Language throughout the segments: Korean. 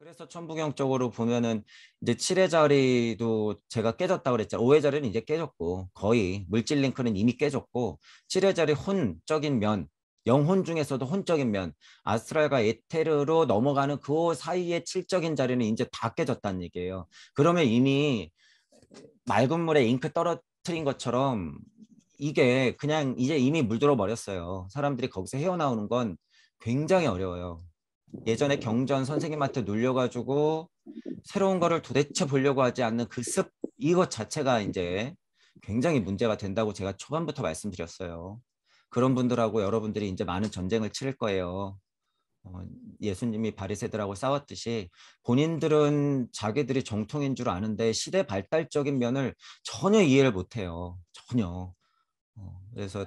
그래서 천부경적으로 보면은 이제 7회 자리도 제가 깨졌다고 그랬잖아요. 5회 자리는 이제 깨졌고 거의 물질 링크는 이미 깨졌고 7회 자리 혼적인 면, 영혼 중에서도 혼적인 면, 아스트랄과 에테르로 넘어가는 그 사이의 칠적인 자리는 이제 다 깨졌다는 얘기예요. 그러면 이미 맑은 물에 잉크 떨어뜨린 것처럼 이게 그냥 이제 이미 물들어 버렸어요. 사람들이 거기서 헤어나오는 건 굉장히 어려워요. 예전에 경전 선생님한테 눌려가지고 새로운 거를 도대체 보려고 하지 않는 그 습, 이것 자체가 이제 굉장히 문제가 된다고 제가 초반부터 말씀드렸어요. 그런 분들하고 여러분들이 이제 많은 전쟁을 치를 거예요. 예수님이 바리새들하고 싸웠듯이 본인들은 자기들이 정통인 줄 아는데 시대 발달적인 면을 전혀 이해를 못해요. 전혀. 그래서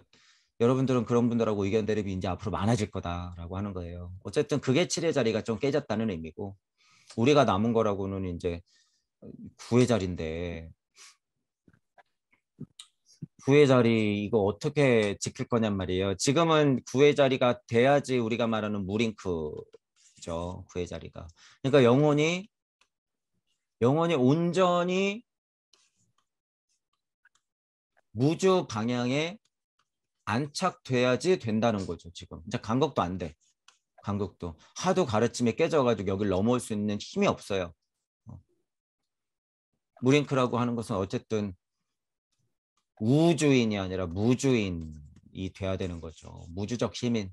여러분들은 그런 분들하고 의견 대립이 이제 앞으로 많아질 거다라고 하는 거예요. 어쨌든 그게 7회 자리가 좀 깨졌다는 의미고 우리가 남은 거라고는 이제 9회 자리인데 9회 자리 이거 어떻게 지킬 거냔 말이에요. 지금은 9회 자리가 돼야지 우리가 말하는 무링크죠. 9회 자리가. 그러니까 영혼이 온전히 무주 방향에 안착돼야지 된다는 거죠. 지금. 이제 간격도 안 돼. 간격도. 하도 가르침에 깨져가지고 여기를 넘어올 수 있는 힘이 없어요. 무링크라고 하는 것은 어쨌든 우주인이 아니라 무주인이 돼야 되는 거죠. 무주적 시민.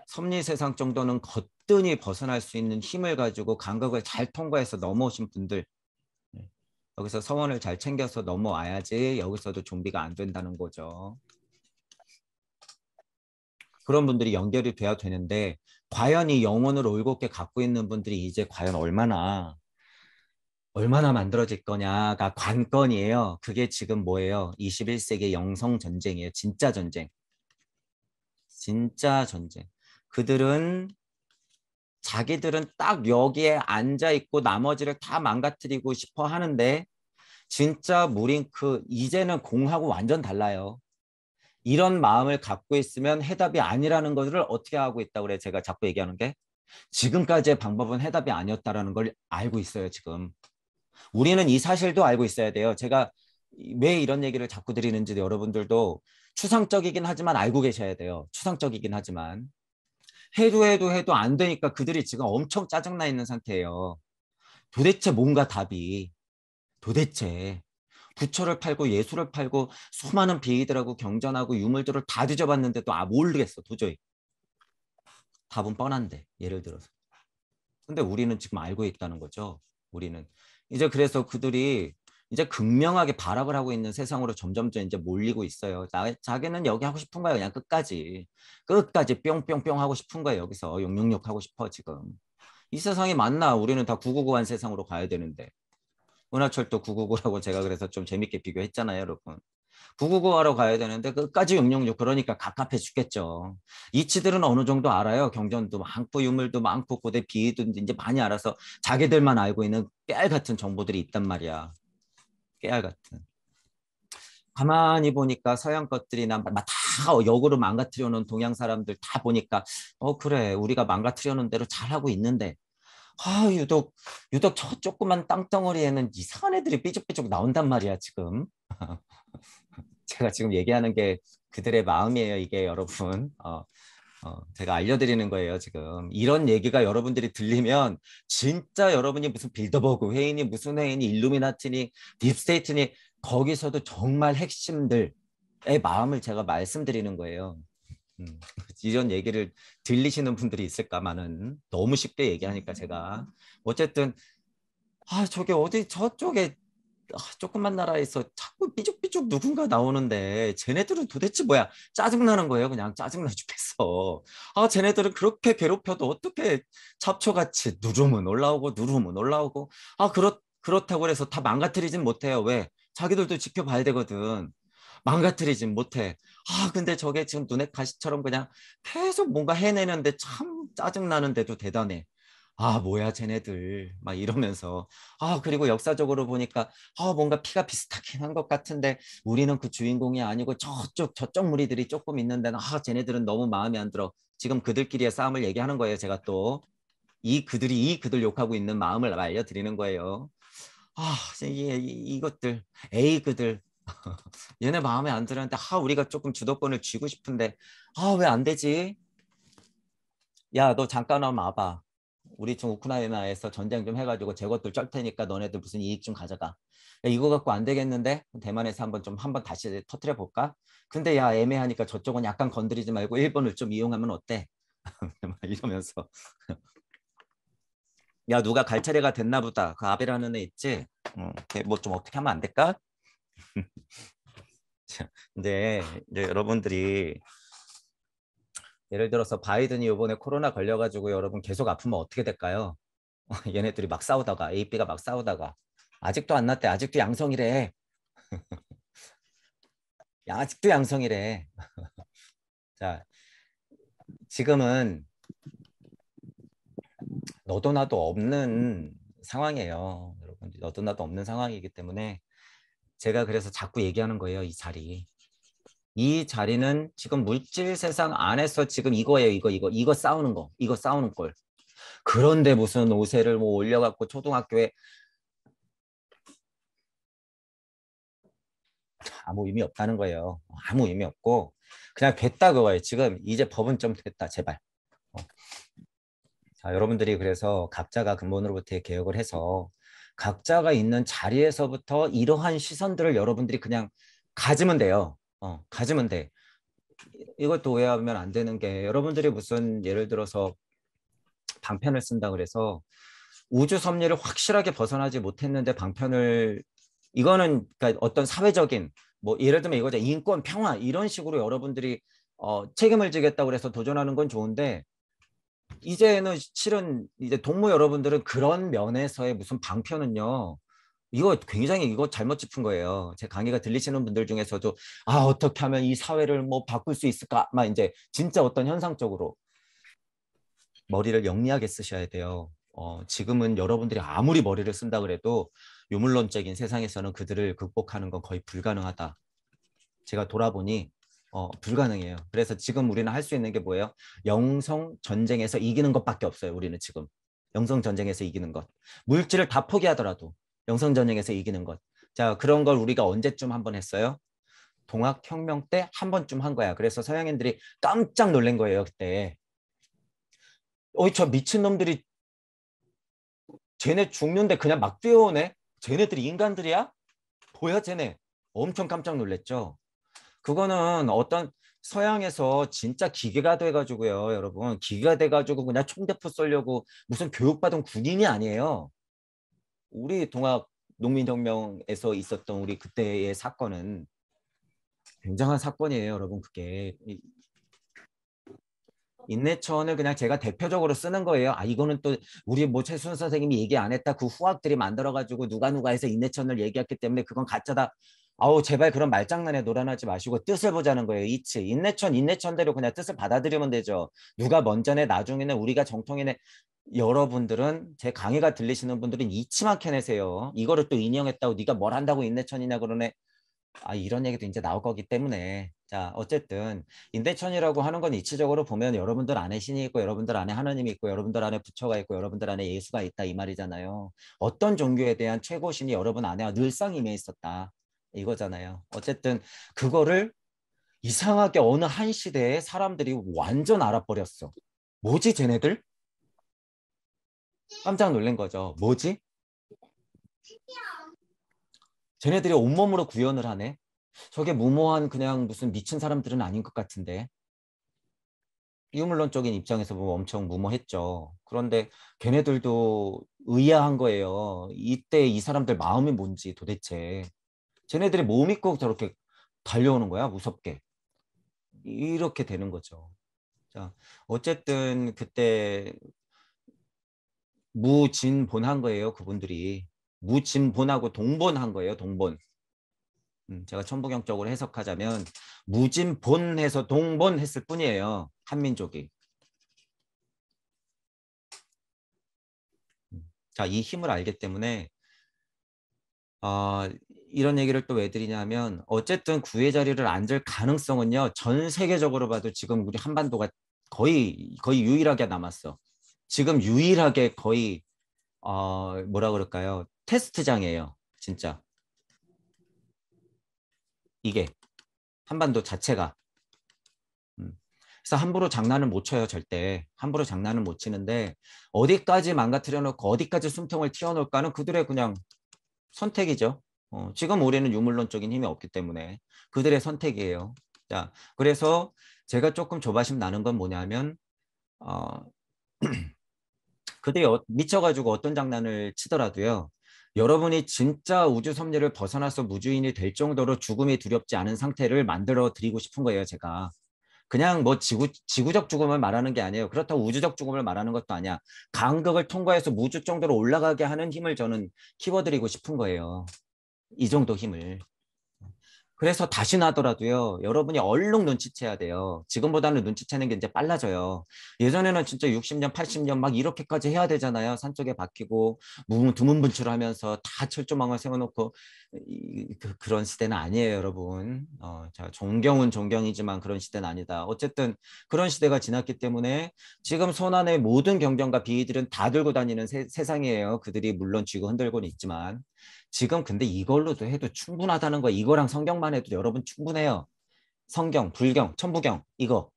섭리 세상 정도는 거뜬히 벗어날 수 있는 힘을 가지고 간격을 잘 통과해서 넘어오신 분들, 여기서 서원을 잘 챙겨서 넘어와야지 여기서도 좀비가 안 된다는 거죠. 그런 분들이 연결이 돼야 되는데 과연 이 영혼을 올곧게 갖고 있는 분들이 이제 과연 얼마나 만들어질 거냐가 관건이에요. 그게 지금 뭐예요? 21세기 영성 전쟁이에요. 진짜 전쟁. 진짜 전쟁. 그들은 자기들은 딱 여기에 앉아 있고 나머지를 다 망가뜨리고 싶어 하는데 진짜 무링크 이제는 공하고 완전 달라요. 이런 마음을 갖고 있으면 해답이 아니라는 것을 어떻게 하고 있다고 그래 제가 자꾸 얘기하는 게 지금까지의 방법은 해답이 아니었다라는 걸 알고 있어요. 지금 우리는 이 사실도 알고 있어야 돼요. 제가 왜 이런 얘기를 자꾸 드리는지 여러분들도 추상적이긴 하지만 알고 계셔야 돼요. 추상적이긴 하지만 해도 안 되니까 그들이 지금 엄청 짜증나 있는 상태예요. 도대체 뭔가 답이 도대체 부처를 팔고 예수를 팔고 수많은 비이들하고 경전하고 유물들을 다 뒤져봤는데도 모르겠어 도저히. 답은 뻔한데 예를 들어서. 근데 우리는 지금 알고 있다는 거죠. 우리는 이제 그래서 그들이 이제 극명하게 발악을 하고 있는 세상으로 점점점 이제 몰리고 있어요. 자기는 여기 하고 싶은 거야. 그냥 끝까지 뿅뿅뿅 하고 싶은 거예요. 여기서 용용욕 하고 싶어 지금. 이 세상이 맞나? 우리는 다 999한 세상으로 가야 되는데. 은하철도 999라고 제가 그래서 좀 재밌게 비교했잖아요, 여러분. 999 하러 가야 되는데 끝까지 용용욕 그러니까 갑갑해 죽겠죠. 이치들은 어느 정도 알아요. 경전도 많고 유물도 많고 고대 비위도 이제 많이 알아서 자기들만 알고 있는 깨알 같은 정보들이 있단 말이야. 깨알 같은. 가만히 보니까 서양 것들이나 다 역으로 망가뜨려 놓은 동양 사람들 다 보니까 그래 우리가 망가뜨려 놓은 대로 잘하고 있는데 유독 저 조그만 땅덩어리에는 이상한 애들이 삐죽삐죽 나온단 말이야 지금. 제가 지금 얘기하는 게 그들의 마음이에요 이게 여러분. 제가 알려드리는 거예요 지금. 이런 얘기가 여러분들이 들리면 진짜 여러분이 무슨 빌더버그 회의니 무슨 회의니 일루미나티니 딥스테이트니 거기서도 정말 핵심들의 마음을 제가 말씀드리는 거예요. 이런 얘기를 들리시는 분들이 있을까만은 너무 쉽게 얘기하니까 제가 어쨌든 저게 어디 저쪽에 조그만 나라에서 자꾸 삐죽삐죽 누군가 나오는데 쟤네들은 도대체 뭐야 짜증나는 거예요. 그냥 짜증나 죽겠어. 쟤네들은 그렇게 괴롭혀도 어떻게 잡초같이 누르면 올라오고 그렇다고 해서 다 망가뜨리진 못해요. 왜? 자기들도 지켜봐야 되거든. 망가뜨리진 못해. 근데 저게 지금 눈에 가시처럼 그냥 계속 뭔가 해내는데 참 짜증나는데도 대단해. 뭐야 쟤네들 막 이러면서 그리고 역사적으로 보니까 뭔가 피가 비슷하긴 한 것 같은데 우리는 그 주인공이 아니고 저쪽 무리들이 조금 있는데 쟤네들은 너무 마음에 안 들어. 지금 그들끼리의 싸움을 얘기하는 거예요. 제가 또 그들이 그들 욕하고 있는 마음을 알려드리는 거예요. 이것들 그들 얘네 마음에 안 들었는데 우리가 조금 주도권을 쥐고 싶은데 왜 안 되지? 야, 너 잠깐 와봐. 우리 지금 우크라이나에서 전쟁 좀 해가지고 제 것들 쩔 테니까 너네들 무슨 이익 좀 가져가. 야, 이거 갖고 안 되겠는데? 대만에서 한번 다시 터트려 볼까? 근데 야, 애매하니까 저쪽은 약간 건드리지 말고 일본을 좀 이용하면 어때? 이러면서 야, 누가 갈 차례가 됐나 보다. 그 아베라는 애 있지? 뭐 좀 어떻게 하면 안 될까? 근데 이제 여러분들이 예를 들어서 바이든이 이번에 코로나 걸려가지고 여러분 계속 아프면 어떻게 될까요? 얘네들이 막 싸우다가 A, B가 막 싸우다가 아직도 안 났대. 아직도 양성이래. 아직도 양성이래. 자, 지금은 너도 나도 없는 상황이에요. 여러분, 너도 나도 없는 상황이기 때문에 제가 그래서 자꾸 얘기하는 거예요. 이 자리. 이 자리는 지금 물질 세상 안에서 지금 이거예요. 이거 싸우는 거. 이거 싸우는 걸. 그런데 무슨 오세를 뭐 올려갖고 초등학교에 아무 의미 없다는 거예요. 아무 의미 없고 그냥 됐다 그거예요. 지금 이제 법은 좀 됐다. 제발. 자, 여러분들이 그래서 각자가 근본으로부터의 개혁을 해서 각자가 있는 자리에서부터 이러한 시선들을 여러분들이 그냥 가지면 돼요. 가지면 돼. 이것도 오해하면 안 되는 게 여러분들이 무슨 예를 들어서 방편을 쓴다 그래서 우주 섭리를 확실하게 벗어나지 못했는데 방편을 이거는 그러니까 어떤 사회적인 뭐 예를 들면 이거죠. 인권, 평화 이런 식으로 여러분들이 책임을 지겠다고 그래서 도전하는 건 좋은데 이제는 실은 이제 동무 여러분들은 그런 면에서의 무슨 방편은요. 이거 굉장히 이거 잘못 짚은 거예요. 제 강의가 들리시는 분들 중에서도 어떻게 하면 이 사회를 뭐 바꿀 수 있을까? 막 이제 진짜 어떤 현상적으로 머리를 영리하게 쓰셔야 돼요. 지금은 여러분들이 아무리 머리를 쓴다 그래도 유물론적인 세상에서는 그들을 극복하는 건 거의 불가능하다. 제가 돌아보니 불가능해요. 그래서 지금 우리는 할 수 있는 게 뭐예요? 영성 전쟁에서 이기는 것밖에 없어요. 우리는 지금 영성 전쟁에서 이기는 것. 물질을 다 포기하더라도 영성 전쟁에서 이기는 것. 자, 그런 걸 우리가 언제쯤 한번 했어요? 동학혁명 때 한 번쯤 한 거야. 그래서 서양인들이 깜짝 놀란 거예요. 그때. 저 미친놈들이 쟤네 죽는데 그냥 막 뛰어오네? 쟤네들이 인간들이야? 뭐야 쟤네? 엄청 깜짝 놀랐죠. 그거는 어떤 서양에서 진짜 기계가 돼가지고요. 여러분 기계가 돼가지고 그냥 총대포 쏘려고 무슨 교육받은 군인이 아니에요. 우리 동학 농민혁명에서 있었던 우리 그때의 사건은 굉장한 사건이에요. 여러분 그게. 인내천을 그냥 제가 대표적으로 쓰는 거예요. 이거는 또 우리 뭐 최순 선생님이 얘기 안 했다. 그 후학들이 만들어가지고 누가 해서 인내천을 얘기했기 때문에 그건 가짜다. 제발 그런 말장난에 놀아나지 마시고 뜻을 보자는 거예요. 이치. 인내천대로 그냥 뜻을 받아들이면 되죠. 누가 먼저네 나중에는 우리가 정통이네. 여러분들은 제 강의가 들리시는 분들은 이치만 캐내세요. 이거를 또 인용했다고 네가 뭘 한다고 인내천이냐 그러네. 이런 얘기도 이제 나올 거기 때문에 자 어쨌든 인대천이라고 하는 건 이치적으로 보면 여러분들 안에 신이 있고 여러분들 안에 하나님이 있고 여러분들 안에 부처가 있고 여러분들 안에 예수가 있다 이 말이잖아요. 어떤 종교에 대한 최고신이 여러분 안에 늘상 임해 있었다 이거잖아요. 어쨌든 그거를 이상하게 어느 한 시대에 사람들이 완전 알아버렸어. 뭐지 쟤네들? 깜짝 놀란 거죠. 뭐지? 쟤네들이 온몸으로 구현을 하네. 저게 무모한 그냥 무슨 미친 사람들은 아닌 것 같은데. 유물론적인 입장에서 보면 엄청 무모했죠. 그런데 걔네들도 의아한 거예요. 이때 이 사람들 마음이 뭔지 도대체. 쟤네들이 뭐 믿고 저렇게 달려오는 거야? 무섭게. 이렇게 되는 거죠. 자, 어쨌든 그때 무진본한 거예요. 그분들이. 무진본하고 동본한 거예요. 동본. 제가 천부경적으로 해석하자면 무진본해서 동본했을 뿐이에요. 한민족이. 자, 이 힘을 알기 때문에 이런 얘기를 또 왜 드리냐면 어쨌든 구의 자리를 앉을 가능성은요. 전 세계적으로 봐도 지금 우리 한반도가 거의 유일하게 남았어. 지금 유일하게 거의 뭐라 그럴까요? 테스트장이에요. 진짜. 이게 한반도 자체가. 음. 그래서 함부로 장난은 못 쳐요, 절대. 함부로 장난은 못 치는데 어디까지 망가뜨려 놓고 어디까지 숨통을 튀어 놓을까는 그들의 그냥 선택이죠. 지금 우리는 유물론적인 힘이 없기 때문에 그들의 선택이에요. 자, 그래서 제가 조금 조바심 나는 건 뭐냐면 어, 그들이 미쳐가지고 어떤 장난을 치더라도요. 여러분이 진짜 우주 섭리를 벗어나서 무주인이 될 정도로 죽음이 두렵지 않은 상태를 만들어 드리고 싶은 거예요, 제가. 그냥 뭐 지구적 죽음을 말하는 게 아니에요. 그렇다고 우주적 죽음을 말하는 것도 아니야. 간극을 통과해서 무주 정도로 올라가게 하는 힘을 저는 키워드리고 싶은 거예요. 이 정도 힘을. 그래서 다시 나더라도요, 여러분이 얼른 눈치채야 돼요. 지금보다는 눈치채는 게 이제 빨라져요. 예전에는 진짜 60년, 80년 막 이렇게까지 해야 되잖아요. 산속에 박히고, 두문분출하면서 다 철조망을 세워놓고, 그런 시대는 아니에요, 여러분. 자, 존경은 존경이지만 그런 시대는 아니다. 어쨌든 그런 시대가 지났기 때문에 지금 손안에 모든 경정과 비위들은 다 들고 다니는 세상이에요. 그들이 물론 쥐고 흔들고는 있지만. 지금 근데 이걸로도 해도 충분하다는 거 이거랑 성경만 해도 여러분 충분해요. 성경, 불경, 천부경 이거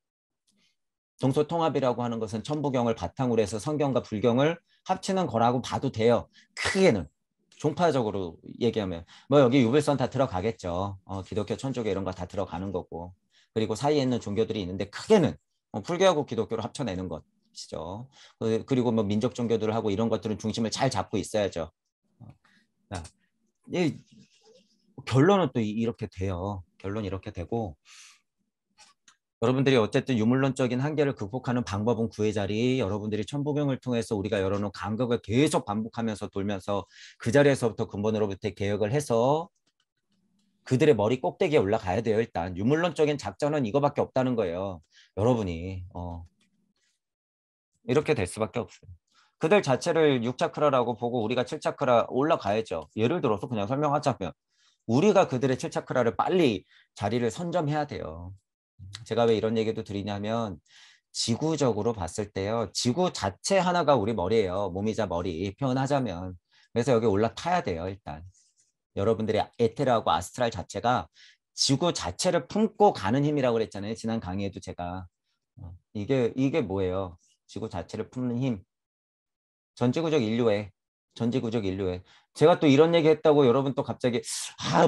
동서통합이라고 하는 것은 천부경을 바탕으로 해서 성경과 불경을 합치는 거라고 봐도 돼요. 크게는 종파적으로 얘기하면 뭐 여기 유불선 다 들어가겠죠. 기독교, 천주교 이런 거 다 들어가는 거고 그리고 사이에 있는 종교들이 있는데 크게는 불교하고 기독교를 합쳐내는 것이죠. 그리고 뭐 민족 종교들을 하고 이런 것들은 중심을 잘 잡고 있어야죠. 자, 이 결론은 또 이렇게 돼요. 결론이 이렇게 되고 여러분들이 어쨌든 유물론적인 한계를 극복하는 방법은 구의 자리 여러분들이 천부경을 통해서 우리가 열어놓은 간격을 계속 반복하면서 돌면서 그 자리에서부터 근본으로부터 개혁을 해서 그들의 머리 꼭대기에 올라가야 돼요. 일단 유물론적인 작전은 이거밖에 없다는 거예요. 여러분이 이렇게 될 수밖에 없어요. 그들 자체를 6차크라라고 보고 우리가 7차크라 올라가야죠. 예를 들어서 그냥 설명하자면 우리가 그들의 7차크라를 빨리 자리를 선점해야 돼요. 제가 왜 이런 얘기도 드리냐면 지구적으로 봤을 때요. 지구 자체 하나가 우리 머리예요. 몸이자 머리 표현하자면. 그래서 여기 올라타야 돼요. 일단. 여러분들의 에테르하고 아스트랄 자체가 지구 자체를 품고 가는 힘이라고 그랬잖아요. 지난 강의에도 제가. 이게 뭐예요? 지구 자체를 품는 힘. 전지구적 인류애. 전지구적 인류애. 제가 또 이런 얘기 했다고 여러분 또 갑자기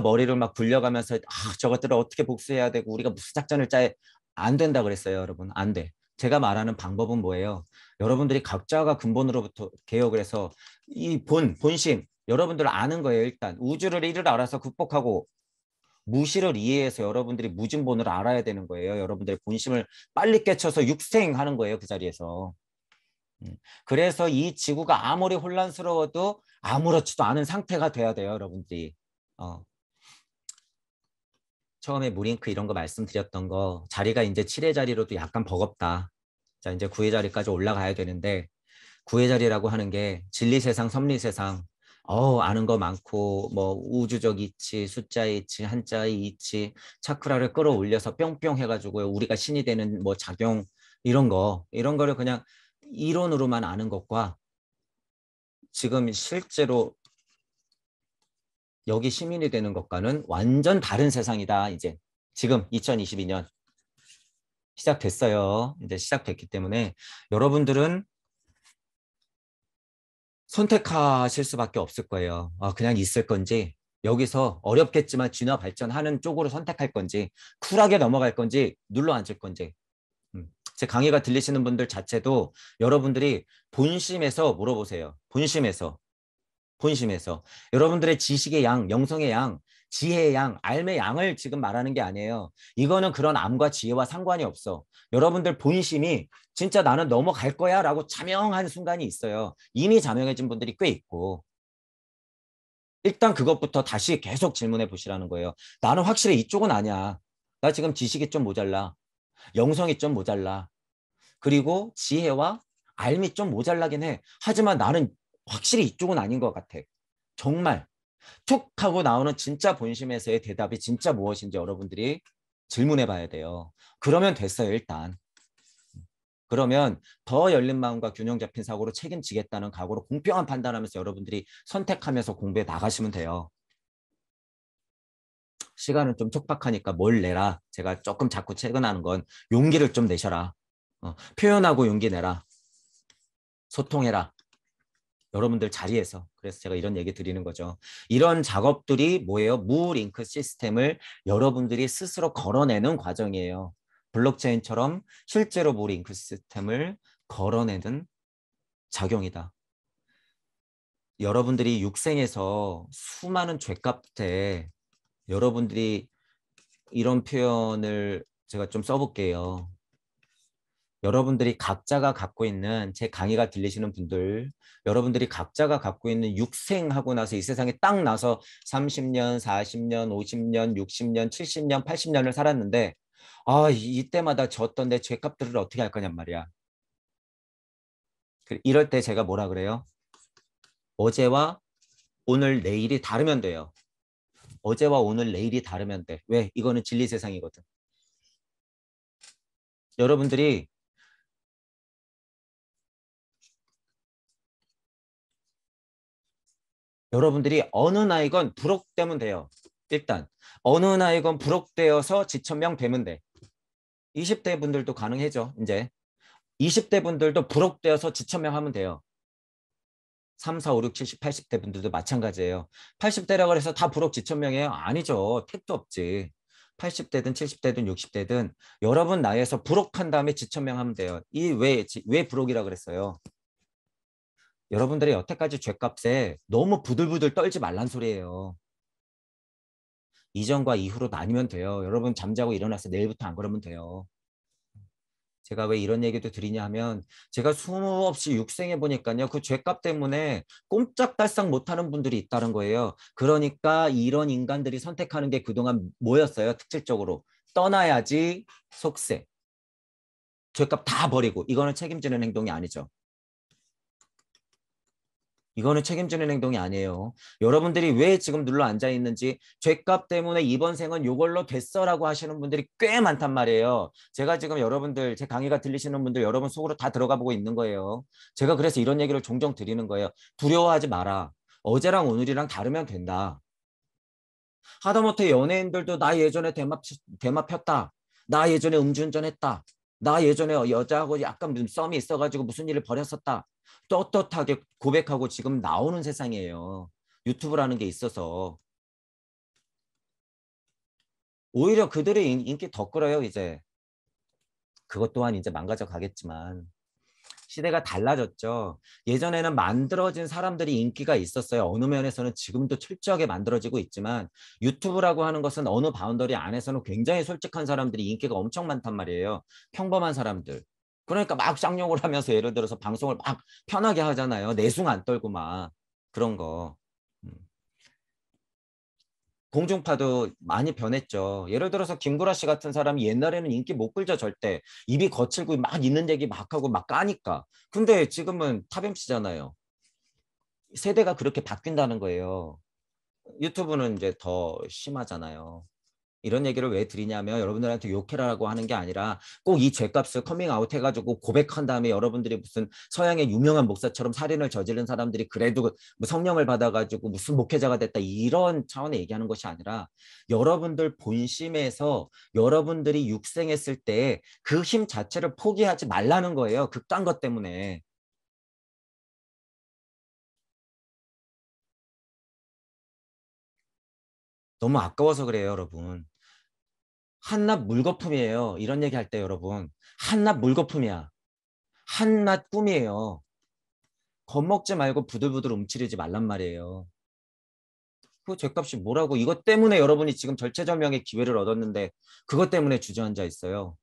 머리를 막 굴려가면서 저것들을 어떻게 복수해야 되고 우리가 무슨 작전을 짜야 안 된다 그랬어요, 여러분. 안 돼. 제가 말하는 방법은 뭐예요? 여러분들이 각자가 근본으로부터 개혁을 해서 이 본심 여러분들 아는 거예요, 일단. 우주를 이를 알아서 극복하고 무시를 이해해서 여러분들이 무진본을 알아야 되는 거예요. 여러분들의 본심을 빨리 깨쳐서 육생하는 거예요, 그 자리에서. 그래서 이 지구가 아무리 혼란스러워도 아무렇지도 않은 상태가 돼야 돼요, 여러분들이. 처음에 무링크 이런 거 말씀드렸던 거 자리가 이제 7의 자리로도 약간 버겁다. 자, 이제 9의 자리까지 올라가야 되는데 9의 자리라고 하는 게 진리세상, 섭리세상 아는 거 많고 뭐 우주적 이치, 숫자의 이치, 한자의 이치, 차크라를 끌어올려서 뿅뿅 해가지고 우리가 신이 되는 뭐 작용 이런 거를 그냥 이론으로만 아는 것과 지금 실제로 여기 시민이 되는 것과는 완전 다른 세상이다. 이제 지금 2022년 시작됐어요. 이제 시작됐기 때문에 여러분들은 선택하실 수밖에 없을 거예요. 그냥 있을 건지 여기서 어렵겠지만 진화 발전하는 쪽으로 선택할 건지 쿨하게 넘어갈 건지 눌러 앉을 건지 제 강의가 들리시는 분들 자체도 여러분들이 본심에서 물어보세요. 본심에서 여러분들의 지식의 양, 영성의 양, 지혜의 양, 알의 양을 지금 말하는 게 아니에요. 이거는 그런 암과 지혜와 상관이 없어. 여러분들 본심이 진짜 나는 넘어갈 거야 라고 자명한 순간이 있어요. 이미 자명해진 분들이 꽤 있고 일단 그것부터 다시 계속 질문해 보시라는 거예요. 나는 확실히 이쪽은 아니야. 나 지금 지식이 좀 모자라. 영성이 좀 모자라. 그리고 지혜와 알미 좀 모자라긴 해. 하지만 나는 확실히 이쪽은 아닌 것 같아. 정말 툭 하고 나오는 진짜 본심에서의 대답이 진짜 무엇인지 여러분들이 질문해 봐야 돼요. 그러면 됐어요, 일단. 그러면 더 열린 마음과 균형 잡힌 사고로 책임지겠다는 각오로 공평한 판단하면서 여러분들이 선택하면서 공부에 나가시면 돼요. 시간은 좀 촉박하니까 뭘 내라. 제가 조금 자꾸 퇴근하는 건 용기를 좀 내셔라. 표현하고 용기 내라. 소통해라. 여러분들 자리에서. 그래서 제가 이런 얘기 드리는 거죠. 이런 작업들이 뭐예요? 무링크 시스템을 여러분들이 스스로 걸어내는 과정이에요. 블록체인처럼 실제로 무링크 시스템을 걸어내는 작용이다. 여러분들이 육생에서 수많은 죗값에 여러분들이 이런 표현을 제가 좀 써볼게요. 여러분들이 각자가 갖고 있는 제 강의가 들리시는 분들 여러분들이 각자가 갖고 있는 육생하고 나서 이 세상에 딱 나서 30년, 40년, 50년, 60년, 70년, 80년을 살았는데 이때마다 졌던 내 죄값들을 어떻게 할 거냔 말이야. 이럴 때 제가 뭐라 그래요? 어제와 오늘, 내일이 다르면 돼요. 어제와 오늘, 내일이 다르면 돼. 왜? 이거는 진리 세상이거든. 여러분들이 어느 나이건 부록되면 돼요. 일단 어느 나이건 부록되어서 지천명 되면 돼. 20대 분들도 가능해져. 이제 20대 분들도 부록되어서 지천명 하면 돼요. 3, 4, 5, 6, 70, 80대 분들도 마찬가지예요. 80대라고 해서 다 부록 지천명이에요? 아니죠. 택도 없지. 80대든 70대든 60대든 여러분 나이에서 부록한 다음에 지천명 하면 돼요. 왜 부록이라 그랬어요? 여러분들이 여태까지 죗값에 너무 부들부들 떨지 말란 소리예요. 이전과 이후로 나뉘면 돼요. 여러분 잠자고 일어나서 내일부터 안 그러면 돼요. 제가 왜 이런 얘기도 드리냐 하면 제가 수없이 육생해 보니까요. 그 죗값 때문에 꼼짝달싹 못하는 분들이 있다는 거예요. 그러니까 이런 인간들이 선택하는 게 그동안 뭐였어요? 특질적으로 떠나야지 속세. 죗값 다 버리고 이거는 책임지는 행동이 아니죠. 이거는 책임지는 행동이 아니에요. 여러분들이 왜 지금 눌러 앉아 있는지 죗값 때문에 이번 생은 요걸로 됐어라고 하시는 분들이 꽤 많단 말이에요. 제가 지금 여러분들 제 강의가 들리시는 분들 여러분 속으로 다 들어가 보고 있는 거예요. 제가 그래서 이런 얘기를 종종 드리는 거예요. 두려워하지 마라. 어제랑 오늘이랑 다르면 된다. 하다못해 연예인들도 나 예전에 대마 폈다. 나 예전에 음주운전 했다. 나 예전에 여자하고 약간 썸이 있어가지고 무슨 일을 벌였었다. 떳떳하게 고백하고 지금 나오는 세상이에요. 유튜브라는 게 있어서. 오히려 그들의 인기 더 끌어요, 이제. 그것 또한 이제 망가져 가겠지만. 시대가 달라졌죠. 예전에는 만들어진 사람들이 인기가 있었어요. 어느 면에서는 지금도 철저하게 만들어지고 있지만 유튜브라고 하는 것은 어느 바운더리 안에서는 굉장히 솔직한 사람들이 인기가 엄청 많단 말이에요. 평범한 사람들. 그러니까 막 쌍욕을 하면서 예를 들어서 방송을 막 편하게 하잖아요. 내숭 안 떨고 막 그런 거. 음. 공중파도 많이 변했죠. 예를 들어서 김구라 씨 같은 사람이 옛날에는 인기 못 끌죠, 절대. 입이 거칠고 막 있는 얘기 막 하고 막 까니까. 근데 지금은 탑 MC잖아요. 세대가 그렇게 바뀐다는 거예요. 유튜브는 이제 더 심하잖아요. 이런 얘기를 왜 드리냐면 여러분들한테 욕해라고 하는 게 아니라 꼭 이 죄값을 커밍아웃 해가지고 고백한 다음에 여러분들이 무슨 서양의 유명한 목사처럼 살인을 저지른 사람들이 그래도 뭐 성령을 받아가지고 무슨 목회자가 됐다 이런 차원에 얘기하는 것이 아니라 여러분들 본심에서 여러분들이 육생했을 때 그 힘 자체를 포기하지 말라는 거예요. 극단 것 때문에. 너무 아까워서 그래요, 여러분. 한낱 물거품이에요. 이런 얘기 할 때 여러분. 한낱 물거품이야. 한낱 꿈이에요. 겁먹지 말고 부들부들 움츠리지 말란 말이에요. 그 죗값이 뭐라고 이것 때문에 여러분이 지금 절체절명의 기회를 얻었는데 그것 때문에 주저앉아 있어요.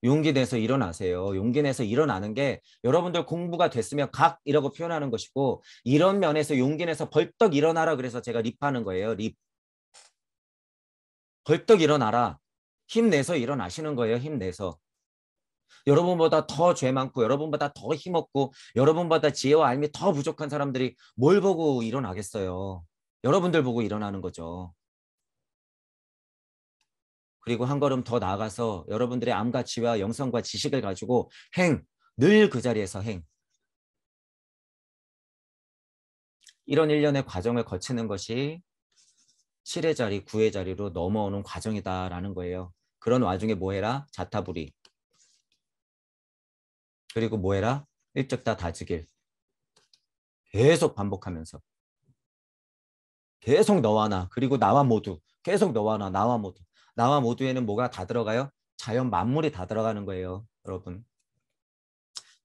용기 내서 일어나세요. 용기 내서 일어나는 게 여러분들 공부가 됐으면 각이라고 표현하는 것이고 이런 면에서 용기 내서 벌떡 일어나라 그래서 제가 립하는 거예요. 립. 벌떡 일어나라. 힘내서 일어나시는 거예요. 힘내서. 여러분보다 더 죄 많고 여러분보다 더 힘없고 여러분보다 지혜와 알미 더 부족한 사람들이 뭘 보고 일어나겠어요. 여러분들 보고 일어나는 거죠. 그리고 한 걸음 더 나아가서 여러분들의 암과 지와 영성과 지식을 가지고 늘 그 자리에서 이런 일련의 과정을 거치는 것이 7의 자리, 9의 자리로 넘어오는 과정이다라는 거예요. 그런 와중에 뭐 해라? 자타부리. 그리고 뭐 해라? 일찍다 다지길. 계속 반복하면서. 계속 너와 나, 그리고 나와 모두. 계속 너와 나, 나와 모두. 나와 모두에는 뭐가 다 들어가요? 자연 만물이 다 들어가는 거예요. 여러분.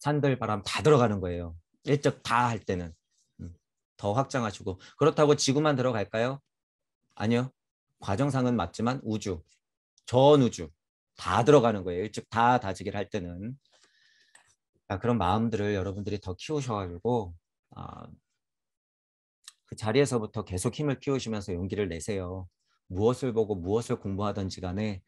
산들, 바람 다 들어가는 거예요. 일찍 다 할 때는. 더 확장하시고. 그렇다고 지구만 들어갈까요? 아니요. 과정상은 맞지만 우주, 전 우주 다 들어가는 거예요. 일찍 다 다지기를 할 때는. 그런 마음들을 여러분들이 더 키우셔가지고 아, 그 자리에서부터 계속 힘을 키우시면서 용기를 내세요. 무엇을 보고 무엇을 공부하든지 간에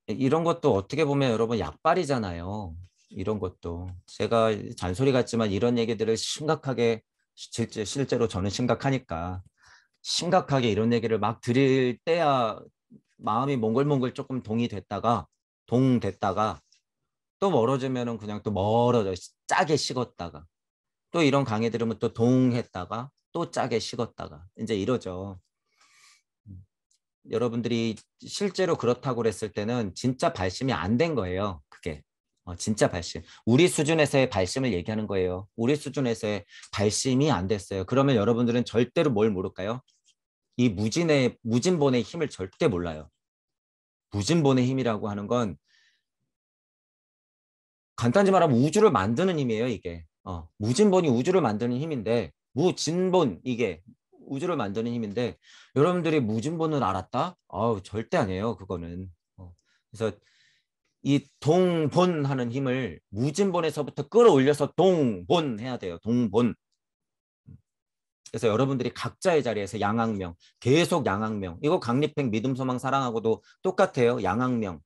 이런 것도 어떻게 보면 여러분 약발이잖아요. 이런 것도 제가 잔소리 같지만 이런 얘기들을 심각하게 실제로 저는 심각하니까 심각하게 이런 얘기를 막 드릴 때야 마음이 몽글몽글 조금 동됐다가 또 멀어지면은 그냥 또 멀어져 짜게 식었다가 또 이런 강의 들으면 또 동했다가 또 짜게 식었다가 이제 이러죠. 여러분들이 실제로 그렇다고 그랬을 때는 진짜 발심이 안 된 거예요. 그게 진짜 발심. 우리 수준에서의 발심을 얘기하는 거예요. 우리 수준에서의 발심이 안 됐어요. 그러면 여러분들은 절대로 뭘 모를까요? 이 무진본의 힘을 절대 몰라요. 무진본의 힘이라고 하는 건 간단히 말하면 우주를 만드는 힘이에요, 이게. 무진본이 우주를 만드는 힘인데, 무진본, 이게 우주를 만드는 힘인데, 여러분들이 무진본을 알았다? 절대 아니에요, 그거는. 그래서 이 동본 하는 힘을 무진본에서부터 끌어올려서 동본 해야 돼요, 동본. 그래서 여러분들이 각자의 자리에서 양악명, 계속 양악명. 이거 강립행, 믿음, 소망, 사랑하고도 똑같아요. 양악명,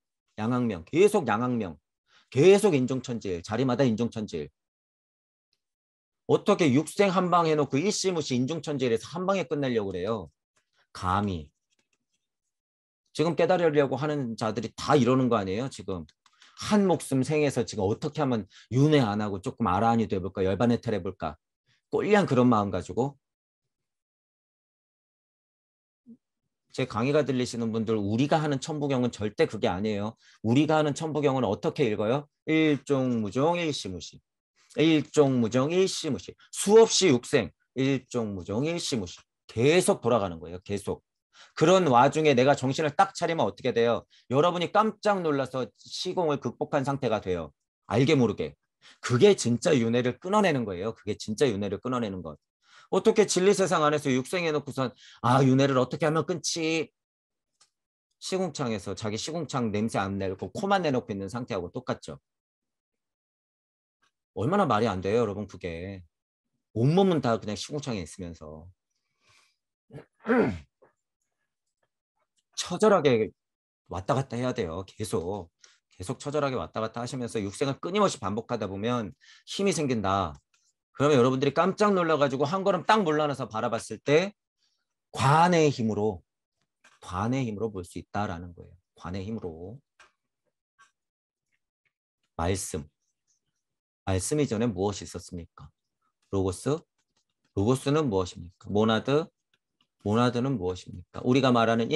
계속 양악명. 계속 인종천지일, 자리마다 인종천지일. 어떻게 육생 한 방 해놓고 일시무시 인종천지일에서 한 방에 끝내려고 그래요. 감히. 지금 깨달으려고 하는 자들이 다 이러는 거 아니에요, 지금. 한 목숨 생에서 지금 어떻게 하면 윤회 안 하고 조금 아라한이 돼볼까, 열반의 탈 해볼까. 꼴리한 그런 마음 가지고. 제 강의가 들리시는 분들 우리가 하는 천부경은 절대 그게 아니에요. 우리가 하는 천부경은 어떻게 읽어요? 일종무종 일시무시. 일종무종 일시무시. 수없이 육생. 일종무종 일시무시. 계속 돌아가는 거예요. 계속. 그런 와중에 내가 정신을 딱 차리면 어떻게 돼요? 여러분이 깜짝 놀라서 시공을 극복한 상태가 돼요. 알게 모르게. 그게 진짜 윤회를 끊어내는 거예요. 그게 진짜 윤회를 끊어내는 것. 어떻게 진리 세상 안에서 육생해놓고선 윤회를 어떻게 하면 끊지? 시궁창에서 자기 시궁창 냄새 안 내고 코만 내놓고 있는 상태하고 똑같죠. 얼마나 말이 안 돼요, 여러분, 그게. 온몸은 다 그냥 시궁창에 있으면서. 처절하게 왔다 갔다 해야 돼요. 계속 처절하게 왔다 갔다 하시면서 육생을 끊임없이 반복하다 보면 힘이 생긴다. 그러면 여러분들이 깜짝 놀라가지고 한 걸음 딱 물러나서 바라봤을 때 관의 힘으로 볼 수 있다라는 거예요. 관의 힘으로. 말씀 이전에 무엇이 있었습니까? 로고스. 로고스는 무엇입니까? 모나드는 무엇입니까? 우리가 말하는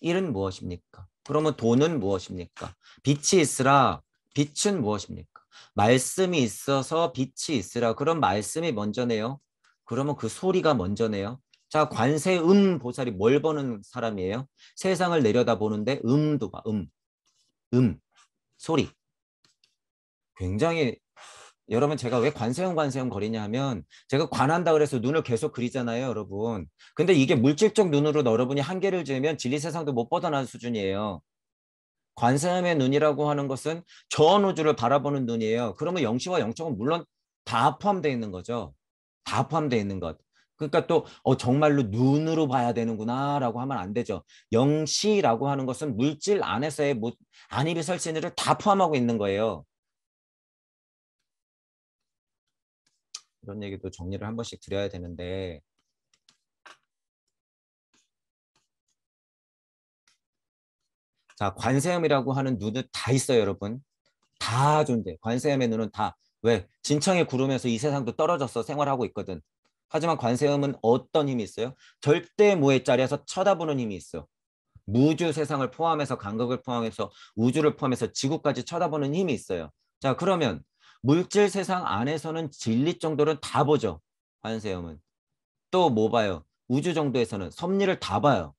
일은 무엇입니까? 그러면 돈은 무엇입니까? 빛이 있으라. 빛은 무엇입니까? 말씀이 있어서 빛이 있으라. 그럼 말씀이 먼저네요. 그러면 그 소리가 먼저네요. 자, 관세음 보살이 뭘 보는 사람이에요? 세상을 내려다보는데 음도 봐. 소리. 굉장히 여러분 제가 왜 관세음 거리냐 하면 제가 관한다 그래서 눈을 계속 그리잖아요, 여러분. 근데 이게 물질적 눈으로 여러분이 한계를 지으면 진리 세상도 못 벗어나는 수준이에요. 관세음의 눈이라고 하는 것은 전 우주를 바라보는 눈이에요. 그러면 영시와 영적은 물론 다 포함되어 있는 거죠. 다 포함되어 있는 것. 그러니까 또 정말로 눈으로 봐야 되는구나라고 하면 안 되죠. 영시라고 하는 것은 물질 안에서의 안입이 설신을 다 포함하고 있는 거예요. 이런 얘기도 정리를 한 번씩 드려야 되는데 자, 관세음이라고 하는 눈은 다 있어요, 여러분. 다 존재. 관세음의 눈은 다. 왜? 진청의 구름에서 이 세상도 떨어져서 생활하고 있거든. 하지만 관세음은 어떤 힘이 있어요? 절대 무의 자리에서 쳐다보는 힘이 있어. 무주 세상을 포함해서 간극을 포함해서 우주를 포함해서 지구까지 쳐다보는 힘이 있어요. 자, 그러면 물질 세상 안에서는 진리 정도는 다 보죠. 관세음은. 또 뭐 봐요? 우주 정도에서는 섭리를 다 봐요.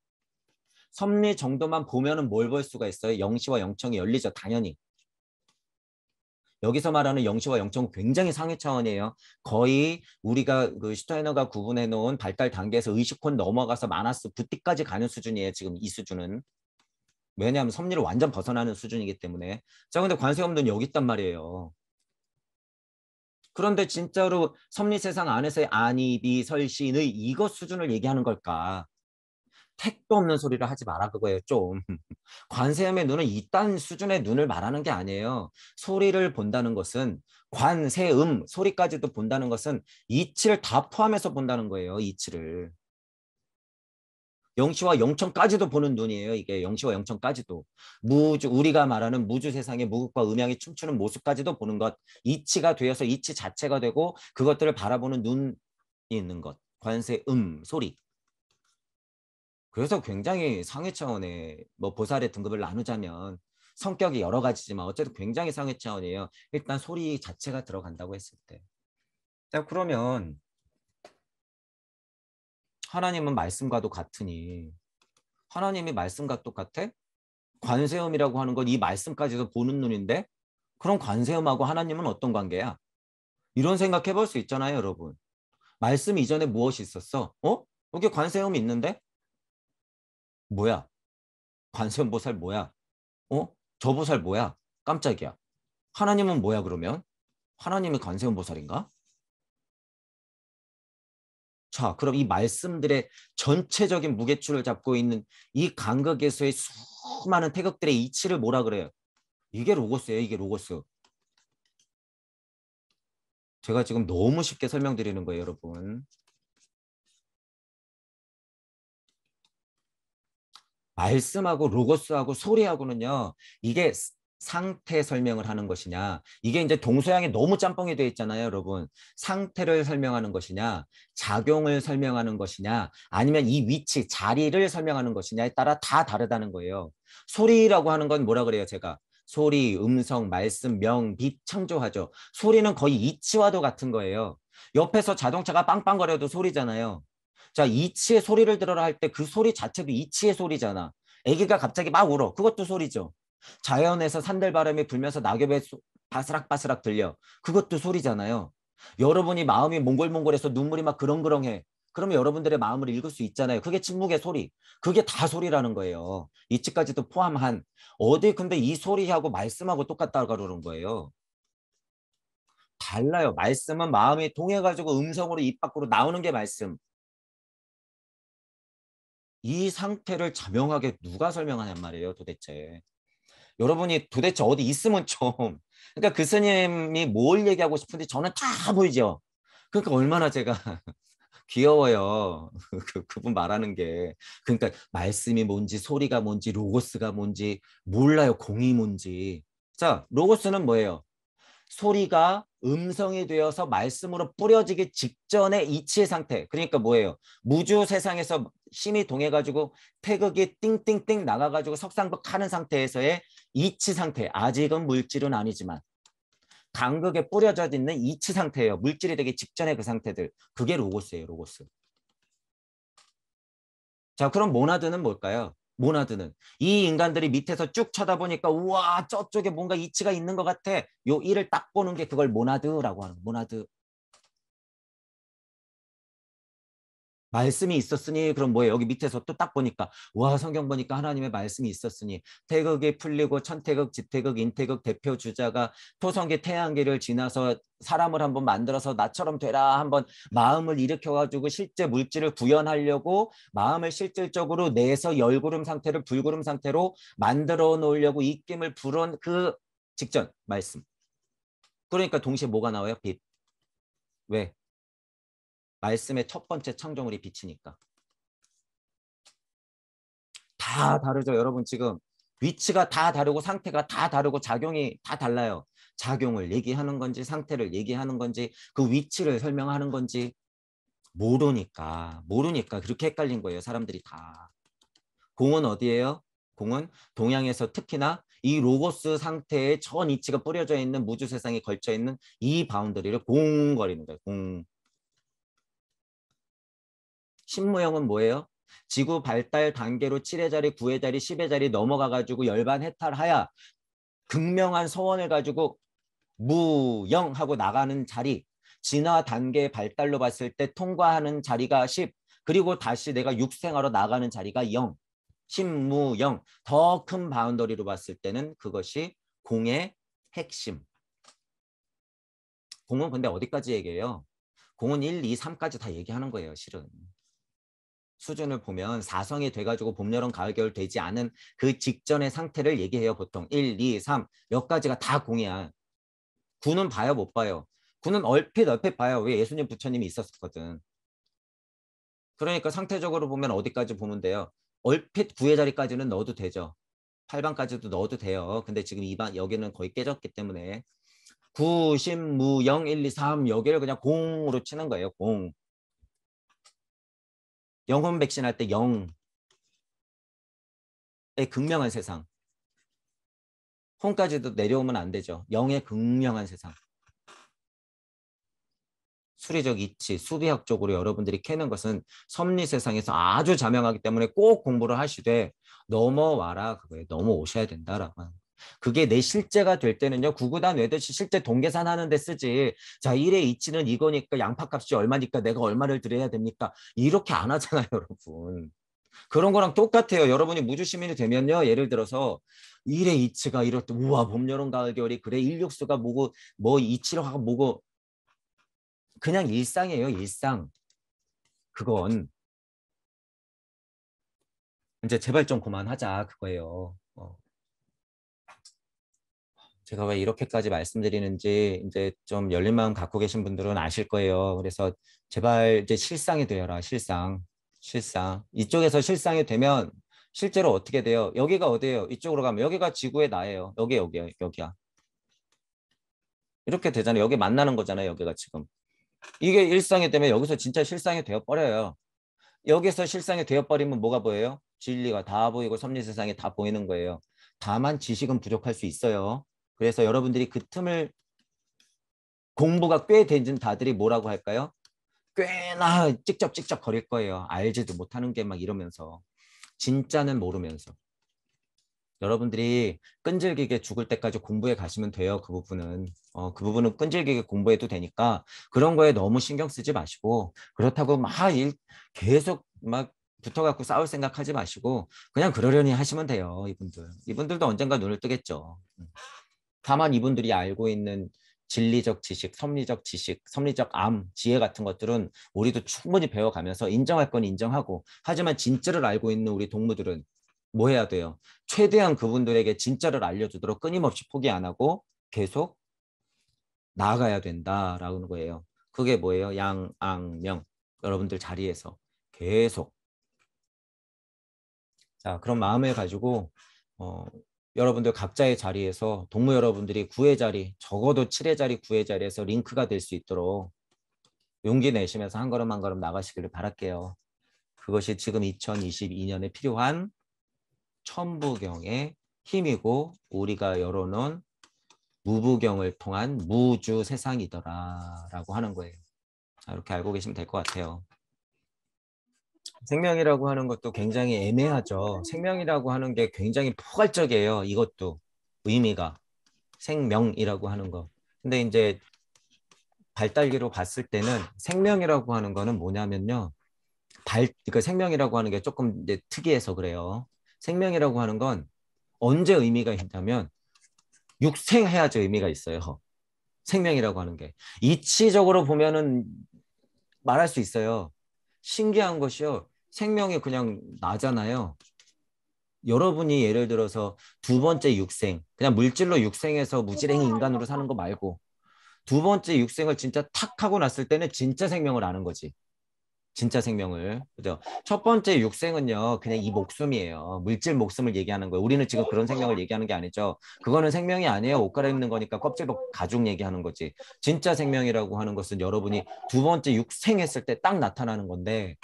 섭리 정도만 보면은 뭘 볼 수가 있어요? 영시와 영청이 열리죠. 당연히. 여기서 말하는 영시와 영청은 굉장히 상위 차원이에요. 거의 우리가 그 슈타이너가 구분해 놓은 발달 단계에서 의식혼 넘어가서 마나스 부티까지 가는 수준이에요. 지금 이 수준은. 왜냐하면 섭리를 완전 벗어나는 수준이기 때문에. 자, 근데 관세음은 여기 있단 말이에요. 그런데 진짜로 섭리 세상 안에서의 아니, 비, 설신의 이것 수준을 얘기하는 걸까? 택도 없는 소리를 하지 마라 그거예요, 좀. 관세음의 눈은 이딴 수준의 눈을 말하는 게 아니에요. 소리를 본다는 것은 관세음, 소리까지도 본다는 것은 이치를 다 포함해서 본다는 거예요, 이치를. 영시와 영청까지도 보는 눈이에요. 이게 영시와 영청까지도. 무주 우리가 말하는 무주 세상의 무극과 음양이 춤추는 모습까지도 보는 것. 이치가 되어서 이치 자체가 되고 그것들을 바라보는 눈이 있는 것. 관세 소리. 그래서 굉장히 상위 차원의 뭐 보살의 등급을 나누자면 성격이 여러 가지지만 어쨌든 굉장히 상위 차원이에요. 일단 소리 자체가 들어간다고 했을 때. 자, 그러면 하나님은 말씀과도 같으니 하나님이 말씀과 똑같아? 관세음이라고 하는 건 이 말씀까지도 보는 눈인데 그럼 관세음하고 하나님은 어떤 관계야? 이런 생각해 볼 수 있잖아요, 여러분. 말씀 이전에 무엇이 있었어? 여기 관세음이 있는데? 뭐야? 관세음 보살 뭐야? 저 보살 뭐야? 깜짝이야. 하나님은 뭐야, 그러면? 하나님이 관세음 보살인가? 자, 그럼 이 말씀들의 전체적인 무게추를 잡고 있는 이 간극에서의 수많은 태극들의 이치를 뭐라 그래요? 이게 로고스예요, 이게 로고스. 제가 지금 너무 쉽게 설명드리는 거예요, 여러분. 말씀하고 로고스하고 소리하고는요, 이게 상태 설명을 하는 것이냐, 이게 이제 동서양이 너무 짬뽕이 되어 있잖아요, 여러분. 상태를 설명하는 것이냐, 작용을 설명하는 것이냐, 아니면 이 위치, 자리를 설명하는 것이냐에 따라 다 다르다는 거예요. 소리라고 하는 건 뭐라 그래요, 제가? 소리, 음성, 말씀, 명, 빛 창조하죠. 소리는 거의 이치와도 같은 거예요. 옆에서 자동차가 빵빵거려도 소리잖아요. 자, 이치의 소리를 들어라 할 때 그 소리 자체도 이치의 소리잖아. 아기가 갑자기 막 울어. 그것도 소리죠. 자연에서 산들바람이 불면서 낙엽에 바스락바스락 들려. 그것도 소리잖아요. 여러분이 마음이 몽골몽골해서 눈물이 막 그렁그렁해. 그러면 여러분들의 마음을 읽을 수 있잖아요. 그게 침묵의 소리. 그게 다 소리라는 거예요. 이치까지도 포함한. 어디 근데 이 소리하고 말씀하고 똑같다 그러는 거예요. 달라요. 말씀은 마음이 통해가지고 음성으로 입 밖으로 나오는 게 말씀. 이 상태를 자명하게 누가 설명하냔 말이에요, 도대체. 여러분이 도대체 어디 있으면 좀. 그러니까 그 스님이 뭘 얘기하고 싶은지 저는 다 보이죠. 그러니까 얼마나 제가 귀여워요. 그분 말하는 게. 그러니까 말씀이 뭔지 소리가 뭔지 로고스가 뭔지 몰라요. 공이 뭔지. 자, 로고스는 뭐예요? 소리가 음성이 되어서 말씀으로 뿌려지기 직전의 이치의 상태. 그러니까 뭐예요? 무주 세상에서 심이 동해가지고 태극이 띵띵띵 나가가지고 석상극 하는 상태에서의 이치 상태. 아직은 물질은 아니지만 간극에 뿌려져 있는 이치 상태예요. 물질이 되기 직전의 그 상태들. 그게 로고스예요, 로고스. 자, 그럼 모나드는 뭘까요? 모나드는 이 인간들이 밑에서 쭉 쳐다보니까 우와 저쪽에 뭔가 이치가 있는 것 같아. 요 일을 딱 보는 게 그걸 모나드라고 하는 모나드. 말씀이 있었으니 그럼 뭐예요? 여기 밑에서 또 딱 보니까 와 성경 보니까 하나님의 말씀이 있었으니 태극이 풀리고 천태극, 지태극, 인태극 대표 주자가 토성계 태양계를 지나서 사람을 한번 만들어서 나처럼 되라 한번 마음을 일으켜가지고 실제 물질을 구현하려고 마음을 실질적으로 내서 열구름 상태를 불구름 상태로 만들어 놓으려고 입김을 불은 그 직전 말씀. 그러니까 동시에 뭐가 나와요? 빛. 왜? 말씀의 첫 번째 창조물이 빛이니까. 다 다르죠. 여러분 지금 위치가 다 다르고 상태가 다 다르고 작용이 다 달라요. 작용을 얘기하는 건지 상태를 얘기하는 건지 그 위치를 설명하는 건지 모르니까 그렇게 헷갈린 거예요. 사람들이 다. 공은 어디예요? 공은 동양에서 특히나 이 로고스 상태에 전 이치가 뿌려져 있는 무주 세상에 걸쳐 있는 이 바운더리를 공거리는 거예요. 공. 신무형은 뭐예요? 지구 발달 단계로 7의 자리, 9의 자리, 10의 자리 넘어가가지고 열반 해탈하야 극명한 서원을 가지고 무영하고 나가는 자리, 진화 단계 발달로 봤을 때 통과하는 자리가 10, 그리고 다시 내가 육생하러 나가는 자리가 0, 신무영. 더 큰 바운더리로 봤을 때는 그것이 공의 핵심. 공은 근데 어디까지 얘기해요? 공은 1, 2, 3까지 다 얘기하는 거예요, 실은. 수준을 보면 사성이 돼가지고 봄, 여름, 가을, 겨울 되지 않은 그 직전의 상태를 얘기해요. 보통 1, 2, 3 몇 가지가 다 공이야. 9는 봐요, 못 봐요? 9는 얼핏 봐요. 왜 예수님 부처님이 있었거든. 그러니까 상태적으로 보면 어디까지 보면 돼요? 얼핏 9의 자리까지는 넣어도 되죠. 8반까지도 넣어도 돼요. 근데 지금 2반 여기는 거의 깨졌기 때문에 9, 10, 무, 0, 1, 2, 3 여기를 그냥 공으로 치는 거예요. 공. 영혼 백신 할 때 0의 극명한 세상. 홈까지도 내려오면 안 되죠. 0의 극명한 세상. 수리적 이치, 수비학적으로 여러분들이 캐는 것은 섭리 세상에서 아주 자명하기 때문에 꼭 공부를 하시되 넘어와라. 그거에 넘어오셔야 된다라고 하는. 그게 내 실제가 될 때는요. 구구단 외듯이 실제 동계산 하는 데 쓰지. 자, 1의 이치는 이거니까 양파값이 얼마니까 내가 얼마를 드려야 됩니까? 이렇게 안 하잖아요, 여러분. 그런 거랑 똑같아요. 여러분이 무주시민이 되면요. 예를 들어서 1의 이치가 이럴 때 우와 봄, 여름, 가을, 겨울이 그래 일육수가 뭐고 뭐 이치로 하고 뭐고 그냥 일상이에요. 일상. 그건 이제 제발 좀 그만하자 그거예요. 제가 왜 이렇게까지 말씀드리는지 이제 좀 열린 마음 갖고 계신 분들은 아실 거예요. 그래서 제발 이제 실상이 되어라. 실상. 실상. 이쪽에서 실상이 되면 실제로 어떻게 돼요? 여기가 어디예요? 이쪽으로 가면 여기가 지구의 나예요. 여기야. 이렇게 되잖아요. 여기 만나는 거잖아요. 여기가 지금. 이게 일상이 되면 여기서 진짜 실상이 되어 버려요. 여기서 실상이 되어버리면 뭐가 보여요? 진리가 다 보이고 섭리 세상이 다 보이는 거예요. 다만 지식은 부족할 수 있어요. 그래서 여러분들이 그 틈을 공부가 꽤 되는 다들이 뭐라고 할까요? 꽤나 찍적찍적 거릴 거예요. 알지도 못하는 게 막 이러면서. 진짜는 모르면서. 여러분들이 끈질기게 죽을 때까지 공부해 가시면 돼요. 그 부분은. 그 부분은 끈질기게 공부해도 되니까 그런 거에 너무 신경 쓰지 마시고 그렇다고 계속 막 붙어갖고 싸울 생각하지 마시고 그냥 그러려니 하시면 돼요. 이분들도 언젠가 눈을 뜨겠죠. 다만 이분들이 알고 있는 진리적 지식, 섭리적 지식, 섭리적 지혜 같은 것들은 우리도 충분히 배워가면서 인정할 건 인정하고 하지만 진짜를 알고 있는 우리 동무들은 뭐 해야 돼요? 최대한 그분들에게 진짜를 알려주도록 끊임없이 포기 안 하고 계속 나아가야 된다라는 거예요. 그게 뭐예요? 양앙명. 여러분들 자리에서 계속. 자, 그런 마음을 가지고 여러분들 각자의 자리에서 동무 여러분들이 9의 자리, 적어도 7의 자리, 9의 자리에서 링크가 될 수 있도록 용기 내시면서 한 걸음 한 걸음 나가시기를 바랄게요. 그것이 지금 2022년에 필요한 천부경의 힘이고 우리가 열어놓은 무부경을 통한 무주 세상이더라라고 하는 거예요. 자, 이렇게 알고 계시면 될 것 같아요. 생명이라고 하는 것도 굉장히 애매하죠. 생명이라고 하는 게 굉장히 포괄적이에요. 이것도 의미가 생명이라고 하는 거. 근데 이제 발달기로 봤을 때는 생명이라고 하는 거는 뭐냐면요. 그러니까 생명이라고 하는 게 조금 이제 특이해서 그래요. 생명이라고 하는 건 언제 의미가 있냐면 육생해야지 의미가 있어요. 생명이라고 하는 게. 이치적으로 보면은 말할 수 있어요. 신기한 것이요. 생명이 그냥 나잖아요. 여러분이 예를 들어서 두 번째 육생, 그냥 물질로 육생해서 무지랭이 인간으로 사는 거 말고 두 번째 육생을 진짜 탁 하고 났을 때는 진짜 생명을 아는 거지. 진짜 생명을. 그죠? 첫 번째 육생은요, 그냥 이 목숨이에요. 물질 목숨을 얘기하는 거예요. 우리는 지금 그런 생명을 얘기하는 게 아니죠. 그거는 생명이 아니에요. 옷 갈아입는 거니까 껍질 벗고 가죽 얘기하는 거지. 진짜 생명이라고 하는 것은 여러분이 두 번째 육생했을 때 딱 나타나는 건데,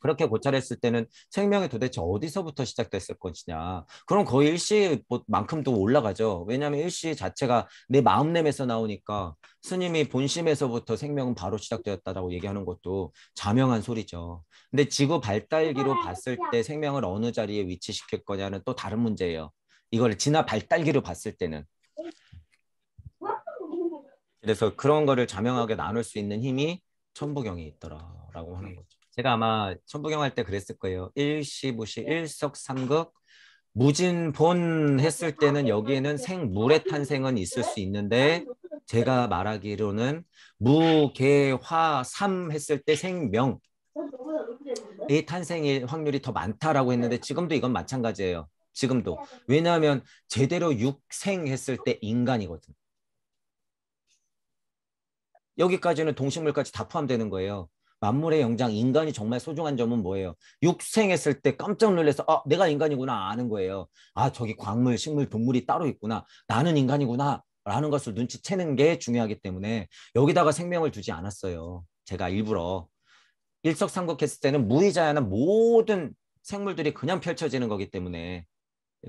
그렇게 고찰했을 때는 생명이 도대체 어디서부터 시작됐을 것이냐. 그럼 거의 일시만큼도 올라가죠. 왜냐하면 일시 자체가 내 마음냄에서 나오니까 스님이 본심에서부터 생명은 바로 시작되었다라고 얘기하는 것도 자명한 소리죠. 근데 지구 발달기로 봤을 때 생명을 어느 자리에 위치시킬 거냐는 또 다른 문제예요. 이걸 진화 발달기로 봤을 때는. 그래서 그런 거를 자명하게 나눌 수 있는 힘이 천부경에 있더라라고 하는 거죠. 제가 아마 천부경 할 때 그랬을 거예요. 일시부시 일석삼극 무진본 했을 때는 여기에는 생물의 탄생은 있을 수 있는데 제가 말하기로는 무개화삼 했을 때 생명의 탄생일 확률이 더 많다라고 했는데 지금도 이건 마찬가지예요. 지금도. 왜냐하면 제대로 육생했을 때 인간이거든. 여기까지는 동식물까지 다 포함되는 거예요. 만물의 영장 인간이 정말 소중한 점은 뭐예요? 육생했을 때 깜짝 놀라서 내가 인간이구나 아는 거예요. 아 저기 광물, 식물, 동물이 따로 있구나. 나는 인간이구나 라는 것을 눈치채는 게 중요하기 때문에 여기다가 생명을 두지 않았어요. 제가 일부러. 일석삼국했을 때는 무의자야는 모든 생물들이 그냥 펼쳐지는 거기 때문에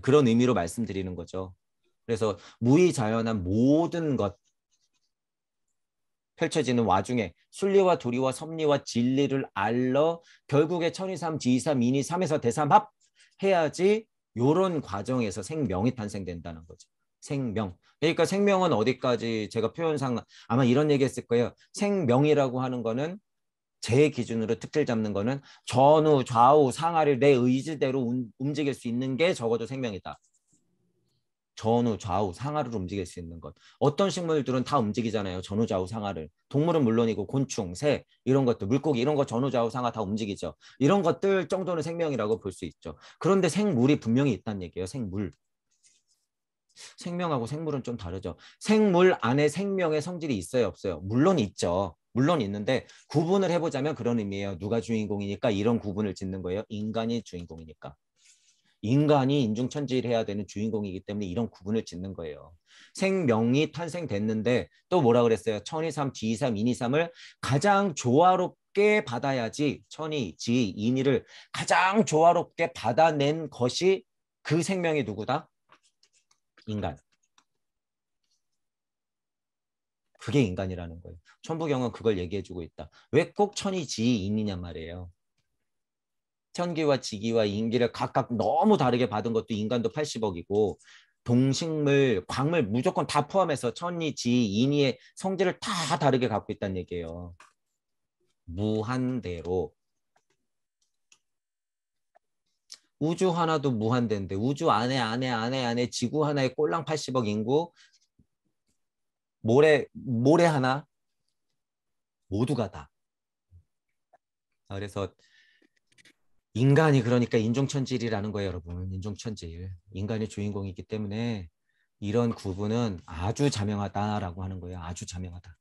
그런 의미로 말씀드리는 거죠. 그래서 무의자연한 모든 것 펼쳐지는 와중에 순리와 도리와 섭리와 진리를 알러 결국에 천이삼, 지이삼, 인이삼에서 대삼합 해야지 요런 과정에서 생명이 탄생된다는 거죠. 생명. 그러니까 생명은 어디까지 제가 표현상 아마 이런 얘기 했을 거예요. 생명이라고 하는 거는 제 기준으로 특질 잡는 거는 전후, 좌우, 상하를 내 의지대로 움직일 수 있는 게 적어도 생명이다. 전후, 좌우, 상하를 움직일 수 있는 것. 어떤 식물들은 다 움직이잖아요. 전후, 좌우, 상하를. 동물은 물론이고 곤충, 새 이런 것들, 물고기 이런 거 전후, 좌우, 상하 다 움직이죠. 이런 것들 정도는 생명이라고 볼 수 있죠. 그런데 생물이 분명히 있다는 얘기예요. 생물. 생명하고 생물은 좀 다르죠. 생물 안에 생명의 성질이 있어요, 없어요? 물론 있죠. 물론 있는데 구분을 해보자면 그런 의미예요. 누가 주인공이니까 이런 구분을 짓는 거예요. 인간이 주인공이니까. 인간이 인중천지해야 되는 주인공이기 때문에 이런 구분을 짓는 거예요. 생명이 탄생됐는데 또 뭐라 그랬어요? 천이삼, 지이삼, 인이삼을 가장 조화롭게 받아야지 천이, 지, 인이를 가장 조화롭게 받아낸 것이 그 생명이 누구다? 인간. 그게 인간이라는 거예요. 천부경은 그걸 얘기해주고 있다. 왜 꼭 천이, 지, 인이냐 말이에요. 천기와 지기와 인기를 각각 너무 다르게 받은 것도 인간도 80억이고 동식물, 광물 무조건 다 포함해서 천이, 지, 인이의 성질을 다 다르게 갖고 있다는 얘기예요. 무한대로. 우주 하나도 무한대인데 우주 안에 지구 하나에 꼴랑 80억 인구 모래 하나 모두가 다. 그래서 인간이 그러니까 인종천질이라는 거예요, 여러분. 인종천질. 인간이 주인공이기 때문에 이런 구분은 아주 자명하다라고 하는 거예요. 아주 자명하다.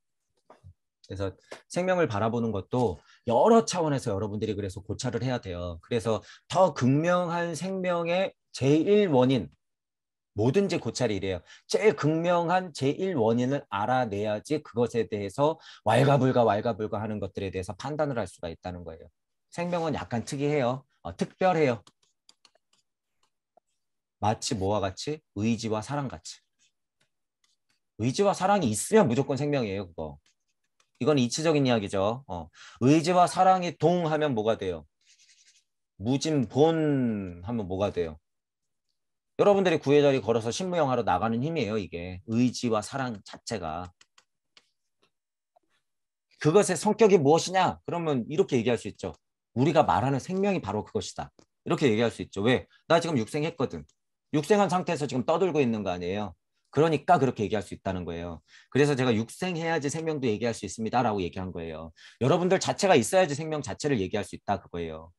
그래서 생명을 바라보는 것도 여러 차원에서 여러분들이 그래서 고찰을 해야 돼요. 그래서 더 극명한 생명의 제1원인, 뭐든지 고찰이 이래요. 제일 극명한 제1원인을 알아내야지 그것에 대해서 왈가불가 하는 것들에 대해서 판단을 할 수가 있다는 거예요. 생명은 약간 특이해요. 특별해요. 마치 뭐와 같이? 의지와 사랑 같이. 의지와 사랑이 있으면 무조건 생명이에요, 그거. 이건 이치적인 이야기죠. 의지와 사랑이 동하면 뭐가 돼요? 무진본 하면 뭐가 돼요? 여러분들이 구의 자리 걸어서 신무영하러 나가는 힘이에요, 이게. 의지와 사랑 자체가. 그것의 성격이 무엇이냐? 그러면 이렇게 얘기할 수 있죠. 우리가 말하는 생명이 바로 그것이다. 이렇게 얘기할 수 있죠. 왜? 나 지금 육생했거든. 육생한 상태에서 지금 떠들고 있는 거 아니에요. 그러니까 그렇게 얘기할 수 있다는 거예요. 그래서 제가 육생해야지 생명도 얘기할 수 있습니다라고 얘기한 거예요. 여러분들 자체가 있어야지 생명 자체를 얘기할 수 있다 그거예요.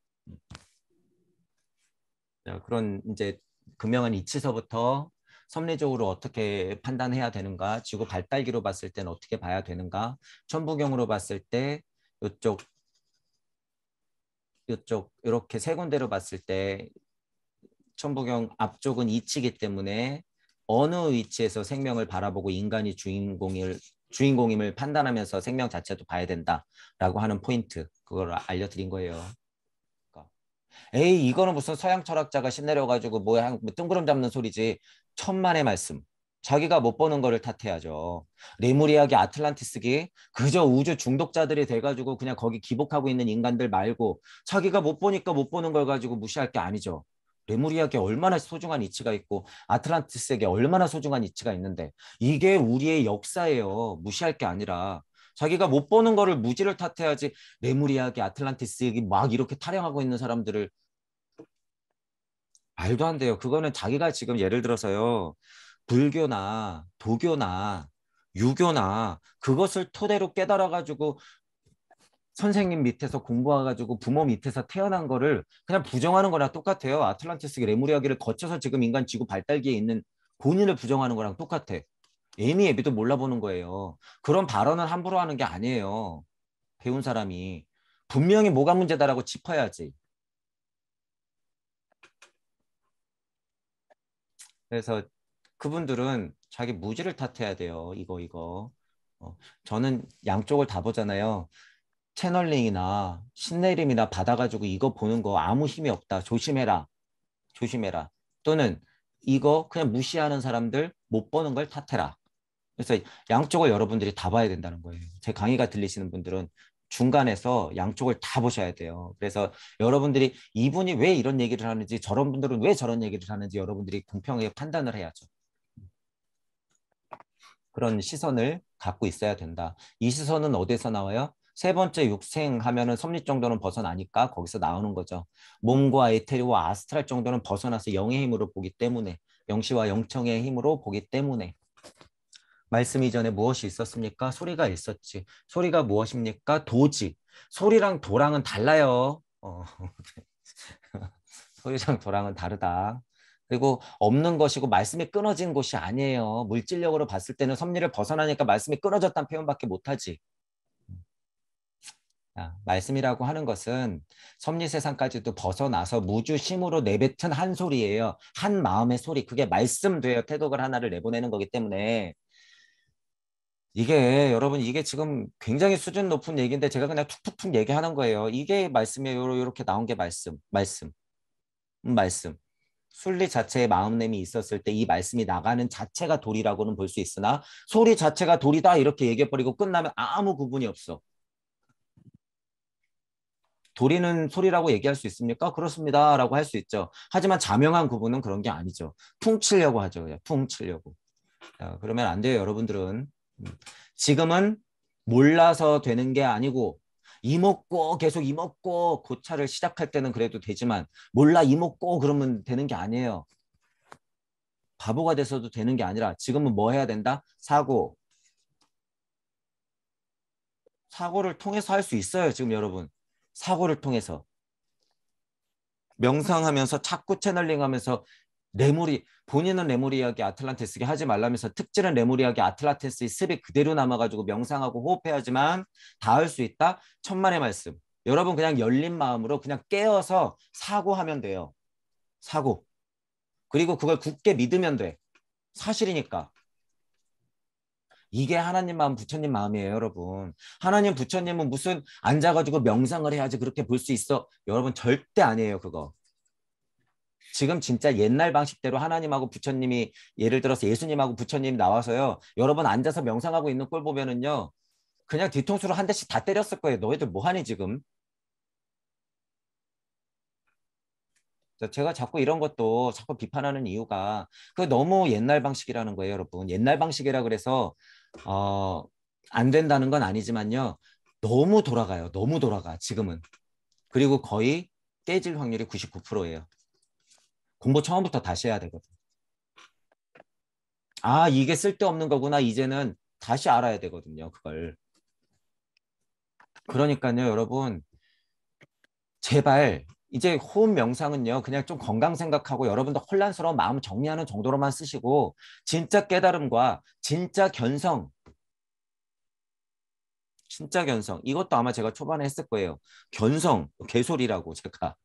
그런 이제 극명한 이치서부터 섭리적으로 어떻게 판단해야 되는가, 지구 발달기로 봤을 때는 어떻게 봐야 되는가, 천부경으로 봤을 때 이쪽 이쪽 이렇게 세 군데로 봤을 때 천부경 앞쪽은 이치기 때문에 어느 위치에서 생명을 바라보고 인간이 주인공임을 판단하면서 생명 자체도 봐야 된다라고 하는 포인트, 그걸 알려드린 거예요. 그러니까 에이 이거는 무슨 서양 철학자가 신내려가지고 뭐야 뭐 뜬구름 잡는 소리지. 천만의 말씀. 자기가 못 보는 거를 탓해야죠. 레무리아기 아틀란티스기 그저 우주 중독자들이 돼가지고 그냥 거기 기복하고 있는 인간들 말고 자기가 못 보니까 못 보는 걸 가지고 무시할 게 아니죠. 레무리아기 얼마나 소중한 이치가 있고 아틀란티스에게 얼마나 소중한 이치가 있는데 이게 우리의 역사예요. 무시할 게 아니라 자기가 못 보는 거를 무지를 탓해야지. 레무리아기 아틀란티스기 막 이렇게 타령하고 있는 사람들을 말도 안 돼요. 그거는 자기가 지금 예를 들어서요. 불교나 도교나 유교나 그것을 토대로 깨달아가지고 선생님 밑에서 공부해가지고 부모 밑에서 태어난 거를 그냥 부정하는 거랑 똑같아요. 아틀란티스 레무리아기를 거쳐서 지금 인간 지구 발달기에 있는 본인을 부정하는 거랑 똑같아. 애미 애비도 몰라보는 거예요. 그런 발언을 함부로 하는 게 아니에요. 배운 사람이. 분명히 뭐가 문제다라고 짚어야지. 그래서 그분들은 자기 무지를 탓해야 돼요. 이거. 저는 양쪽을 다 보잖아요. 채널링이나 신내림이나 받아가지고 이거 보는 거 아무 힘이 없다. 조심해라. 조심해라. 또는 이거 그냥 무시하는 사람들 못 보는 걸 탓해라. 그래서 양쪽을 여러분들이 다 봐야 된다는 거예요. 제 강의가 들리시는 분들은 중간에서 양쪽을 다 보셔야 돼요. 그래서 여러분들이 이분이 왜 이런 얘기를 하는지 저런 분들은 왜 저런 얘기를 하는지 여러분들이 공평하게 판단을 해야죠. 그런 시선을 갖고 있어야 된다. 이 시선은 어디서 나와요? 세 번째 육생 하면은 섭리 정도는 벗어나니까 거기서 나오는 거죠. 몸과 에테리와 아스트랄 정도는 벗어나서 영의 힘으로 보기 때문에 영시와 영청의 힘으로 보기 때문에 말씀 이전에 무엇이 있었습니까? 소리가 있었지. 소리가 무엇입니까? 도지. 소리랑 도랑은 달라요. 소리랑 도랑은 다르다. 그리고 없는 것이고 말씀이 끊어진 곳이 아니에요. 물질력으로 봤을 때는 섭리를 벗어나니까 말씀이 끊어졌다는 표현밖에 못하지. 말씀이라고 하는 것은 섭리 세상까지도 벗어나서 무주심으로 내뱉은 한 소리예요. 한 마음의 소리. 그게 말씀돼요. 태도글 하나를 내보내는 거기 때문에 이게 여러분 이게 지금 굉장히 수준 높은 얘기인데 제가 그냥 툭툭툭 얘기하는 거예요. 이게 말씀이에요. 이렇게 나온 게 말씀. 순리 자체에 마음냄이 있었을 때 이 말씀이 나가는 자체가 도리라고는 볼 수 있으나 소리 자체가 도리다 이렇게 얘기해버리고 끝나면 아무 구분이 없어. 도리는 소리라고 얘기할 수 있습니까? 그렇습니다. 라고 할 수 있죠. 하지만 자명한 구분은 그런 게 아니죠. 퉁치려고 하죠. 퉁치려고. 그러면 안 돼요, 여러분들은. 지금은 몰라서 되는 게 아니고 이먹고 계속 이먹고 고차를 시작할 때는 그래도 되지만 몰라 이먹고 그러면 되는 게 아니에요. 바보가 돼서도 되는 게 아니라 지금은 뭐 해야 된다? 사고를 통해서 할 수 있어요. 지금 여러분. 사고를 통해서. 명상하면서 자꾸 채널링하면서 본인은 레무리아기 아틀란티스기 하지 말라면서 특질은 레무리아기 아틀란티스의 습이 그대로 남아가지고 명상하고 호흡해야지만 다 할 수 있다. 천만의 말씀. 여러분 그냥 열린 마음으로 그냥 깨어서 사고하면 돼요. 사고. 그리고 그걸 굳게 믿으면 돼. 사실이니까. 이게 하나님 마음, 부처님 마음이에요, 여러분. 하나님, 부처님은 무슨 앉아가지고 명상을 해야지 그렇게 볼 수 있어. 여러분 절대 아니에요, 그거. 지금 진짜 옛날 방식대로 하나님하고 부처님이 예를 들어서 예수님하고 부처님이 나와서요. 여러분 앉아서 명상하고 있는 꼴 보면은요. 그냥 뒤통수로 한 대씩 다 때렸을 거예요. 너희들 뭐하니 지금? 제가 자꾸 이런 것도 자꾸 비판하는 이유가 그 너무 옛날 방식이라는 거예요, 여러분. 옛날 방식이라 그래서 어, 안 된다는 건 아니지만요. 너무 돌아가요. 너무 돌아가 지금은. 그리고 거의 깨질 확률이 99%예요. 공부 처음부터 다시 해야 되거든. 아, 이게 쓸데없는 거구나. 이제는 다시 알아야 되거든요. 그걸. 그러니까요, 여러분. 제발 이제 호흡 명상은요. 그냥 좀 건강 생각하고 여러분들 혼란스러운 마음 정리하는 정도로만 쓰시고 진짜 깨달음과 진짜 견성 진짜 견성. 이것도 아마 제가 초반에 했을 거예요. 견성, 개소리라고 제가.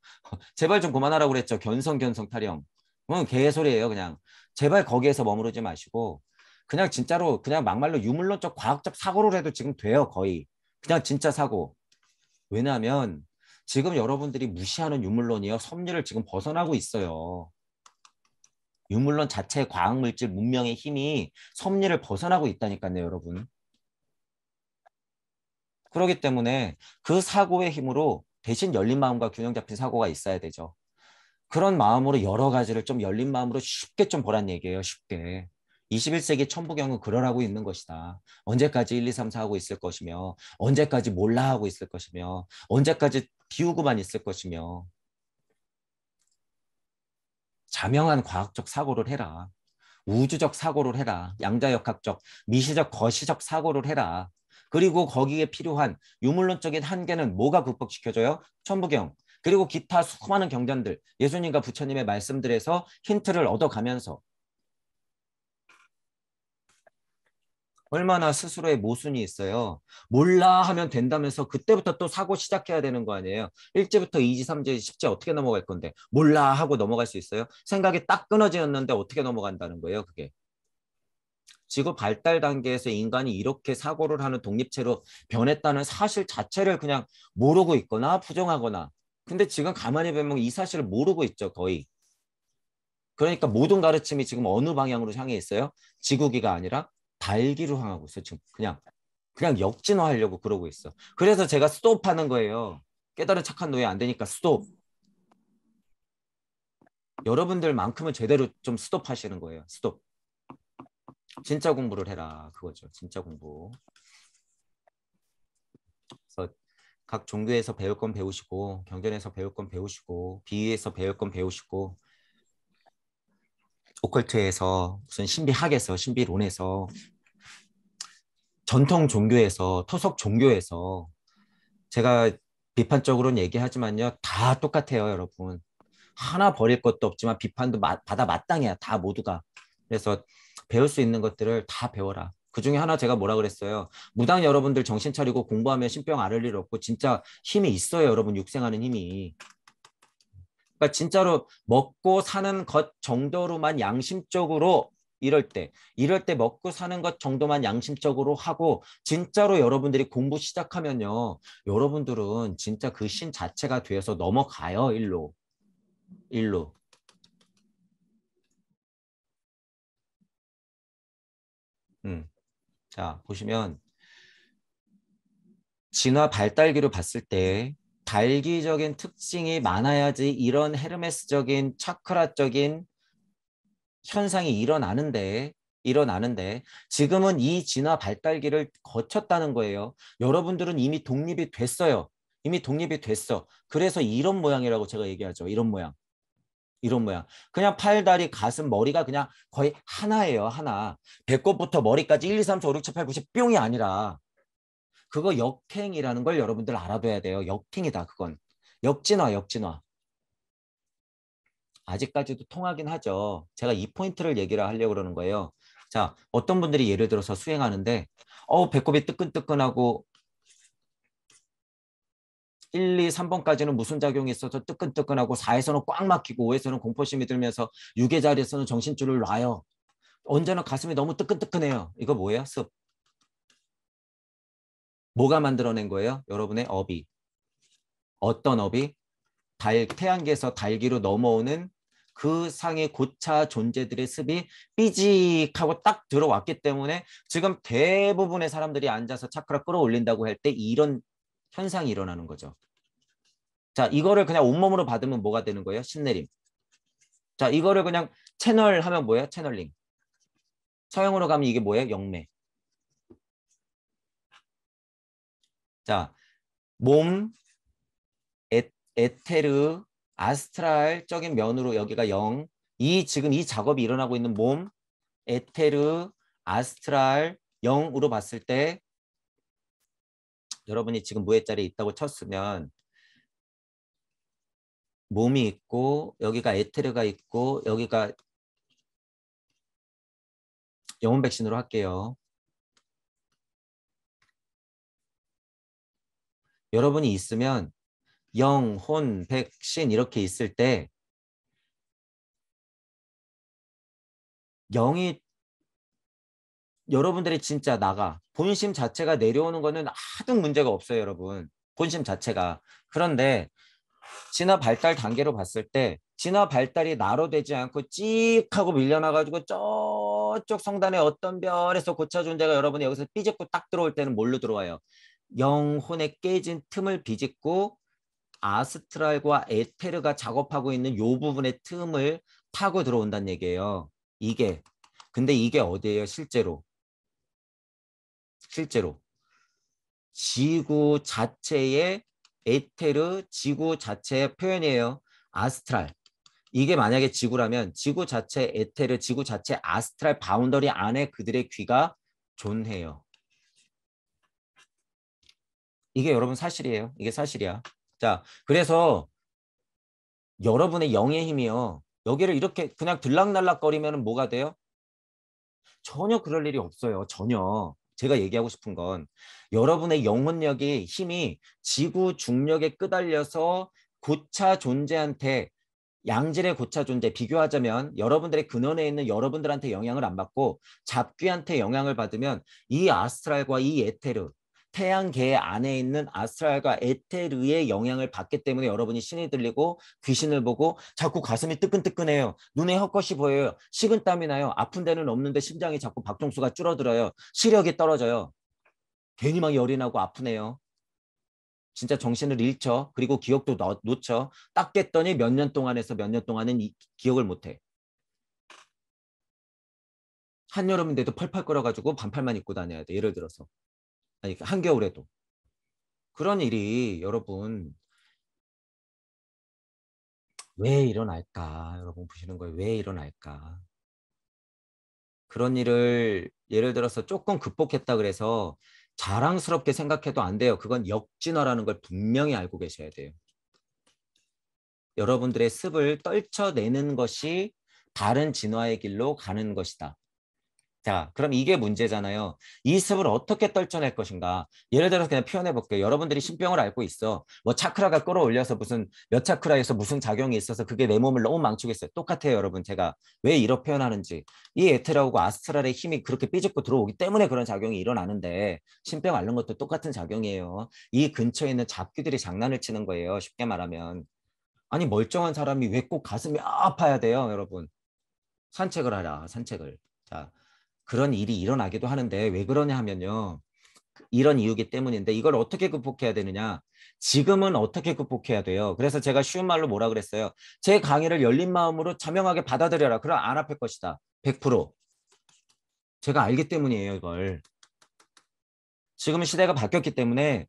제발 좀 그만하라고 그랬죠. 견성, 견성 타령. 개소리예요, 그냥. 제발 거기에서 머무르지 마시고 그냥 진짜로 그냥 막말로 유물론적 과학적 사고를 해도 지금 돼요, 거의. 그냥 진짜 사고. 왜냐하면 지금 여러분들이 무시하는 유물론이요. 섭리를 지금 벗어나고 있어요. 유물론 자체의 과학물질 문명의 힘이 섭리를 벗어나고 있다니까요, 여러분. 그렇기 때문에 그 사고의 힘으로 대신 열린 마음과 균형 잡힌 사고가 있어야 되죠. 그런 마음으로 여러 가지를 좀 열린 마음으로 쉽게 좀 보란 얘기예요. 쉽게. 21세기 천부경은 그러라고 있는 것이다. 언제까지 1, 2, 3, 4 하고 있을 것이며 언제까지 몰라 하고 있을 것이며 언제까지 비우고만 있을 것이며 자명한 과학적 사고를 해라. 우주적 사고를 해라. 양자역학적, 미시적, 거시적 사고를 해라. 그리고 거기에 필요한 유물론적인 한계는 뭐가 극복시켜줘요? 천부경. 그리고 기타 수많은 경전들, 예수님과 부처님의 말씀들에서 힌트를 얻어가면서 얼마나 스스로의 모순이 있어요. 몰라 하면 된다면서 그때부터 또 사고 시작해야 되는 거 아니에요. 1지부터 2지, 3지, 10지 어떻게 넘어갈 건데 몰라 하고 넘어갈 수 있어요? 생각이 딱 끊어지었는데 어떻게 넘어간다는 거예요, 그게. 지구 발달 단계에서 인간이 이렇게 사고를 하는 독립체로 변했다는 사실 자체를 그냥 모르고 있거나 부정하거나. 근데 지금 가만히 보면 이 사실을 모르고 있죠, 거의. 그러니까 모든 가르침이 지금 어느 방향으로 향해 있어요? 지구기가 아니라 달기로 향하고 있어요. 지금 그냥 역진화하려고 그러고 있어. 그래서 제가 스톱하는 거예요. 깨달은 착한 노예 안 되니까 스톱. 여러분들만큼은 제대로 좀 스톱하시는 거예요. 스톱. 진짜 공부를 해라. 그거죠. 진짜 공부. 그래서 각 종교에서 배울 건 배우시고 경전에서 배울 건 배우시고 비유에서 배울 건 배우시고 오컬트에서 무슨 신비학에서 신비론에서 전통 종교에서 토속 종교에서 제가 비판적으로는 얘기하지만요. 다 똑같아요, 여러분. 하나 버릴 것도 없지만 비판도 받아 마땅해요. 다 모두가. 그래서 배울 수 있는 것들을 다 배워라. 그중에 하나 제가 뭐라 그랬어요. 무당 여러분들 정신 차리고 공부하면 신병 앓을 일 없고 진짜 힘이 있어요, 여러분. 육생하는 힘이. 그러니까 진짜로 먹고 사는 것 정도로만 양심적으로 이럴 때 먹고 사는 것 정도만 양심적으로 하고 진짜로 여러분들이 공부 시작하면요. 여러분들은 진짜 그 신 자체가 되어서 넘어가요. 일로. 자, 보시면 진화 발달기로 봤을 때 달기적인 특징이 많아야지 이런 헤르메스적인 차크라적인 현상이 일어나는데 지금은 이 진화 발달기를 거쳤다는 거예요. 여러분들은 이미 독립이 됐어요. 이미 독립이 됐어. 그래서 이런 모양이라고 제가 얘기하죠. 이런 모양. 이런 모양. 그냥 팔, 다리, 가슴, 머리가 그냥 거의 하나예요. 하나. 배꼽부터 머리까지 1, 2, 3, 4, 5, 6, 7, 8, 9, 10 뿅이 아니라 그거 역행이라는 걸 여러분들 알아둬야 돼요. 역행이다. 그건. 역진화, 역진화. 아직까지도 통하긴 하죠. 제가 이 포인트를 얘기를 하려고 그러는 거예요. 자, 어떤 분들이 예를 들어서 수행하는데 배꼽이 뜨끈뜨끈하고 1, 2, 3번까지는 무슨 작용이 있어서 뜨끈뜨끈하고 4에서는 꽉 막히고 5에서는 공포심이 들면서 6의 자리에서는 정신줄을 놔요. 언제나 가슴이 너무 뜨끈뜨끈해요. 이거 뭐예요? 습. 뭐가 만들어낸 거예요? 여러분의 업이. 어떤 업이? 태양계에서 달기로 넘어오는 그 상의 고차 존재들의 습이 삐직하고 딱 들어왔기 때문에 지금 대부분의 사람들이 앉아서 차크라 끌어올린다고 할 때 이런 현상이 일어나는 거죠. 자, 이거를 그냥 온몸으로 받으면 뭐가 되는 거예요? 신내림. 자, 이거를 그냥 채널 하면 뭐예요? 채널링. 서양으로 가면 이게 뭐예요? 영매. 자, 몸, 에테르, 아스트랄적인 면으로 여기가 0. 지금 이 작업이 일어나고 있는 몸, 에테르, 아스트랄, 0으로 봤을 때 여러분이 지금 무에짜리에 있다고 쳤으면 몸이 있고 여기가 에테르가 있고 여기가 영혼 백신으로 할게요. 여러분이 있으면 영, 혼, 백, 신 이렇게 있을 때 영이 여러분들이 진짜 나가. 본심 자체가 내려오는 거는 하등 문제가 없어요, 여러분. 본심 자체가. 그런데 진화 발달 단계로 봤을 때 진화 발달이 나로 되지 않고 찍 하고 밀려나가지고 저쪽 성단의 어떤 별에서 고차 존재가 여러분이 여기서 삐집고 딱 들어올 때는 뭘로 들어와요? 영혼의 깨진 틈을 비집고 아스트랄과 에테르가 작업하고 있는 요 부분의 틈을 파고 들어온다는 얘기예요. 이게. 근데 이게 어디예요? 실제로. 실제로. 지구 자체의 에테르, 지구 자체의 표현이에요. 아스트랄. 이게 만약에 지구라면 지구 자체 에테르, 지구 자체 아스트랄 바운더리 안에 그들의 귀가 존해요. 이게 여러분 사실이에요. 이게 사실이야. 자, 그래서 여러분의 영의 힘이요. 여기를 이렇게 그냥 들락날락거리면 뭐가 돼요? 전혀 그럴 일이 없어요. 전혀. 제가 얘기하고 싶은 건 여러분의 영혼력이 힘이 지구 중력에 끄달려서 고차 존재한테 양질의 고차 존재 비교하자면 여러분들의 근원에 있는 여러분들한테 영향을 안 받고 잡귀한테 영향을 받으면 이 아스트랄과 이 에테르 태양계 안에 있는 아스트랄과 에테르의 영향을 받기 때문에 여러분이 신이 들리고 귀신을 보고 자꾸 가슴이 뜨끈뜨끈해요. 눈에 헛것이 보여요. 식은땀이 나요. 아픈 데는 없는데 심장이 자꾸 박동수가 줄어들어요. 시력이 떨어져요. 괜히 막 열이 나고 아프네요. 진짜 정신을 잃죠. 그리고 기억도 놓죠. 딱 깼더니 몇 년 동안 해서 몇 년 동안은 기억을 못해. 한여름인데도 펄펄 끓어가지고 반팔만 입고 다녀야 돼. 예를 들어서. 아니, 한겨울에도. 그런 일이 여러분 왜 일어날까? 여러분 보시는 거예요. 왜 일어날까? 그런 일을 예를 들어서 조금 극복했다 그래서 자랑스럽게 생각해도 안 돼요. 그건 역진화라는 걸 분명히 알고 계셔야 돼요. 여러분들의 습을 떨쳐내는 것이 바른 진화의 길로 가는 것이다. 자, 그럼 이게 문제잖아요. 이 습을 어떻게 떨쳐낼 것인가? 예를 들어서 그냥 표현해 볼게요. 여러분들이 신병을 앓고 있어. 뭐 차크라가 끌어올려서 무슨 몇 차크라에서 무슨 작용이 있어서 그게 내 몸을 너무 망치겠어요. 똑같아요, 여러분. 제가 왜 이렇게 표현하는지. 이 에테라하고 아스트랄의 힘이 그렇게 삐집고 들어오기 때문에 그런 작용이 일어나는데 신병 앓는 것도 똑같은 작용이에요. 이 근처에 있는 잡귀들이 장난을 치는 거예요. 쉽게 말하면. 아니 멀쩡한 사람이 왜 꼭 가슴이 아파야 돼요, 여러분. 산책을 하라, 산책을. 자, 그런 일이 일어나기도 하는데 왜 그러냐 하면요. 이런 이유기 때문인데 이걸 어떻게 극복해야 되느냐. 지금은 어떻게 극복해야 돼요. 그래서 제가 쉬운 말로 뭐라 그랬어요. 제 강의를 열린 마음으로 자명하게 받아들여라. 그럼 안 아플 것이다. 100%. 제가 알기 때문이에요, 이걸. 지금은 시대가 바뀌었기 때문에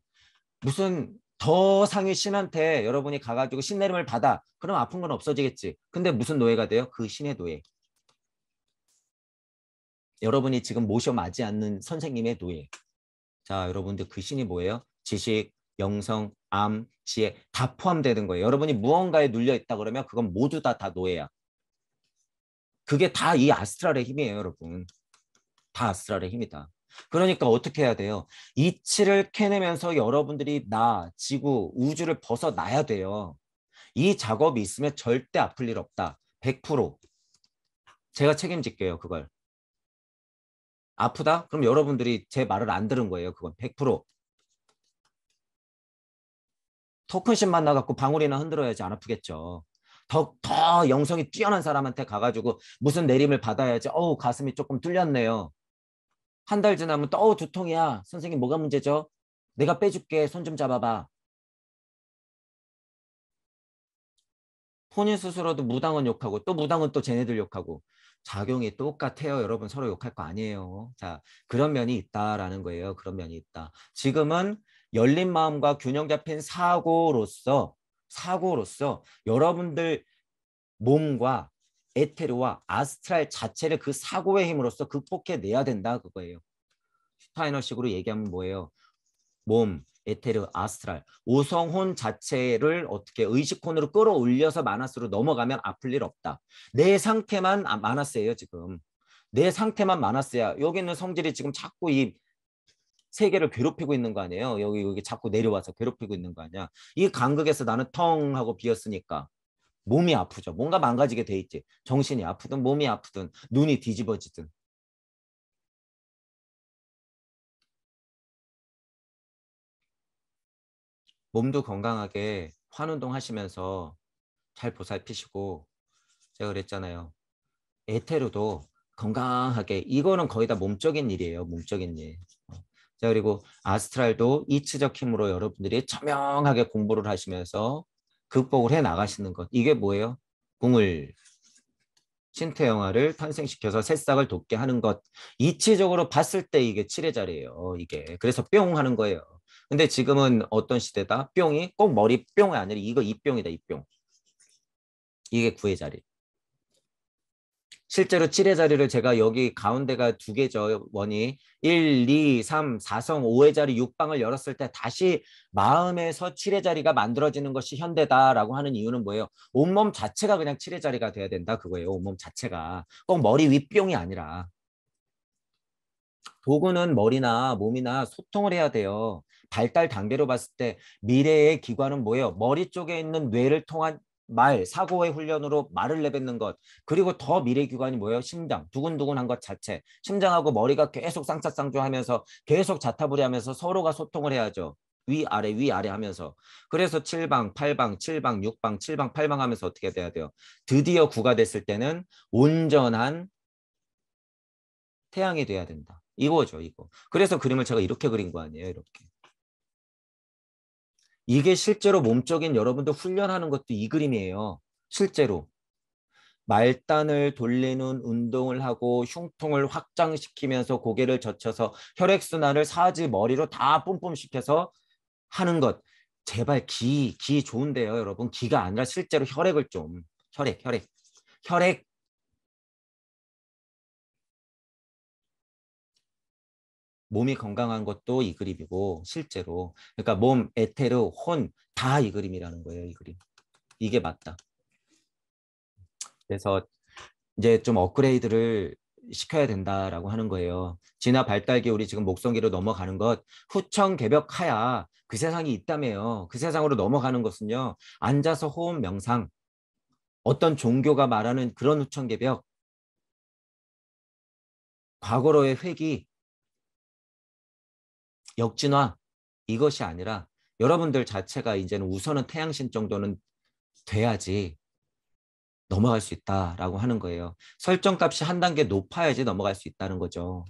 무슨 더 상위 신한테 여러분이 가가지고 신내림을 받아. 그럼 아픈 건 없어지겠지. 근데 무슨 노예가 돼요? 그 신의 노예. 여러분이 지금 모셔 마지 않는 선생님의 노예. 자, 여러분들 그 신이 뭐예요? 지식, 영성, 암, 지혜 다 포함되는 거예요. 여러분이 무언가에 눌려 있다 그러면 그건 모두 다 노예야. 그게 다 이 아스트랄의 힘이에요, 여러분. 다 아스트랄의 힘이다. 그러니까 어떻게 해야 돼요? 이치를 캐내면서 여러분들이 나, 지구, 우주를 벗어나야 돼요. 이 작업이 있으면 절대 아플 일 없다. 100%. 제가 책임질게요, 그걸. 아프다? 그럼 여러분들이 제 말을 안 들은 거예요. 그건 100%. 토큰신 만나갖고 방울이나 흔들어야지 안 아프겠죠. 더 영성이 뛰어난 사람한테 가가지고 무슨 내림을 받아야지. 어우, 가슴이 조금 뚫렸네요. 한 달 지나면 또 두통이야. 선생님 뭐가 문제죠? 내가 빼줄게. 손 좀 잡아봐. 본인 스스로도 무당은 욕하고 또 무당은 또 쟤네들 욕하고 작용이 똑같아요. 여러분 서로 욕할 거 아니에요. 자, 그런 면이 있다라는 거예요. 그런 면이 있다. 지금은 열린 마음과 균형 잡힌 사고로서 여러분들 몸과 에테르와 아스트랄 자체를 그 사고의 힘으로써 극복해내야 된다 그거예요. 슈타이너식으로 얘기하면 뭐예요? 몸, 에테르, 아스트랄, 오성혼 자체를 어떻게 의식혼으로 끌어올려서 마나스로 넘어가면 아플 일 없다. 내 상태만 마나스예요 지금. 내 상태만 마나스야. 여기 있는 성질이 지금 자꾸 이 세계를 괴롭히고 있는 거 아니에요. 여기 자꾸 내려와서 괴롭히고 있는 거 아니야. 이 간극에서 나는 텅 하고 비었으니까 몸이 아프죠. 뭔가 망가지게 돼 있지. 정신이 아프든 몸이 아프든 눈이 뒤집어지든. 몸도 건강하게 환운동 하시면서 잘 보살피시고 제가 그랬잖아요. 에테르도 건강하게 이거는 거의 다 몸적인 일이에요. 몸적인 일. 자, 그리고 아스트랄도 이치적 힘으로 여러분들이 청명하게 공부를 하시면서 극복을 해 나가시는 것. 이게 뭐예요? 궁을 신태영화를 탄생시켜서 새싹을 돋게 하는 것. 이치적으로 봤을 때 이게 칠의 자리예요. 이게. 그래서 뿅 하는 거예요. 근데 지금은 어떤 시대다? 뿅이 꼭 머리 뿅이 아니라 이거 이뿅이다, 이뿅. 이게 구의 자리. 실제로 칠의 자리를 제가 여기 가운데가 두 개죠. 원이 1, 2, 3, 4성 5의 자리 6방을 열었을 때 다시 마음에서 칠의 자리가 만들어지는 것이 현대다라고 하는 이유는 뭐예요? 온몸 자체가 그냥 칠의 자리가 돼야 된다 그거예요. 온몸 자체가. 꼭 머리 윗뿅이 아니라. 도구는 머리나 몸이나 소통을 해야 돼요. 발달 단계로 봤을 때 미래의 기관은 뭐예요? 머리 쪽에 있는 뇌를 통한 말, 사고의 훈련으로 말을 내뱉는 것. 그리고 더 미래 기관이 뭐예요? 심장, 두근두근한 것 자체. 심장하고 머리가 계속 쌍차쌍조하면서 계속 자타부리하면서 서로가 소통을 해야죠. 위아래 위아래 하면서. 그래서 7방, 8방, 7방, 6방, 7방, 8방 하면서 어떻게 돼야 돼요? 드디어 구가 됐을 때는 온전한 태양이 돼야 된다. 이거죠, 이거. 그래서 그림을 제가 이렇게 그린 거 아니에요, 이렇게. 이게 실제로 몸적인 여러분들 훈련하는 것도 이 그림이에요. 실제로. 말단을 돌리는 운동을 하고 흉통을 확장시키면서 고개를 젖혀서 혈액순환을 사지 머리로 다 뿜뿜시켜서 하는 것. 제발 기 좋은데요, 여러분. 기가 아니라 실제로 혈액을 좀. 혈액. 몸이 건강한 것도 이 그림이고 실제로 그러니까 몸, 에테르, 혼 다 이 그림이라는 거예요. 이 그림. 이게 맞다. 그래서 이제 좀 업그레이드를 시켜야 된다라고 하는 거예요. 진화 발달기 우리 지금 목성기로 넘어가는 것 후천개벽하야 그 세상이 있다며요. 그 세상으로 넘어가는 것은요. 앉아서 호흡 명상 어떤 종교가 말하는 그런 후천개벽 과거로의 회귀 역진화 이것이 아니라 여러분들 자체가 이제는 우선은 태양신 정도는 돼야지 넘어갈 수 있다라고 하는 거예요. 설정값이 한 단계 높아야지 넘어갈 수 있다는 거죠.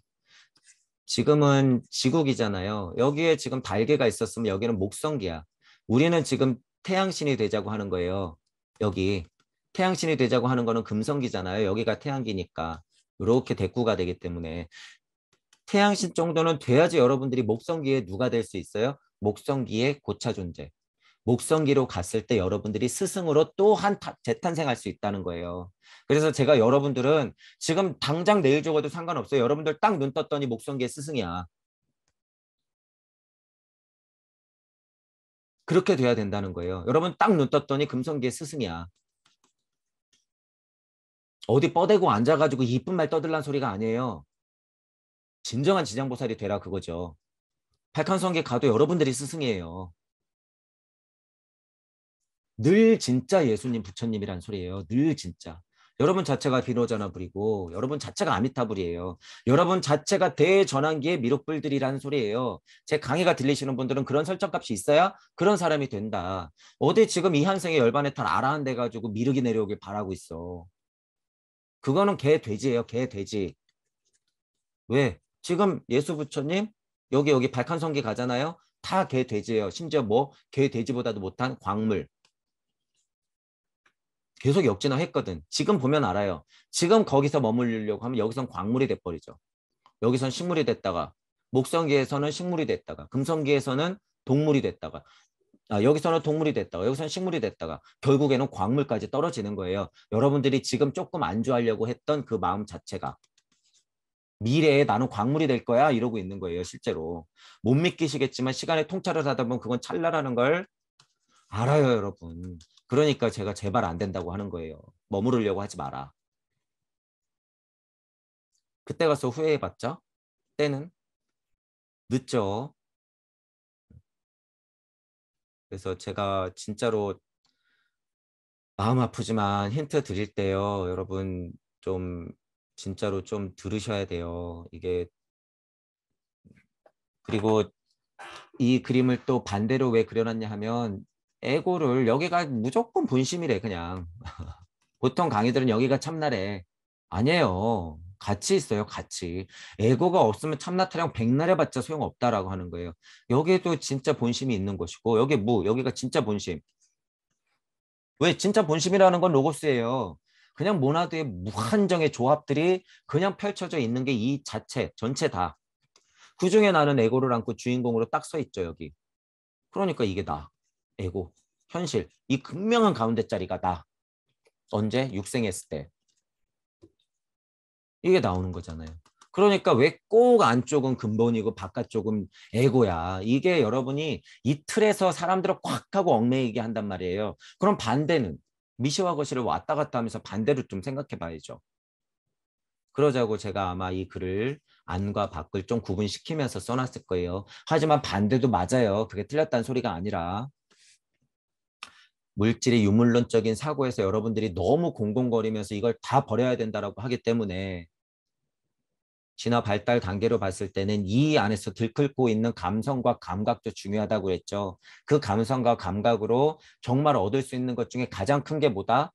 지금은 지국이잖아요. 여기에 지금 달계가 있었으면 여기는 목성기야. 우리는 지금 태양신이 되자고 하는 거예요. 여기 태양신이 되자고 하는 거는 금성기잖아요. 여기가 태양기니까 이렇게 대꾸가 되기 때문에 태양신 정도는 돼야지 여러분들이 목성기에 누가 될 수 있어요? 목성기의 고차 존재. 목성기로 갔을 때 여러분들이 스승으로 또 한 재탄생할 수 있다는 거예요. 그래서 제가 여러분들은 지금 당장 내일 죽어도 상관없어요. 여러분들 딱 눈 떴더니 목성기의 스승이야. 그렇게 돼야 된다는 거예요. 여러분 딱 눈 떴더니 금성기의 스승이야. 어디 뻐대고 앉아가지고 이쁜 말 떠들란 소리가 아니에요. 진정한 지장보살이 되라 그거죠. 백한성기 가도 여러분들이 스승이에요. 늘 진짜 예수님 부처님이란 소리예요. 늘 진짜. 여러분 자체가 비로자나 불이고 여러분 자체가 아미타불이에요. 여러분 자체가 대전환기의 미륵불들이라는 소리예요. 제 강의가 들리시는 분들은 그런 설정값이 있어야 그런 사람이 된다. 어디 지금 이 한생에 열반의 탈 아라한데 가지고 미륵이 내려오길 바라고 있어. 그거는 개 돼지예요. 개 돼지. 왜? 지금 예수 부처님 여기 발칸성기 가잖아요. 다 개 돼지예요. 심지어 뭐 개 돼지보다도 못한 광물. 계속 역진화했거든. 지금 보면 알아요. 지금 거기서 머무르려고 하면 여기선 광물이 돼버리죠. 여기선 식물이 됐다가 목성기에서는 식물이 됐다가 금성기에서는 동물이 됐다가 여기서는 동물이 됐다가 여기서는 식물이 됐다가 결국에는 광물까지 떨어지는 거예요. 여러분들이 지금 조금 안주하려고 했던 그 마음 자체가 미래에 나는 광물이 될 거야 이러고 있는 거예요. 실제로. 못 믿기시겠지만 시간의 통찰을 하다 보면 그건 찰나라는 걸 알아요, 여러분. 그러니까 제가 제발 안 된다고 하는 거예요. 머무르려고 하지 마라. 그때 가서 후회해봤자 때는 늦죠. 그래서 제가 진짜로 마음 아프지만 힌트 드릴 때요. 여러분 좀 진짜로 좀 들으셔야 돼요. 이게 그리고 이 그림을 또 반대로 왜 그려놨냐 하면 에고를 여기가 무조건 본심이래 그냥. 보통 강의들은 여기가 참나래. 아니에요. 같이 있어요. 같이. 에고가 없으면 참나 타령 백날 해봤자 소용없다라고 하는 거예요. 여기에도 진짜 본심이 있는 것이고 여기 여기가 진짜 본심. 왜 진짜 본심이라는 건 로고스예요. 그냥 모나드의 무한정의 조합들이 그냥 펼쳐져 있는 게 이 자체 전체 다. 그중에 나는 에고를 안고 주인공으로 딱 서 있죠 여기. 그러니까 이게 나. 에고. 현실. 이 극명한 가운데 자리가 나. 언제? 육생했을 때. 이게 나오는 거잖아요. 그러니까 왜 꼭 안쪽은 근본이고 바깥쪽은 에고야. 이게 여러분이 이 틀에서 사람들을 꽉 하고 얽매이게 한단 말이에요. 그럼 반대는 미시와 거시를 왔다 갔다 하면서 반대로 좀 생각해 봐야죠. 그러자고 제가 아마 이 글을 안과 밖을 좀 구분시키면서 써놨을 거예요. 하지만 반대도 맞아요. 그게 틀렸다는 소리가 아니라 물질의 유물론적인 사고에서 여러분들이 너무 공공거리면서 이걸 다 버려야 된다라고 하기 때문에 진화 발달 단계로 봤을 때는 이 안에서 들끓고 있는 감성과 감각도 중요하다고 했죠. 그 감성과 감각으로 정말 얻을 수 있는 것 중에 가장 큰 게 뭐다?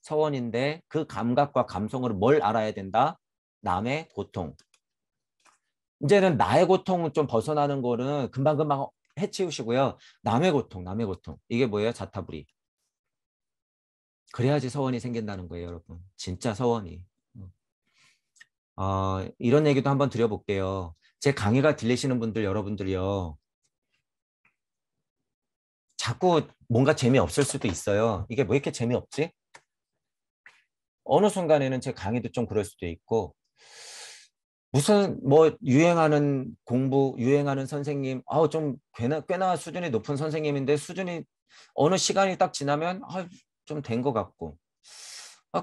서원인데 그 감각과 감성으로 뭘 알아야 된다? 남의 고통. 이제는 나의 고통은 좀 벗어나는 거는 금방금방 해치우시고요. 남의 고통, 남의 고통. 이게 뭐예요? 자타불이. 그래야지 서원이 생긴다는 거예요, 여러분. 진짜 서원이. 이런 얘기도 한번 드려볼게요. 제 강의가 들리시는 분들, 여러분들이요. 자꾸 뭔가 재미없을 수도 있어요. 이게 왜 이렇게 재미없지? 어느 순간에는 제 강의도 좀 그럴 수도 있고, 무슨 뭐 유행하는 공부, 유행하는 선생님, 좀 꽤나 수준이 높은 선생님인데 수준이 어느 시간이 딱 지나면 좀 된 것 같고,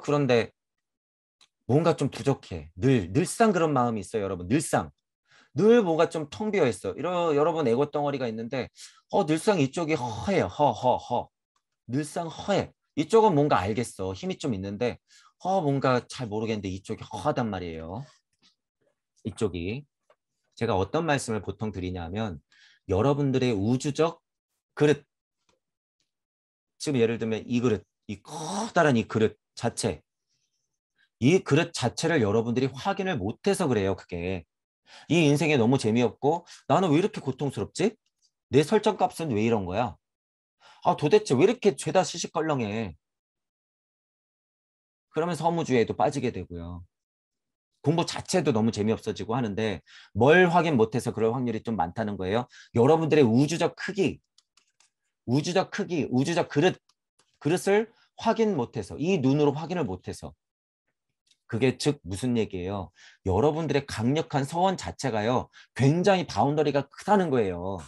그런데 뭔가 좀 부족해. 늘상 그런 마음이 있어요, 여러분. 늘상. 늘 뭐가 좀 텅 비어 있어. 여러분 에고 덩어리가 있는데, 늘상 이쪽이 허해요. 허. 늘상 허해. 이쪽은 뭔가 알겠어. 힘이 좀 있는데, 뭔가 잘 모르겠는데 이쪽이 허하단 말이에요. 이쪽이. 제가 어떤 말씀을 보통 드리냐면, 여러분들의 우주적 그릇. 지금 예를 들면 이 그릇, 이 커다란 이 그릇 자체. 이 그릇 자체를 여러분들이 확인을 못해서 그래요, 그게. 이 인생에 너무 재미없고, 나는 왜 이렇게 고통스럽지? 내 설정값은 왜 이런 거야? 도대체 왜 이렇게 죄다 시시껄렁해? 그러면 서무주의에도 빠지게 되고요. 공부 자체도 너무 재미없어지고 하는데 뭘 확인 못해서 그럴 확률이 좀 많다는 거예요. 여러분들의 우주적 크기, 우주적 그릇을 확인 못해서 이 눈으로 확인을 못해서 그게 즉 무슨 얘기예요? 여러분들의 강력한 서원 자체가요. 굉장히 바운더리가 크다는 거예요.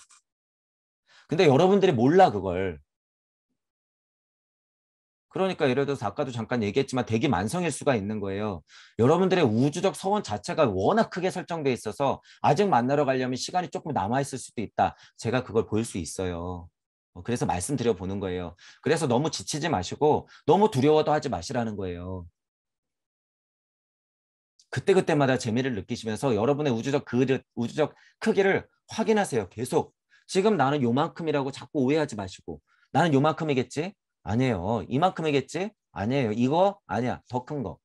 근데 여러분들이 몰라 그걸. 그러니까 예를 들어서 아까도 잠깐 얘기했지만 대기 만성일 수가 있는 거예요. 여러분들의 우주적 서원 자체가 워낙 크게 설정돼 있어서 아직 만나러 가려면 시간이 조금 남아있을 수도 있다. 제가 그걸 볼 수 있어요. 그래서 말씀드려 보는 거예요. 그래서 너무 지치지 마시고 너무 두려워도 하지 마시라는 거예요. 그때그때마다 재미를 느끼시면서 여러분의 우주적 크기를 확인하세요. 계속. 지금 나는 요만큼이라고 자꾸 오해하지 마시고. 나는 요만큼이겠지? 아니에요. 이만큼이겠지? 아니에요. 이거? 아니야. 더 큰 거.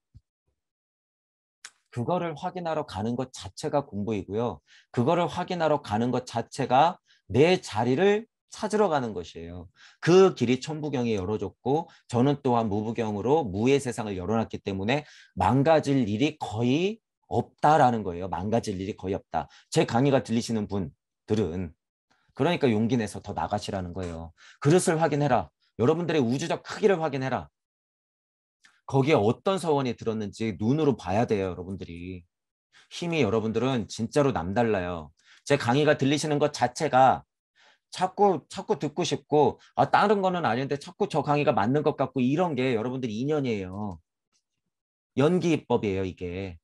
그거를 확인하러 가는 것 자체가 공부이고요. 그거를 확인하러 가는 것 자체가 내 자리를 찾으러 가는 것이에요. 그 길이 천부경이 열어줬고 저는 또한 무부경으로 무의 세상을 열어놨기 때문에 망가질 일이 거의 없다라는 거예요. 망가질 일이 거의 없다. 제 강의가 들리시는 분들은 그러니까 용기 내서 더 나가시라는 거예요. 그릇을 확인해라. 여러분들의 우주적 크기를 확인해라. 거기에 어떤 서원이 들었는지 눈으로 봐야 돼요, 여러분들이. 힘이 여러분들은 진짜로 남달라요. 제 강의가 들리시는 것 자체가 자꾸 듣고 싶고, 다른 거는 아닌데 자꾸 저 강의가 맞는 것 같고, 이런 게 여러분들 인연이에요. 연기법이에요, 이게.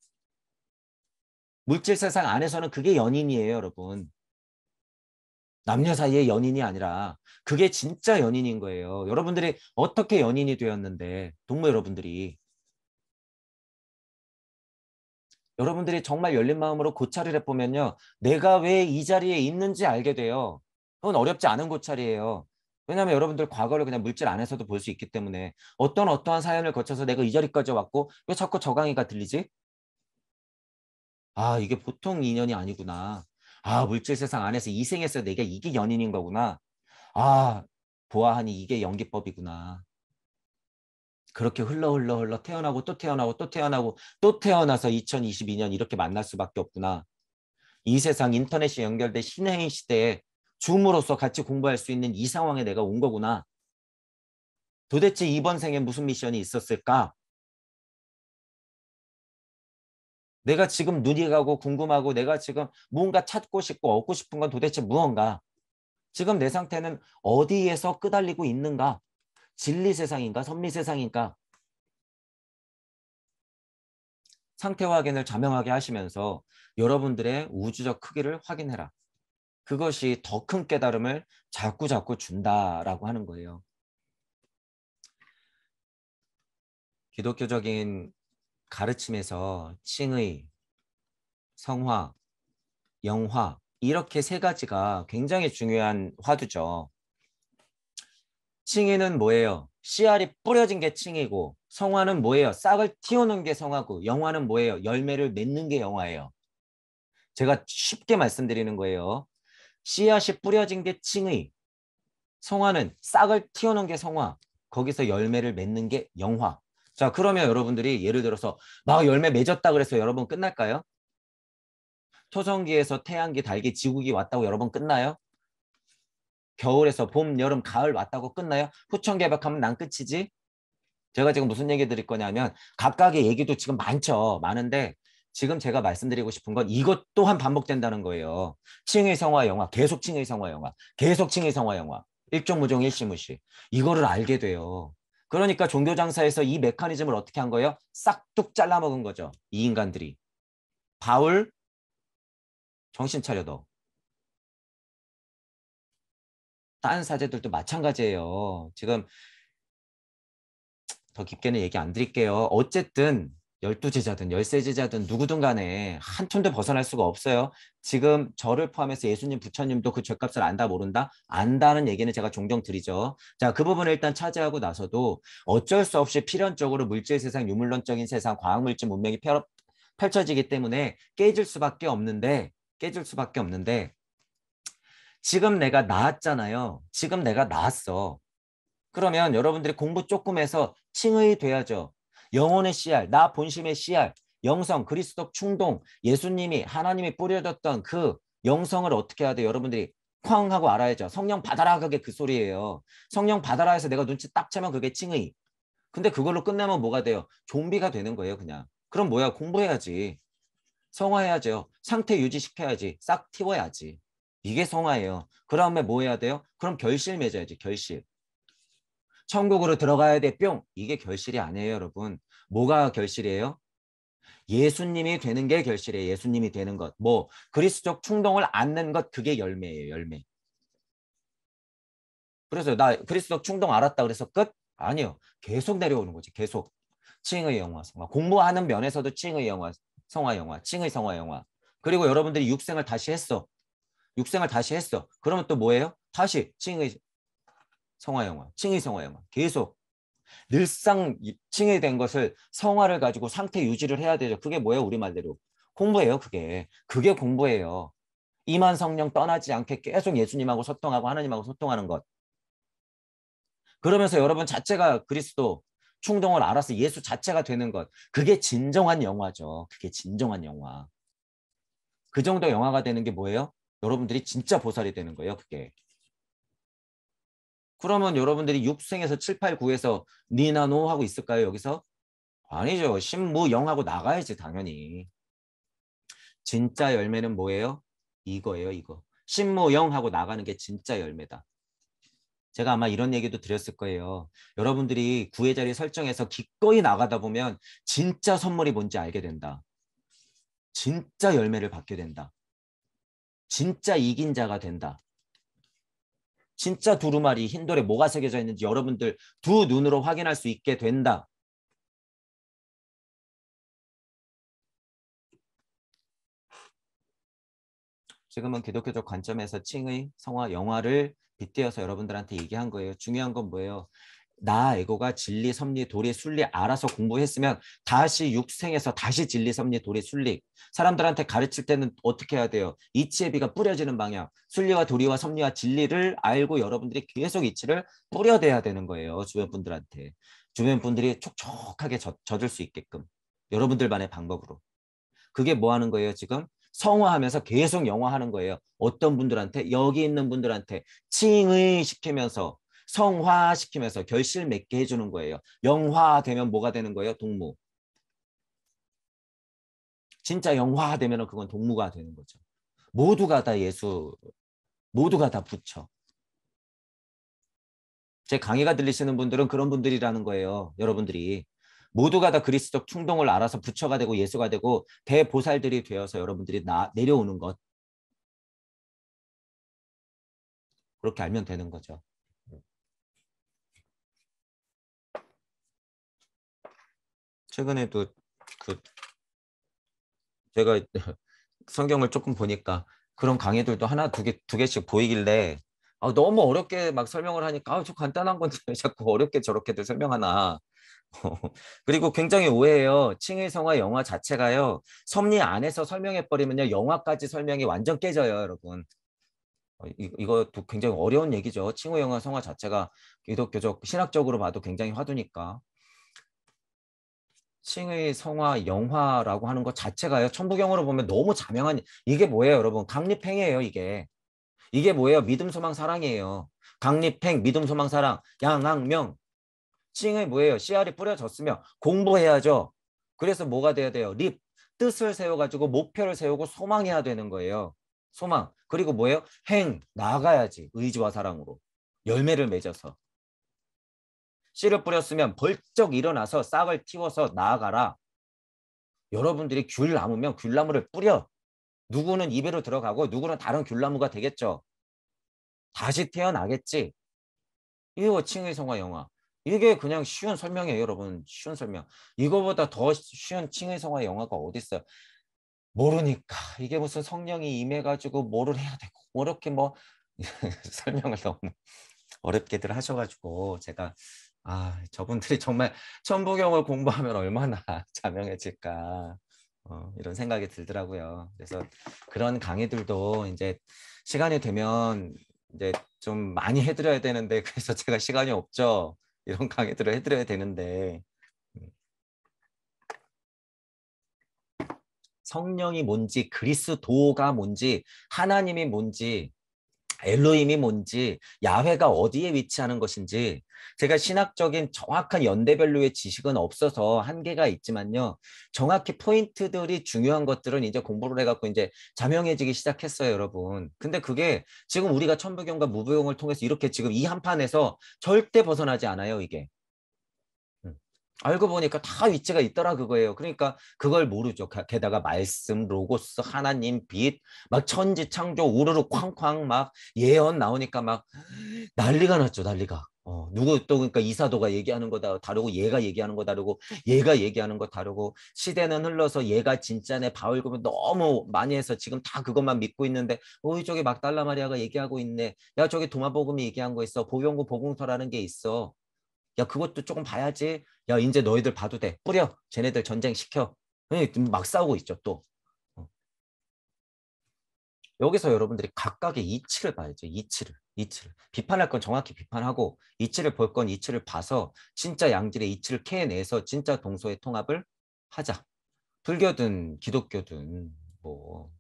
물질 세상 안에서는 그게 연인이에요, 여러분. 남녀 사이의 연인이 아니라 그게 진짜 연인인 거예요. 여러분들이 어떻게 연인이 되었는데, 동무 여러분들이. 여러분들이 정말 열린 마음으로 고찰을 해보면요. 내가 왜 이 자리에 있는지 알게 돼요. 그건 어렵지 않은 고찰이에요. 왜냐하면 여러분들 과거를 그냥 물질 안에서도 볼 수 있기 때문에 어떠한 사연을 거쳐서 내가 이 자리까지 왔고 왜 자꾸 저 강의가 들리지? 아, 이게 보통 인연이 아니구나. 아, 물질 세상 안에서 이생해서 내가 이게 연인인 거구나. 아, 보아하니 이게 연기법이구나. 그렇게 흘러 태어나고 또 태어나고 또 태어나고 또 태어나서 2022년 이렇게 만날 수밖에 없구나. 이 세상 인터넷이 연결된 신의 시대에 줌으로서 같이 공부할 수 있는 이 상황에 내가 온 거구나. 도대체 이번 생에 무슨 미션이 있었을까? 내가 지금 눈이 가고 궁금하고 내가 지금 뭔가 찾고 싶고 얻고 싶은 건 도대체 무언가? 지금 내 상태는 어디에서 끄달리고 있는가? 진리 세상인가? 섭리 세상인가? 상태 확인을 자명하게 하시면서 여러분들의 우주적 크기를 확인해라. 그것이 더 큰 깨달음을 자꾸 준다라고 하는 거예요. 기독교적인 가르침에서 칭의, 성화, 영화 이렇게 세 가지가 굉장히 중요한 화두죠. 칭의는 뭐예요? 씨알이 뿌려진 게 칭이고 성화는 뭐예요? 싹을 틔우는 게 성화고 영화는 뭐예요? 열매를 맺는 게 영화예요. 제가 쉽게 말씀드리는 거예요. 씨앗이 뿌려진 게 칭의, 성화는 싹을 틔우는 게 성화, 거기서 열매를 맺는 게 영화. 자, 그러면 여러분들이 예를 들어서 막 열매 맺었다 그래서 여러분 끝날까요? 초성기에서 태양기, 달기, 지구기 왔다고 여러분 끝나요? 겨울에서 봄, 여름, 가을 왔다고 끝나요? 후천개벽하면 난 끝이지? 제가 지금 무슨 얘기 드릴 거냐면 각각의 얘기도 지금 많죠. 많은데 지금 제가 말씀드리고 싶은 건 이것 또한 반복된다는 거예요. 칭의 성화 영화, 계속 칭의 성화 영화, 계속 칭의 성화 영화. 일종무종 일시무시. 이거를 알게 돼요. 그러니까 종교장사에서 이 메커니즘을 어떻게 한 거예요? 싹둑 잘라먹은 거죠. 이 인간들이. 바울, 정신 차려 너. 다른 사제들도 마찬가지예요. 지금 더 깊게는 얘기 안 드릴게요. 어쨌든 12제자든 13제자든 누구든 간에 한 톤도 벗어날 수가 없어요. 지금 저를 포함해서 예수님, 부처님도 그 죄값을 안다 모른다? 안다는 얘기는 제가 종종 드리죠. 자, 그 부분을 일단 차지하고 나서도 어쩔 수 없이 필연적으로 물질 세상, 유물론적인 세상, 과학물질 문명이 펼쳐지기 때문에 깨질 수밖에 없는데 지금 내가 나았잖아요. 지금 내가 나았어. 그러면 여러분들이 공부 조금 해서 칭의 돼야죠. 영혼의 씨알, 나 본심의 씨알, 영성, 그리스도 충동, 예수님이 하나님이 뿌려줬던 그 영성을 어떻게 해야 돼? 여러분들이 쾅 하고 알아야죠. 성령 받아라 그게 그 소리예요. 성령 받아라 해서 내가 눈치 딱 채면 그게 칭의. 근데 그걸로 끝내면 뭐가 돼요? 좀비가 되는 거예요, 그냥. 그럼 뭐야? 공부해야지. 성화해야죠. 상태 유지시켜야지. 싹 틔워야지. 이게 성화예요. 그 다음에 뭐 해야 돼요? 그럼 결실 맺어야지, 결실. 천국으로 들어가야 돼, 뿅. 이게 결실이 아니에요, 여러분. 뭐가 결실이에요? 예수님이 되는 게 결실이에요. 예수님이 되는 것. 뭐 그리스도적 충동을 안는 것 그게 열매예요, 열매. 그래서 나 그리스도적 충동 알았다 그래서 끝? 아니요. 계속 내려오는 거지. 계속. 칭의 영화, 성화. 공부하는 면에서도 칭의 영화, 성화 영화, 칭의 성화 영화. 그리고 여러분들이 육생을 다시 했어. 육생을 다시 했어. 그러면 또 뭐예요? 다시 칭의 성화 영화, 칭의 성화 영화. 계속. 늘상 칭의된 것을 성화를 가지고 상태 유지를 해야 되죠. 그게 뭐예요? 우리말대로. 공부예요, 그게. 그게 공부예요. 이만 성령 떠나지 않게 계속 예수님하고 소통하고 하나님하고 소통하는 것. 그러면서 여러분 자체가 그리스도 충동을 알아서 예수 자체가 되는 것. 그게 진정한 영화죠. 그게 진정한 영화. 그 정도 영화가 되는 게 뭐예요? 여러분들이 진짜 보살이 되는 거예요, 그게. 그러면 여러분들이 6생에서 7, 8, 9에서 니나 노 하고 있을까요, 여기서? 아니죠. 신무영하고 나가야지, 당연히. 진짜 열매는 뭐예요? 이거예요, 이거. 신무영하고 나가는 게 진짜 열매다. 제가 아마 이런 얘기도 드렸을 거예요. 여러분들이 구의 자리 설정해서 기꺼이 나가다 보면 진짜 선물이 뭔지 알게 된다. 진짜 열매를 받게 된다. 진짜 이긴 자가 된다. 진짜 두루마리 흰돌에 뭐가 새겨져 있는지 여러분들 두 눈으로 확인할 수 있게 된다. 지금은 기독교적 관점에서 칭의, 성화, 영화를 빗대어서 여러분들한테 얘기한 거예요. 중요한 건 뭐예요? 나 에고가 진리, 섭리, 도리, 순리 알아서 공부했으면 다시 육생에서 다시 진리, 섭리, 도리, 순리. 사람들한테 가르칠 때는 어떻게 해야 돼요? 이치의 비가 뿌려지는 방향. 순리와 도리와 섭리와 진리를 알고 여러분들이 계속 이치를 뿌려대야 되는 거예요. 주변 분들한테. 주변 분들이 촉촉하게 젖을 수 있게끔. 여러분들만의 방법으로. 그게 뭐 하는 거예요, 지금? 성화하면서 계속 영화하는 거예요. 어떤 분들한테? 여기 있는 분들한테 칭의시키면서 성화시키면서 결실 맺게 해주는 거예요. 영화되면 뭐가 되는 거예요? 동무. 진짜 영화되면 그건 동무가 되는 거죠. 모두가 다 예수, 모두가 다 부처. 제 강의가 들리시는 분들은 그런 분들이라는 거예요. 여러분들이. 모두가 다 그리스도적 충동을 알아서 부처가 되고 예수가 되고 대보살들이 되어서 여러분들이 내려오는 것. 그렇게 알면 되는 거죠. 최근에도 그 제가 성경을 조금 보니까 그런 강의들도 하나 두 개씩 보이길래 너무 어렵게 막 설명을 하니까 저 간단한 건데 왜 자꾸 어렵게 저렇게들 설명하나. 그리고 굉장히 오해해요. 칭의성화 영화 자체가요. 섭리 안에서 설명해버리면요. 영화까지 설명이 완전 깨져요, 여러분. 이것도 굉장히 어려운 얘기죠. 칭의 영화 성화 자체가 기독교적 신학적으로 봐도 굉장히 화두니까. 칭의 성화 영화라고 하는 것 자체가요. 천부경으로 보면 너무 자명한 이게 뭐예요, 여러분? 강립행이에요, 이게. 이게 뭐예요? 믿음, 소망, 사랑이에요. 강립행, 믿음, 소망, 사랑, 양악명. 칭의 뭐예요? 씨알이 뿌려졌으면 공부해야죠. 그래서 뭐가 돼야 돼요? 립, 뜻을 세워가지고 목표를 세우고 소망해야 되는 거예요. 소망. 그리고 뭐예요? 행, 나아가야지. 의지와 사랑으로. 열매를 맺어서. 씨를 뿌렸으면 벌쩍 일어나서 싹을 틔워서 나아가라. 여러분들이 귤 나무면 귤나무를 뿌려. 누구는 입으로 들어가고 누구는 다른 귤나무가 되겠죠. 다시 태어나겠지. 이거 칭의성화 영화. 이게 그냥 쉬운 설명이에요, 여러분. 쉬운 설명. 이거보다 더 쉬운 칭의성화 영화가 어디 있어요? 모르니까. 이게 무슨 성령이 임해가지고 뭐를 해야 되고 뭐 이렇게 뭐 설명을 너무 어렵게들 하셔가지고 제가 저분들이 정말 천부경을 공부하면 얼마나 자명해질까 이런 생각이 들더라고요. 그래서 그런 강의들도 이제 시간이 되면 이제 좀 많이 해드려야 되는데 그래서 제가 시간이 없죠. 이런 강의들을 해드려야 되는데 성령이 뭔지 그리스도가 뭔지 하나님이 뭔지 엘로힘이 뭔지 야훼가 어디에 위치하는 것인지 제가 신학적인 정확한 연대별로의 지식은 없어서 한계가 있지만요. 정확히 포인트들이 중요한 것들은 이제 공부를 해갖고 이제 자명해지기 시작했어요, 여러분. 근데 그게 지금 우리가 천부경과 무부경을 통해서 이렇게 지금 이 한판에서 절대 벗어나지 않아요, 이게. 알고 보니까 다 위치가 있더라 그거예요. 그러니까 그걸 모르죠. 게다가 말씀, 로고스, 하나님, 빛, 막 천지 창조 우르르 쾅쾅 막 예언 나오니까 막 난리가 났죠. 난리가. 누구 또 그러니까 이사도가 얘기하는 거 다르고 얘가 얘기하는 거 다르고 얘가 얘기하는 거 다르고 시대는 흘러서 얘가 진짜네 바울급은 너무 많이 해서 지금 다 그것만 믿고 있는데 저기 막달라 마리아가 얘기하고 있네. 야 저기 도마복음이 얘기한 거 있어. 보병구 보궁서라는 게 있어. 야 그것도 조금 봐야지. 야 이제 너희들 봐도 돼. 뿌려. 쟤네들 전쟁시켜. 막 싸우고 있죠 또. 어. 여기서 여러분들이 각각의 이치를 봐야죠. 이치를. 이치를. 비판할 건 정확히 비판하고 이치를 볼 건 이치를 봐서 진짜 양질의 이치를 캐내서 진짜 동서의 통합을 하자. 불교든 기독교든 뭐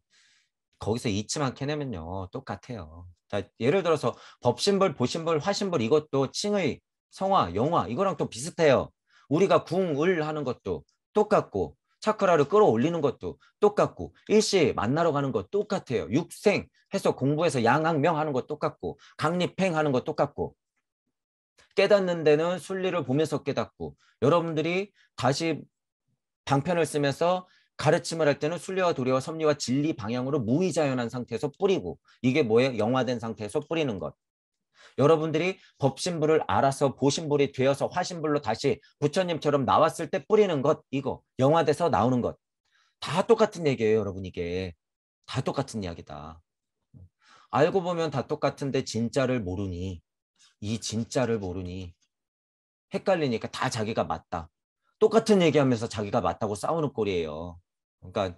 거기서 이치만 캐내면요 똑같아요. 자, 예를 들어서 법신불, 보신불, 화신불 이것도 칭의, 성화, 영화 이거랑 또 비슷해요. 우리가 궁을 하는 것도 똑같고 차크라를 끌어올리는 것도 똑같고 일시 만나러 가는 것 똑같아요. 육생 해서 공부해서 양학명 하는 것 똑같고 강립행 하는 것 똑같고 깨닫는 데는 순리를 보면서 깨닫고 여러분들이 다시 방편을 쓰면서 가르침을 할 때는 순리와 도리와 섭리와 진리 방향으로 무의자연한 상태에서 뿌리고 이게 뭐예요? 영화된 상태에서 뿌리는 것. 여러분들이 법신불을 알아서 보신불이 되어서 화신불로 다시 부처님처럼 나왔을 때 뿌리는 것 이거 영화돼서 나오는 것 다 똑같은 얘기예요 여러분 이게 다 똑같은 이야기다. 알고 보면 다 똑같은데 진짜를 모르니 이 진짜를 모르니 헷갈리니까 다 자기가 맞다. 똑같은 얘기하면서 자기가 맞다고 싸우는 꼴이에요. 그러니까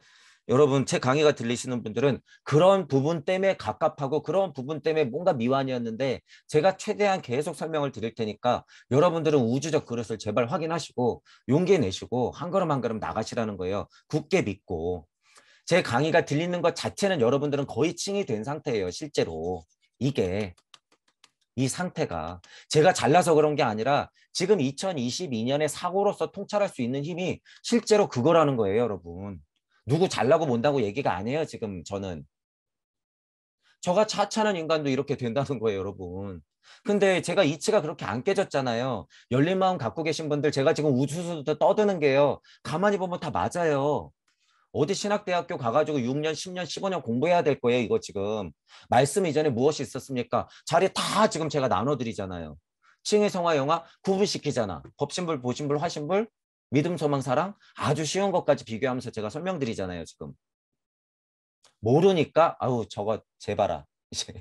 여러분 제 강의가 들리시는 분들은 그런 부분 때문에 갑갑하고 그런 부분 때문에 뭔가 미완이었는데 제가 최대한 계속 설명을 드릴 테니까 여러분들은 우주적 그릇을 제발 확인하시고 용기 내시고 한 걸음 한 걸음 나가시라는 거예요. 굳게 믿고. 제 강의가 들리는 것 자체는 여러분들은 거의 칭이 된 상태예요. 실제로. 이게 이 상태가 제가 잘나서 그런 게 아니라 지금 2022년의 사고로서 통찰할 수 있는 힘이 실제로 그거라는 거예요, 여러분. 누구 잘나고 못나고 얘기가 아니에요, 지금 저는. 저가 차차는 인간도 이렇게 된다는 거예요, 여러분. 근데 제가 이치가 그렇게 안 깨졌잖아요. 열린 마음 갖고 계신 분들 제가 지금 우수수도 떠드는 게요. 가만히 보면 다 맞아요. 어디 신학대학교 가가지고 6년, 10년, 15년 공부해야 될 거예요, 이거 지금. 말씀 이전에 무엇이 있었습니까? 자리 다 지금 제가 나눠드리잖아요. 칭의 성화 영화 구분시키잖아. 법신불, 보신불, 화신불, 믿음, 소망, 사랑 아주 쉬운 것까지 비교하면서 제가 설명드리잖아요, 지금. 모르니까 아우 저거 제발아. 이제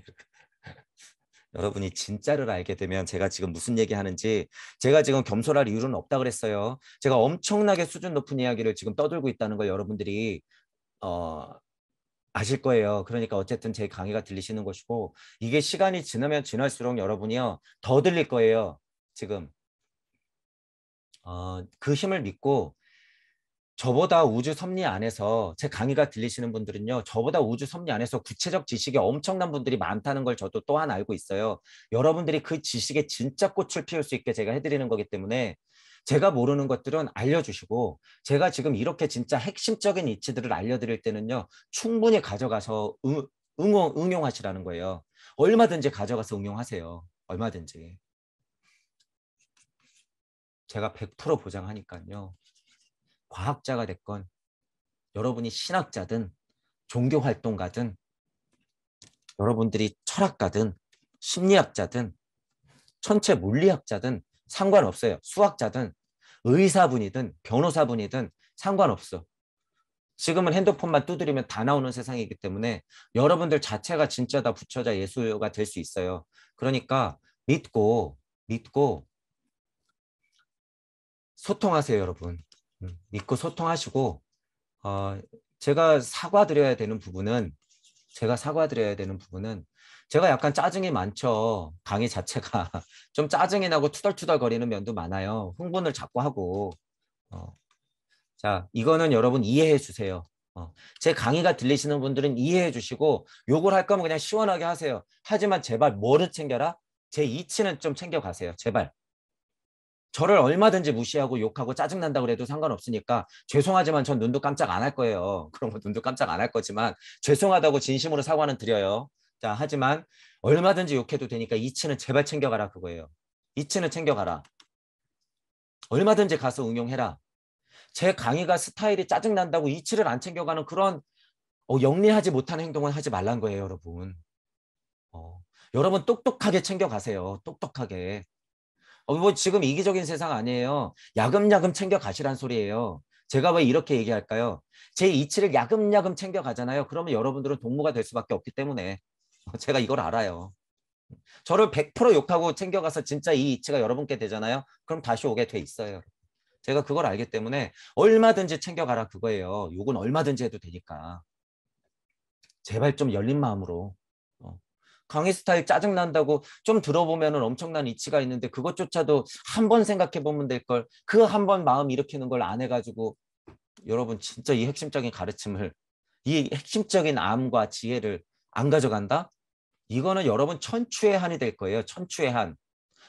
여러분이 진짜를 알게 되면 제가 지금 무슨 얘기하는지 제가 지금 겸손할 이유는 없다 그랬어요. 제가 엄청나게 수준 높은 이야기를 지금 떠들고 있다는 걸 여러분들이 어, 아실 거예요. 그러니까 어쨌든 제 강의가 들리시는 것이고 이게 시간이 지나면 지날수록 여러분이요 더 들릴 거예요. 지금 그 힘을 믿고 저보다 우주 섭리 안에서 제 강의가 들리시는 분들은요. 저보다 우주 섭리 안에서 구체적 지식이 엄청난 분들이 많다는 걸 저도 또한 알고 있어요. 여러분들이 그 지식에 진짜 꽃을 피울 수 있게 제가 해드리는 거기 때문에 제가 모르는 것들은 알려주시고 제가 지금 이렇게 진짜 핵심적인 이치들을 알려드릴 때는요. 충분히 가져가서 응용하시라는 거예요. 얼마든지 가져가서 응용하세요. 얼마든지. 제가 100% 보장하니까요. 과학자가 됐건 여러분이 신학자든 종교활동가든 여러분들이 철학가든 심리학자든 천체 물리학자든 상관없어요. 수학자든 의사분이든 변호사분이든 상관없어. 지금은 핸드폰만 두드리면 다 나오는 세상이기 때문에 여러분들 자체가 진짜 다 부처자 예수가 될 수 있어요. 그러니까 믿고 소통하세요, 여러분. 믿고 소통하시고 어, 제가 사과드려야 되는 부분은 제가 약간 짜증이 많죠. 강의 자체가 좀 짜증이 나고 투덜투덜 거리는 면도 많아요. 흥분을 자꾸 하고. 어, 자, 이거는 여러분 이해해 주세요. 제 강의가 들리시는 분들은 이해해 주시고 욕을 할 거면 그냥 시원하게 하세요. 하지만 제발 뭐를 챙겨라? 제 이치는 좀 챙겨가세요. 제발. 저를 얼마든지 무시하고 욕하고 짜증난다 그래도 상관없으니까 죄송하지만 전 눈도 깜짝 안 할 거예요. 그런 거 눈도 깜짝 안 할 거지만 죄송하다고 진심으로 사과는 드려요. 자, 하지만 얼마든지 욕해도 되니까 이치는 제발 챙겨가라 그거예요. 이치는 챙겨가라. 얼마든지 가서 응용해라. 제 강의가 스타일이 짜증난다고 이치를 안 챙겨가는 그런 영리하지 못한 행동은 하지 말란 거예요, 여러분. 여러분 똑똑하게 챙겨가세요. 똑똑하게. 뭐 지금 이기적인 세상 아니에요. 야금야금 챙겨 가시란 소리예요. 제가 왜 이렇게 얘기할까요? 제 이치를 야금야금 챙겨 가잖아요. 그러면 여러분들은 동무가 될 수밖에 없기 때문에 제가 이걸 알아요. 저를 100% 욕하고 챙겨가서 진짜 이 이치가 여러분께 되잖아요. 그럼 다시 오게 돼 있어요. 제가 그걸 알기 때문에 얼마든지 챙겨가라 그거예요. 욕은 얼마든지 해도 되니까. 제발 좀 열린 마음으로. 강의 스타일 짜증난다고 좀 들어보면 엄청난 이치가 있는데 그것조차도 한 번 생각해 보면 될 걸. 그 한 번 마음 일으키는 걸 안 해가지고 여러분 진짜 이 핵심적인 가르침을 이 핵심적인 암과 지혜를 안 가져간다? 이거는 여러분 천추의 한이 될 거예요. 천추의 한.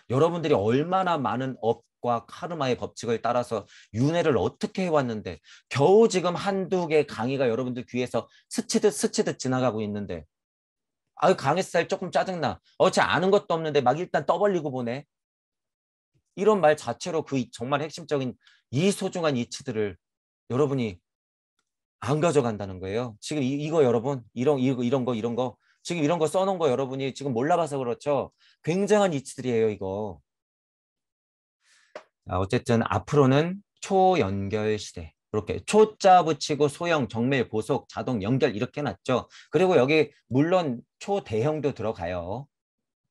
여러분들이 얼마나 많은 업과 카르마의 법칙을 따라서 윤회를 어떻게 해왔는데 겨우 지금 한두 개 강의가 여러분들 귀에서 스치듯 지나가고 있는데 아유 강의 스타일 조금 짜증나. 쟤 아는 것도 없는데 막 일단 떠벌리고 보네. 이런 말 자체로 그 정말 핵심적인 이 소중한 이치들을 여러분이 안 가져간다는 거예요. 지금 이거 여러분, 이런 거, 지금 이런 거 써놓은 거 여러분이 지금 몰라봐서 그렇죠. 굉장한 이치들이에요, 이거. 어쨌든 앞으로는 초연결 시대. 이렇게 초자 붙이고 소형, 정밀, 고속, 자동, 연결 이렇게 해놨죠. 그리고 여기 물론 초대형도 들어가요.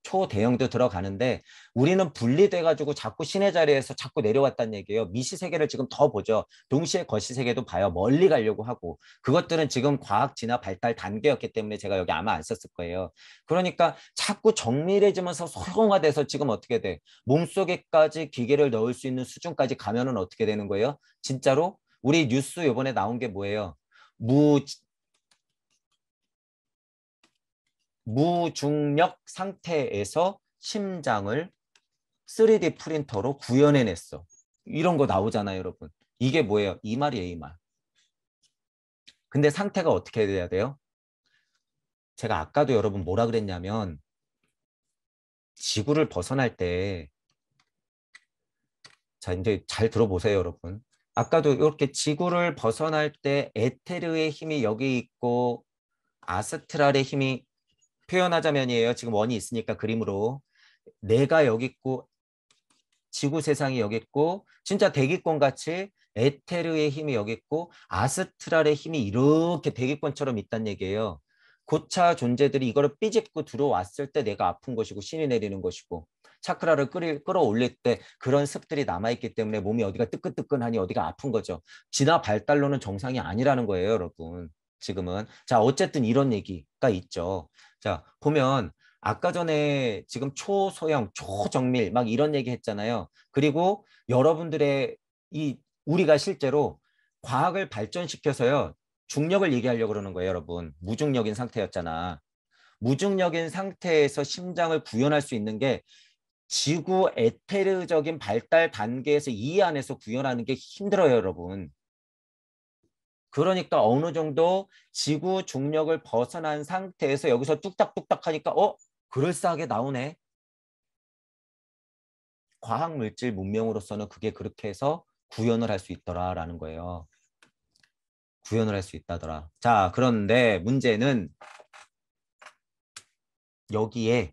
초대형도 들어가는데 우리는 분리돼 가지고 자꾸 신의 자리에서 자꾸 내려왔다는 얘기예요. 미시 세계를 지금 더 보죠. 동시에 거시 세계도 봐요. 멀리 가려고 하고 그것들은 지금 과학 진화 발달 단계였기 때문에 제가 여기 아마 안 썼을 거예요. 그러니까 자꾸 정밀해지면서 소형화돼서 지금 어떻게 돼? 몸속에까지 기계를 넣을 수 있는 수준까지 가면은 어떻게 되는 거예요? 진짜로 우리 뉴스 이번에 나온 게 뭐예요? 무 무중력 상태에서 심장을 3D 프린터로 구현해냈어. 이런 거 나오잖아요, 여러분. 이게 뭐예요? 이 말이에요, 이 말. 근데 상태가 어떻게 돼야 돼요? 제가 아까도 여러분 뭐라 그랬냐면 지구를 벗어날 때, 자, 이제 잘 들어보세요, 여러분. 아까도 이렇게 지구를 벗어날 때 에테르의 힘이 여기 있고 아스트랄의 힘이 표현하자면이에요. 지금 원이 있으니까 그림으로. 내가 여기 있고 지구 세상이 여기 있고 진짜 대기권 같이 에테르의 힘이 여기 있고 아스트랄의 힘이 이렇게 대기권처럼 있단 얘기예요. 고차 존재들이 이거를 삐집고 들어왔을 때 내가 아픈 것이고 신이 내리는 것이고 차크라를 끌어올릴 때 그런 습들이 남아있기 때문에 몸이 어디가 뜨끈뜨끈하니 어디가 아픈 거죠. 진화 발달로는 정상이 아니라는 거예요, 여러분. 지금은. 자, 어쨌든 이런 얘기가 있죠. 자, 보면 아까 전에 지금 초소형, 초정밀 막 이런 얘기 했잖아요. 그리고 여러분들의 우리가 실제로 과학을 발전시켜서요. 중력을 얘기하려고 그러는 거예요, 여러분. 무중력인 상태였잖아. 무중력인 상태에서 심장을 구현할 수 있는 게 지구 에테르적인 발달 단계에서 이 안에서 구현하는 게 힘들어요, 여러분. 그러니까 어느 정도 지구 중력을 벗어난 상태에서 여기서 뚝딱뚝딱 하니까 그럴싸하게 나오네. 과학물질 문명으로서는 그게 그렇게 해서 구현을 할 수 있더라라는 거예요. 구현을 할 수 있다더라. 자, 그런데 문제는 여기에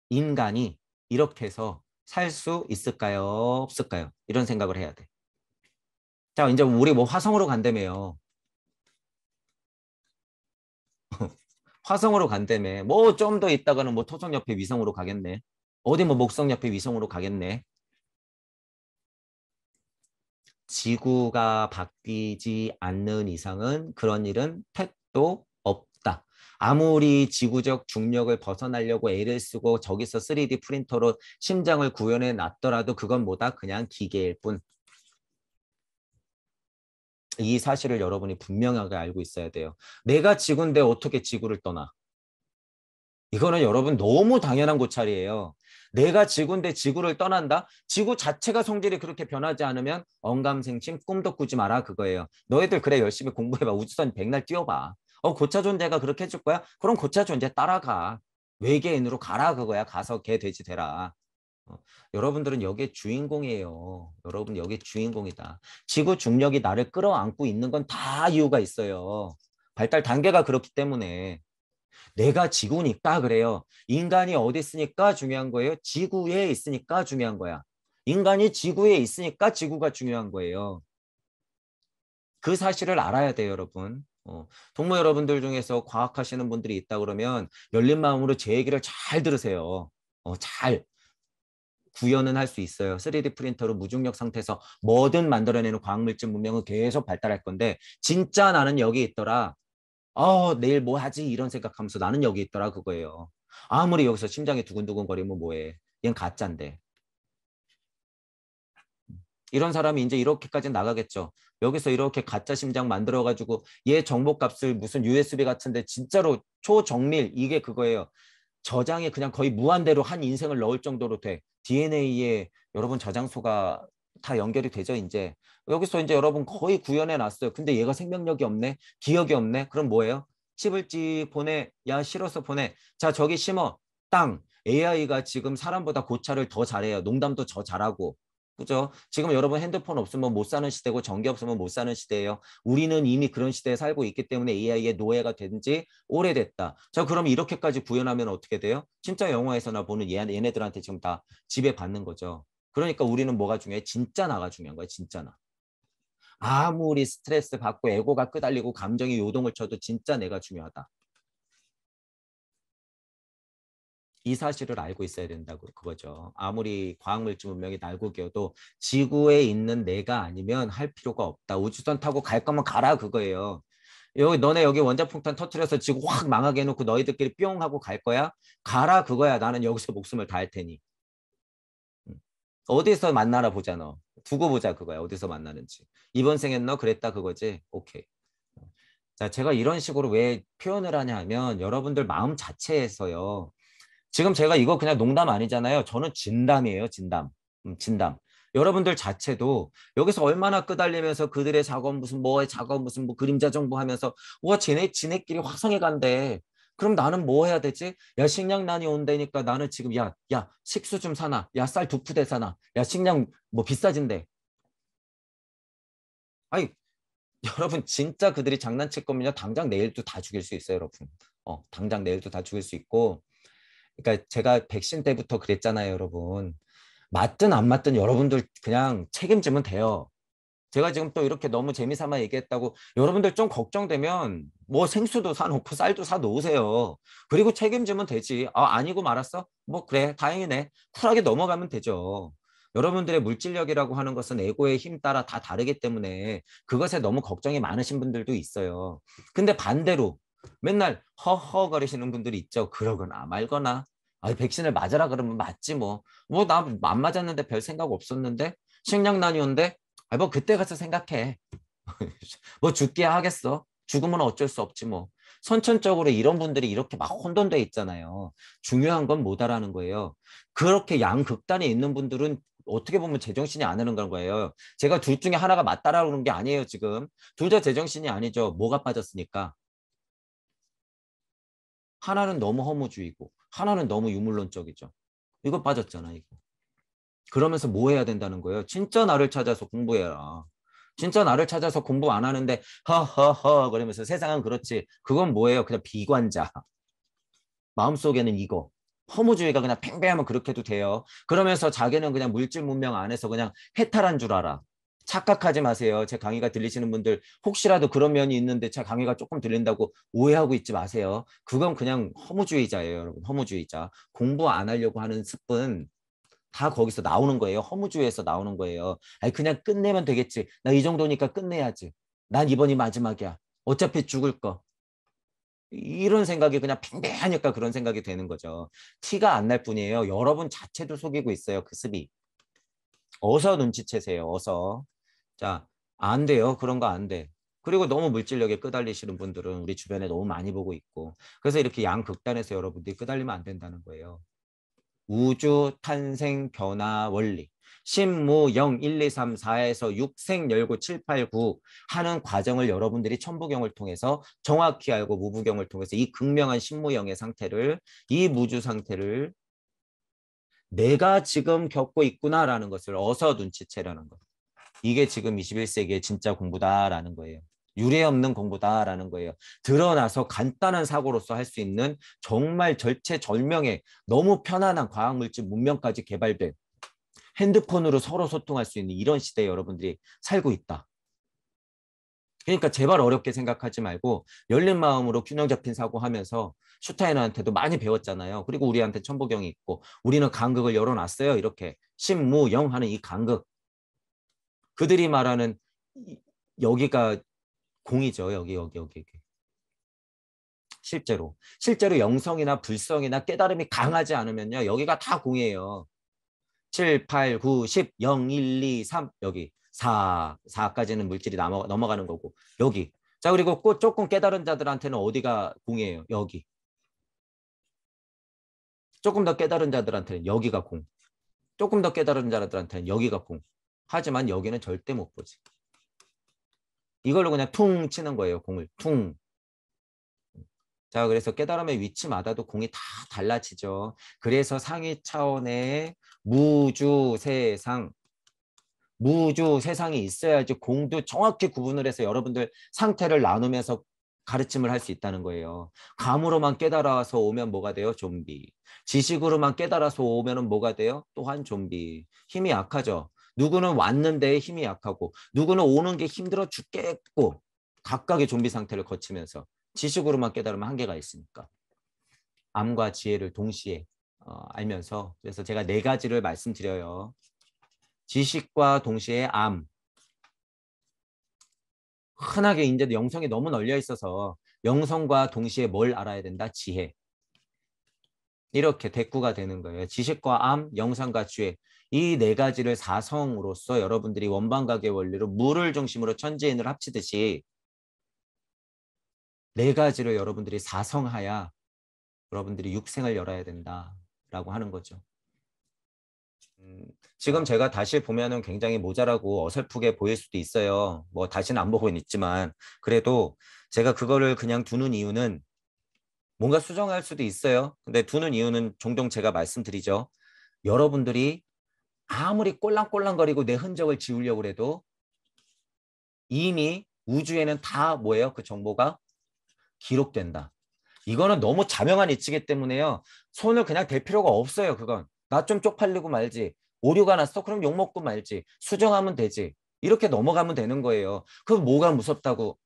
인간이 이렇게 해서 살 수 있을까요? 없을까요? 이런 생각을 해야 돼. 자, 이제 우리 뭐 화성으로 간다며요. 화성으로 간다며. 뭐 좀 더 있다가는 뭐 토성 옆에 위성으로 가겠네. 어디 뭐 목성 옆에 위성으로 가겠네. 지구가 바뀌지 않는 이상은 그런 일은 택도 없다. 아무리 지구적 중력을 벗어나려고 애를 쓰고 저기서 3D 프린터로 심장을 구현해 놨더라도 그건 뭐다? 그냥 기계일 뿐. 이 사실을 여러분이 분명하게 알고 있어야 돼요. 내가 지구인데 어떻게 지구를 떠나? 이거는 여러분 너무 당연한 고찰이에요. 내가 지구인데 지구를 떠난다? 지구 자체가 성질이 그렇게 변하지 않으면 언감생심 꿈도 꾸지 마라 그거예요. 너희들 그래 열심히 공부해봐. 우주선 백날 뛰어봐. 고차 존재가 그렇게 해줄 거야? 그럼 고차 존재 따라가. 외계인으로 가라 그거야. 가서 개 돼지 되라. 어, 여러분들은 여기에 주인공이에요. 여러분 여기 주인공이다. 지구 중력이 나를 끌어안고 있는 건 다 이유가 있어요. 발달 단계가 그렇기 때문에. 내가 지구니까 그래요. 인간이 어디 있으니까 중요한 거예요. 지구에 있으니까 중요한 거야. 인간이 지구에 있으니까 지구가 중요한 거예요. 그 사실을 알아야 돼요, 여러분. 동무 여러분들 중에서 과학하시는 분들이 있다 그러면 열린 마음으로 제 얘기를 잘 들으세요. 잘 구현은 할 수 있어요. 3D 프린터로 무중력 상태에서 뭐든 만들어내는 과학물질 문명은 계속 발달할 건데 진짜 나는 여기 있더라. 내일 뭐 하지? 이런 생각하면서 나는 여기 있더라 그거예요. 아무리 여기서 심장이 두근두근 거리면 뭐해. 얘는 가짜인데. 이런 사람이 이제 이렇게까지 나가겠죠. 여기서 이렇게 가짜 심장 만들어가지고 얘 정보값을 무슨 USB 같은데 진짜로 초정밀 이게 그거예요. 저장에 그냥 거의 무한대로 한 인생을 넣을 정도로 돼. DNA에 여러분 저장소가 다 연결이 되죠, 이제. 여기서 이제 여러분 거의 구현해 놨어요. 근데 얘가 생명력이 없네? 기억이 없네? 그럼 뭐예요? 칩을 찍 보내. 야, 실어서 보내. 자, 저기 심어. 땅. AI가 지금 사람보다 고찰을 더 잘해요. 농담도 더 잘하고. 그죠? 지금 여러분 핸드폰 없으면 못 사는 시대고 전기 없으면 못 사는 시대예요. 우리는 이미 그런 시대에 살고 있기 때문에 AI의 노예가 된 지 오래됐다. 자, 그럼 이렇게까지 구현하면 어떻게 돼요? 진짜 영화에서나 보는 얘네들한테 지금 다 지배받는 거죠. 그러니까 우리는 뭐가 중요해? 진짜 나가 중요한 거야. 진짜 나. 아무리 스트레스 받고 에고가 끄달리고 감정이 요동을 쳐도 진짜 내가 중요하다. 이 사실을 알고 있어야 된다고 그거죠. 아무리 과학물질 문명이 날고겨도 지구에 있는 내가 아니면 할 필요가 없다. 우주선 타고 갈 거면 가라 그거예요. 여기 너네 여기 원자폭탄 터트려서 지구 확 망하게 해놓고 너희들끼리 뿅 하고 갈 거야? 가라 그거야. 나는 여기서 목숨을 다할 테니. 어디서 만나나 보자 너. 두고 보자 그거야. 어디서 만나는지. 이번 생엔 너 그랬다 그거지? 오케이. 자, 제가 이런 식으로 왜 표현을 하냐 하면 여러분들 마음 자체에서요. 지금 제가 이거 그냥 농담 아니잖아요. 저는 진담이에요, 진담. 진담. 여러분들 자체도 여기서 얼마나 끄달리면서 그들의 작업 무슨 뭐의 작업 무슨 뭐 그림자 정보하면서 와 지네끼리 화성에 간대. 그럼 나는 뭐 해야 되지? 야 식량난이 온다니까 나는 지금 야 식수 좀 사나? 야 쌀 2푸대 사나? 야 식량 뭐 비싸진대. 아니 여러분 진짜 그들이 장난칠 거면요 당장 내일도 다 죽일 수 있어요, 여러분. 당장 내일도 다 죽일 수 있고. 그러니까 제가 백신 때부터 그랬잖아요, 여러분. 맞든 안 맞든 여러분들 그냥 책임지면 돼요. 제가 지금 또 이렇게 너무 재미삼아 얘기했다고 여러분들 좀 걱정되면 뭐 생수도 사놓고 쌀도 사놓으세요. 그리고 책임지면 되지. 아니고 말았어? 뭐 그래 다행이네. 쿨하게 넘어가면 되죠. 여러분들의 물질력이라고 하는 것은 에고의 힘 따라 다 다르기 때문에 그것에 너무 걱정이 많으신 분들도 있어요. 근데 반대로 맨날 허허거리시는 분들이 있죠. 그러거나 말거나 백신을 맞으라 그러면 맞지 뭐. 뭐 나 안 맞았는데 별 생각 없었는데 식량난이 온대. 뭐 그때 가서 생각해. 뭐 죽기야 하겠어. 죽으면 어쩔 수 없지 뭐. 선천적으로 이런 분들이 이렇게 막 혼돈돼 있잖아요. 중요한 건 못 알아는 거예요. 그렇게 양극단에 있는 분들은 어떻게 보면 제정신이 안 하는 거예요. 제가 둘 중에 하나가 맞다라고 그러는 게 아니에요, 지금. 둘 다 제정신이 아니죠. 뭐가 빠졌으니까. 하나는 너무 허무주의고 하나는 너무 유물론적이죠. 이거 빠졌잖아, 이거. 그러면서 뭐 해야 된다는 거예요? 진짜 나를 찾아서 공부해라. 진짜 나를 찾아서 공부 안 하는데 허허허 그러면서 세상은 그렇지. 그건 뭐예요? 그냥 비관자. 마음속에는 이거. 허무주의가 그냥 팽배하면 그렇게 해도 돼요. 그러면서 자기는 그냥 물질 문명 안에서 그냥 해탈한 줄 알아. 착각하지 마세요. 제 강의가 들리시는 분들 혹시라도 그런 면이 있는데 제 강의가 조금 들린다고 오해하고 있지 마세요. 그건 그냥 허무주의자예요, 여러분. 허무주의자. 공부 안 하려고 하는 습은 다 거기서 나오는 거예요. 허무주의에서 나오는 거예요. 아니 그냥 끝내면 되겠지. 나 이 정도니까 끝내야지. 난 이번이 마지막이야. 어차피 죽을 거. 이런 생각이 그냥 팽팽하니까 그런 생각이 되는 거죠. 티가 안 날 뿐이에요. 여러분 자체도 속이고 있어요. 그 습이. 어서 눈치채세요. 어서. 자, 안 돼요. 그런 거 안 돼. 그리고 너무 물질력에 끄달리시는 분들은 우리 주변에 너무 많이 보고 있고. 그래서 이렇게 양극단에서 여러분들이 끄달리면 안 된다는 거예요. 우주 탄생 변화 원리. 신무 0, 1, 2, 3, 4에서 6생 열고 7, 8, 9 하는 과정을 여러분들이 천부경을 통해서 정확히 알고 무부경을 통해서 이 극명한 신무형의 상태를 이 무주 상태를 내가 지금 겪고 있구나라는 것을 어서 눈치채라는 것. 이게 지금 21세기의 진짜 공부다라는 거예요. 유례 없는 공부다라는 거예요. 드러나서 간단한 사고로서 할 수 있는 정말 절체절명의 너무 편안한 과학물질 문명까지 개발된 핸드폰으로 서로 소통할 수 있는 이런 시대에 여러분들이 살고 있다. 그러니까 제발 어렵게 생각하지 말고 열린 마음으로 균형 잡힌 사고하면서 슈타이너한테도 많이 배웠잖아요. 그리고 우리한테 천부경이 있고 우리는 간극을 열어놨어요. 이렇게 신무영 하는 이 간극. 그들이 말하는 여기가 공이죠. 여기. 실제로 영성이나 불성이나 깨달음이 강하지 않으면요. 여기가 다 공이에요. 7, 8, 9, 10, 0, 1, 2, 3 여기 4까지는 물질이 넘어가는 거고 여기. 자, 그리고 조금 깨달은 자들한테는 어디가 공이에요? 여기. 조금 더 깨달은 자들한테는 여기가 공. 조금 더 깨달은 자들한테는 여기가 공. 하지만 여기는 절대 못 보지. 이걸로 그냥 퉁 치는 거예요. 공을 퉁. 자, 그래서 깨달음의 위치마다도 공이 다 달라지죠. 그래서 상위 차원의 무주 세상 무주 세상이 있어야지 공도 정확히 구분을 해서 여러분들 상태를 나누면서 가르침을 할 수 있다는 거예요. 감으로만 깨달아서 오면 뭐가 돼요? 좀비. 지식으로만 깨달아서 오면은 뭐가 돼요? 또한 좀비. 힘이 약하죠. 누구는 왔는데 힘이 약하고 누구는 오는 게 힘들어 죽겠고 각각의 좀비 상태를 거치면서 지식으로만 깨달으면 한계가 있으니까. 암과 지혜를 동시에 알면서 그래서 제가 네 가지를 말씀드려요. 지식과 동시에 암. 흔하게 이제 영성이 너무 널려 있어서 영성과 동시에 뭘 알아야 된다? 지혜. 이렇게 대꾸가 되는 거예요. 지식과 암, 영성과 지혜. 이 네 가지를 사성으로서 여러분들이 원방각의 원리로 물을 중심으로 천지인을 합치듯이 네 가지를 여러분들이 사성하야 여러분들이 육생을 열어야 된다라고 하는 거죠. 지금 제가 다시 보면은 굉장히 모자라고 어설프게 보일 수도 있어요. 뭐 다시는 안 보고는 있지만 그래도 제가 그거를 그냥 두는 이유는 뭔가 수정할 수도 있어요. 근데 두는 이유는 종종 제가 말씀드리죠. 여러분들이 아무리 꼴랑꼴랑거리고 내 흔적을 지우려고 해도 이미 우주에는 다 뭐예요? 그 정보가 기록된다. 이거는 너무 자명한 이치기 때문에요. 손을 그냥 댈 필요가 없어요. 그건. 나 좀 쪽팔리고 말지. 오류가 났어? 그럼 욕먹고 말지. 수정하면 되지. 이렇게 넘어가면 되는 거예요. 그럼 뭐가 무섭다고.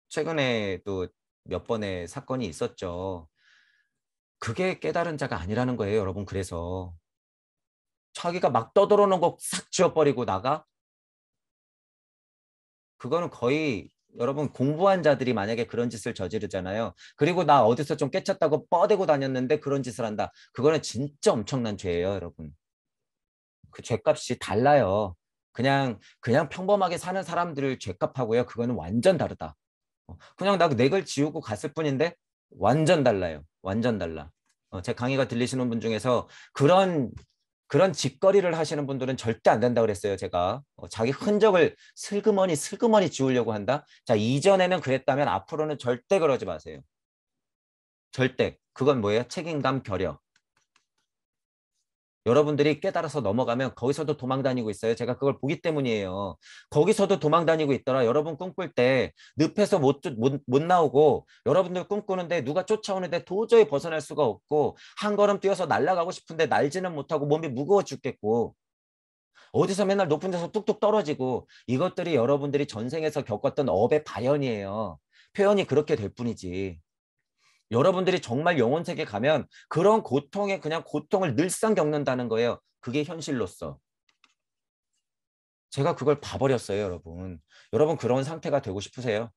최근에 또 몇 번의 사건이 있었죠. 그게 깨달은 자가 아니라는 거예요, 여러분. 그래서 자기가 막 떠들어놓은 거 싹 지워버리고 나가? 그거는 거의 여러분 공부한 자들이 만약에 그런 짓을 저지르잖아요. 그리고 나 어디서 좀 깨쳤다고 뻐대고 다녔는데 그런 짓을 한다. 그거는 진짜 엄청난 죄예요, 여러분. 그 죄값이 달라요. 그냥 평범하게 사는 사람들을 죄값하고요. 그거는 완전 다르다. 그냥 나 내 글 지우고 갔을 뿐인데 완전 달라요. 완전 달라. 제 강의가 들리시는 분 중에서 그런 짓거리를 하시는 분들은 절대 안 된다고 그랬어요, 제가. 자기 흔적을 슬그머니 지우려고 한다? 자, 이전에는 그랬다면 앞으로는 절대 그러지 마세요. 절대. 그건 뭐예요? 책임감 결여. 여러분들이 깨달아서 넘어가면 거기서도 도망 다니고 있어요. 제가 그걸 보기 때문이에요. 거기서도 도망 다니고 있더라. 여러분 꿈꿀 때 늪에서 못 나오고 여러분들 꿈꾸는데 누가 쫓아오는데 도저히 벗어날 수가 없고 한 걸음 뛰어서 날아가고 싶은데 날지는 못하고 몸이 무거워 죽겠고 어디서 맨날 높은 데서 뚝뚝 떨어지고 이것들이 여러분들이 전생에서 겪었던 업의 발현이에요. 표현이 그렇게 될 뿐이지. 여러분들이 정말 영혼 세계 가면 그런 고통에 그냥 고통을 늘상 겪는다는 거예요. 그게 현실로서. 제가 그걸 봐버렸어요, 여러분. 여러분 그런 상태가 되고 싶으세요?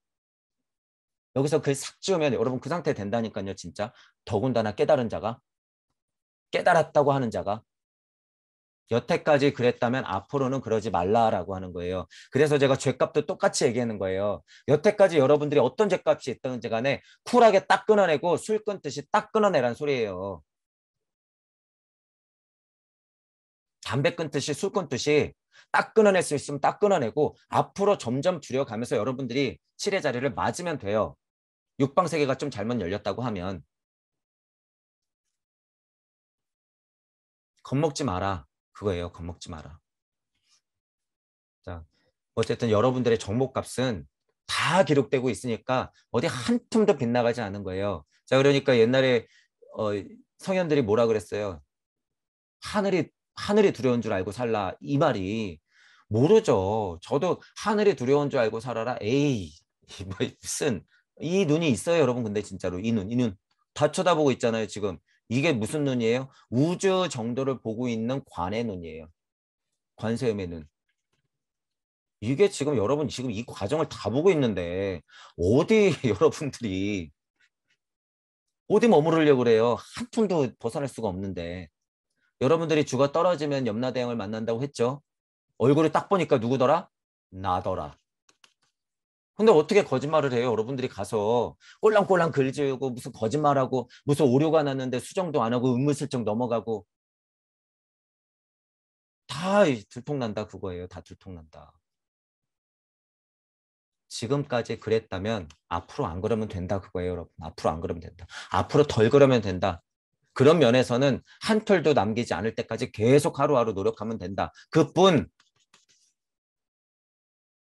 여기서 그 싹 지우면 여러분 그 상태 된다니까요, 진짜. 더군다나 깨달은 자가, 깨달았다고 하는 자가. 여태까지 그랬다면 앞으로는 그러지 말라라고 하는 거예요. 그래서 제가 죄값도 똑같이 얘기하는 거예요. 여태까지 여러분들이 어떤 죄값이 있던지 간에 쿨하게 딱 끊어내고 술 끊듯이 딱 끊어내란 소리예요. 담배 끊듯이 술 끊듯이 딱 끊어낼 수 있으면 딱 끊어내고 앞으로 점점 줄여가면서 여러분들이 7의 자리를 맞으면 돼요. 육방세계가 좀 잘못 열렸다고 하면 겁먹지 마라. 그거예요. 겁먹지 마라. 자, 어쨌든 여러분들의 정보값은 다 기록되고 있으니까 어디 한 tum도 빗나가지 않은 거예요. 자, 그러니까 옛날에 어, 성현들이 뭐라 그랬어요? 하늘이 두려운 줄 알고 살라. 이 말이 모르죠. 저도 하늘이 두려운 줄 알고 살아라. 에이, 뭐 무슨 이 눈이 있어요, 여러분. 근데 진짜로 이 눈 다 쳐다보고 있잖아요, 지금. 이게 무슨 눈이에요? 우주 정도를 보고 있는 관의 눈이에요. 관세음의 눈. 이게 지금 여러분 지금 이 과정을 다 보고 있는데 어디 여러분들이 어디 머무르려고 그래요? 한 푼도 벗어날 수가 없는데 여러분들이 죽어 떨어지면 염라대왕을 만난다고 했죠. 얼굴을 딱 보니까 누구더라? 나더라. 근데 어떻게 거짓말을 해요? 여러분들이 가서 꼴랑꼴랑 글 지우고 무슨 거짓말하고 무슨 오류가 났는데 수정도 안 하고 은근슬쩍 넘어가고 다 들통난다 그거예요. 다 들통난다. 지금까지 그랬다면 앞으로 안 그러면 된다 그거예요, 여러분. 앞으로 안 그러면 된다. 앞으로 덜 그러면 된다. 그런 면에서는 한 털도 남기지 않을 때까지 계속 하루하루 노력하면 된다. 그뿐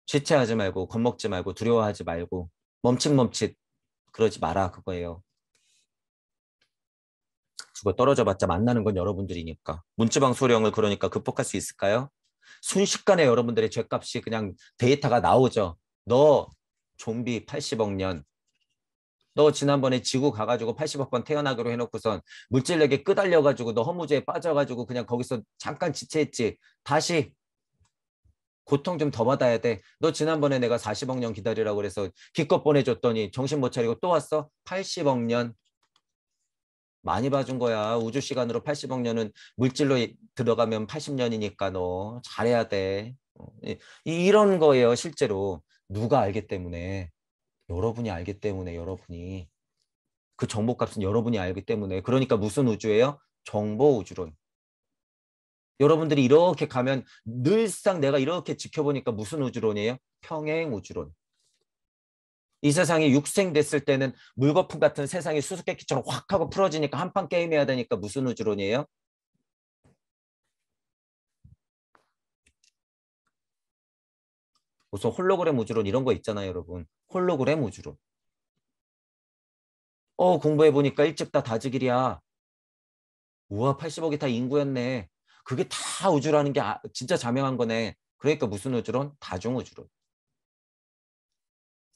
지체하지 말고 겁먹지 말고 두려워하지 말고 멈칫멈칫 그러지 마라 그거예요. 죽어 떨어져 봤자 만나는 건 여러분들이니까. 문지방 소령을 그러니까 극복할 수 있을까요? 순식간에 여러분들의 죗값이 그냥 데이터가 나오죠. 너 좀비 80억 년. 너 지난번에 지구 가가지고 80억 번 태어나기로 해놓고선 물질력에 끄달려가지고 너 허무주에 빠져가지고 그냥 거기서 잠깐 지체했지. 다시 고통 좀 더 받아야 돼. 너 지난번에 내가 40억 년 기다리라고 그래서 기껏 보내줬더니 정신 못 차리고 또 왔어? 80억 년. 많이 봐준 거야. 우주 시간으로 80억 년은 물질로 들어가면 80년이니까 너 잘해야 돼. 이런 거예요, 실제로. 누가 알기 때문에. 여러분이 알기 때문에 여러분이. 그 정보값은 여러분이 알기 때문에. 그러니까 무슨 우주예요? 정보 우주론. 여러분들이 이렇게 가면 늘상 내가 이렇게 지켜보니까 무슨 우주론이에요? 평행 우주론. 이 세상이 육생됐을 때는 물거품 같은 세상이 수수께끼처럼 확 하고 풀어지니까 한판 게임해야 되니까 무슨 우주론이에요? 무슨 홀로그램 우주론 이런 거 있잖아요, 여러분. 홀로그램 우주론. 공부해보니까 일찍 다 다즈길이야. 우와, 80억이 다 인구였네. 그게 다 우주라는 게 진짜 자명한 거네. 그러니까 무슨 우주론? 다중우주론.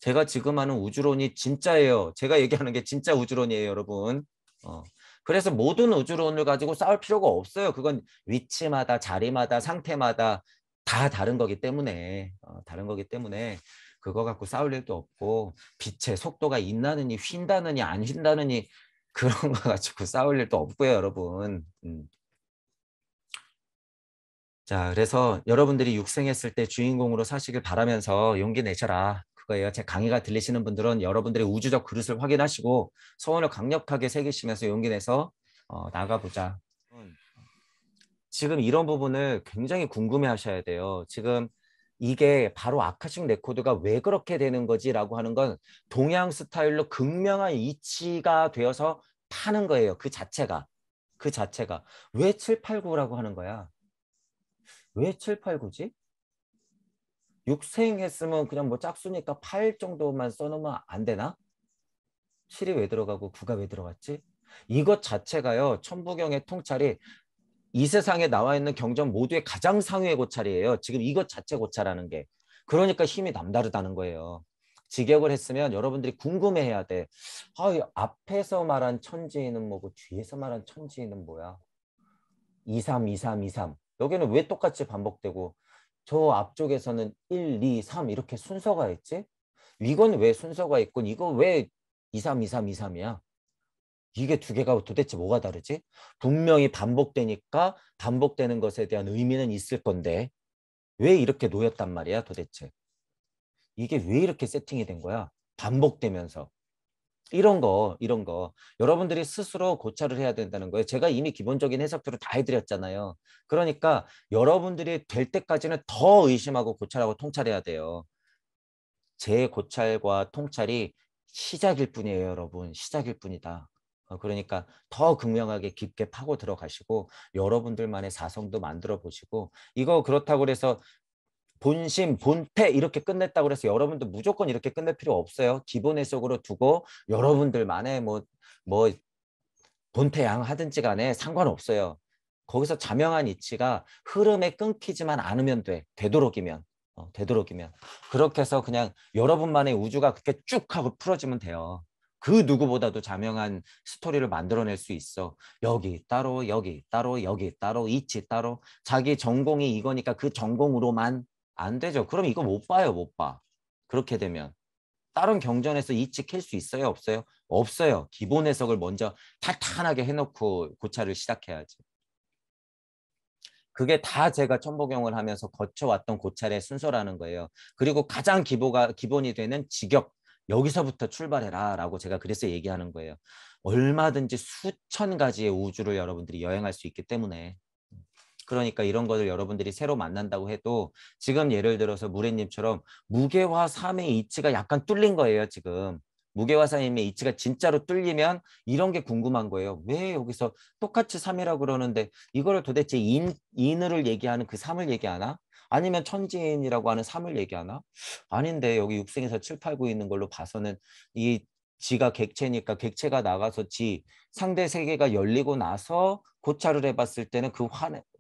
제가 지금 하는 우주론이 진짜예요. 제가 얘기하는 게 진짜 우주론이에요, 여러분. 어. 그래서 모든 우주론을 가지고 싸울 필요가 없어요. 그건 위치마다, 자리마다, 상태마다 다 다른 거기 때문에, 다른 거기 때문에 그거 갖고 싸울 일도 없고 빛의 속도가 있나느니 휜다느니 안 휜다느니 그런 거 가지고 싸울 일도 없고요, 여러분. 자, 그래서 여러분들이 육생했을 때 주인공으로 사시길 바라면서 용기 내셔라. 그거예요. 제 강의가 들리시는 분들은 여러분들의 우주적 그릇을 확인하시고 소원을 강력하게 새기시면서 용기 내서 나가보자. 지금 이런 부분을 굉장히 궁금해 하셔야 돼요. 지금 이게 바로 아카식 레코드가 왜 그렇게 되는 거지라고 하는 건 동양 스타일로 극명한 이치가 되어서 파는 거예요. 그 자체가. 그 자체가. 왜 789라고 하는 거야? 왜 789지? 6생 했으면 그냥 뭐 짝수니까 8 정도만 써놓으면 안 되나? 7이 왜 들어가고 9가 왜 들어갔지? 이것 자체가요. 천부경의 통찰이 이 세상에 나와 있는 경전 모두의 가장 상위의 고찰이에요. 지금 이것 자체 고찰하는 게. 그러니까 힘이 남다르다는 거예요. 직역을 했으면 여러분들이 궁금해해야 돼. 앞에서 말한 천지인은 뭐고 뒤에서 말한 천지인은 뭐야? 23, 23, 23. 여기는 왜 똑같이 반복되고 저 앞쪽에서는 1, 2, 3 이렇게 순서가 있지? 이건 왜 순서가 있고 이거 왜 2, 3, 2, 3, 2, 3이야? 이게 두 개가 도대체 뭐가 다르지? 분명히 반복되니까 반복되는 것에 대한 의미는 있을 건데 왜 이렇게 놓였단 말이야 도대체? 이게 왜 이렇게 세팅이 된 거야? 반복되면서. 이런 거 여러분들이 스스로 고찰을 해야 된다는 거예요. 제가 이미 기본적인 해석들을 다 해드렸잖아요. 그러니까 여러분들이 될 때까지는 더 의심하고 고찰하고 통찰해야 돼요. 제 고찰과 통찰이 시작일 뿐이에요, 여러분. 시작일 뿐이다. 그러니까 더 극명하게 깊게 파고 들어가시고 여러분들만의 사성도 만들어 보시고 이거 그렇다고 해서 본심, 본패 이렇게 끝냈다고 해서 여러분들 무조건 이렇게 끝낼 필요 없어요. 기본 해석으로 두고 여러분들만의 뭐 본패양 하든지 간에 상관없어요. 거기서 자명한 이치가 흐름에 끊기지만 않으면 돼. 되도록이면. 되도록이면. 그렇게 해서 그냥 여러분만의 우주가 그렇게 쭉 하고 풀어지면 돼요. 그 누구보다도 자명한 스토리를 만들어낼 수 있어. 여기 따로 여기 따로 여기 따로 이치 따로 자기 전공이 이거니까 그 전공으로만 안 되죠. 그럼 이거 못 봐요. 못 봐. 그렇게 되면. 다른 경전에서 이치 캘 수 있어요? 없어요? 없어요. 기본 해석을 먼저 탄탄하게 해놓고 고찰을 시작해야지. 그게 다 제가 천보경을 하면서 거쳐왔던 고찰의 순서라는 거예요. 그리고 가장 기본이 되는 직역. 여기서부터 출발해라 라고 제가 그래서 얘기하는 거예요. 얼마든지 수천 가지의 우주를 여러분들이 여행할 수 있기 때문에. 그러니까 이런 것을 여러분들이 새로 만난다고 해도 지금 예를 들어서 무례님처럼 무게와 삶의 이치가 약간 뚫린 거예요, 지금. 무게와 3임의 이치가 진짜로 뚫리면 이런 게 궁금한 거예요. 왜 여기서 똑같이 3이라고 그러는데 이거를 도대체 인을 얘기하는 그 3을 얘기하나? 아니면 천지인이라고 하는 3을 얘기하나? 아닌데 여기 육생에서 7, 8, 9 있는 걸로 봐서는 이 지가 객체니까 객체가 나가서 상대 세계가 열리고 나서 고찰을 해봤을 때는 그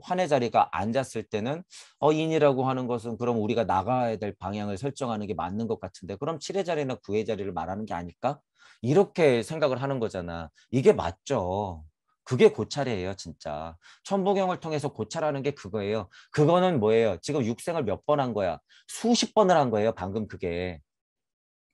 환의 자리가 앉았을 때는 인이라고 하는 것은 그럼 우리가 나가야 될 방향을 설정하는 게 맞는 것 같은데 그럼 7의 자리나 9의 자리를 말하는 게 아닐까? 이렇게 생각을 하는 거잖아. 이게 맞죠. 그게 고찰이에요, 진짜. 천부경을 통해서 고찰하는 게 그거예요. 그거는 뭐예요? 지금 육생을 몇 번 한 거야? 수십 번을 한 거예요, 방금 그게.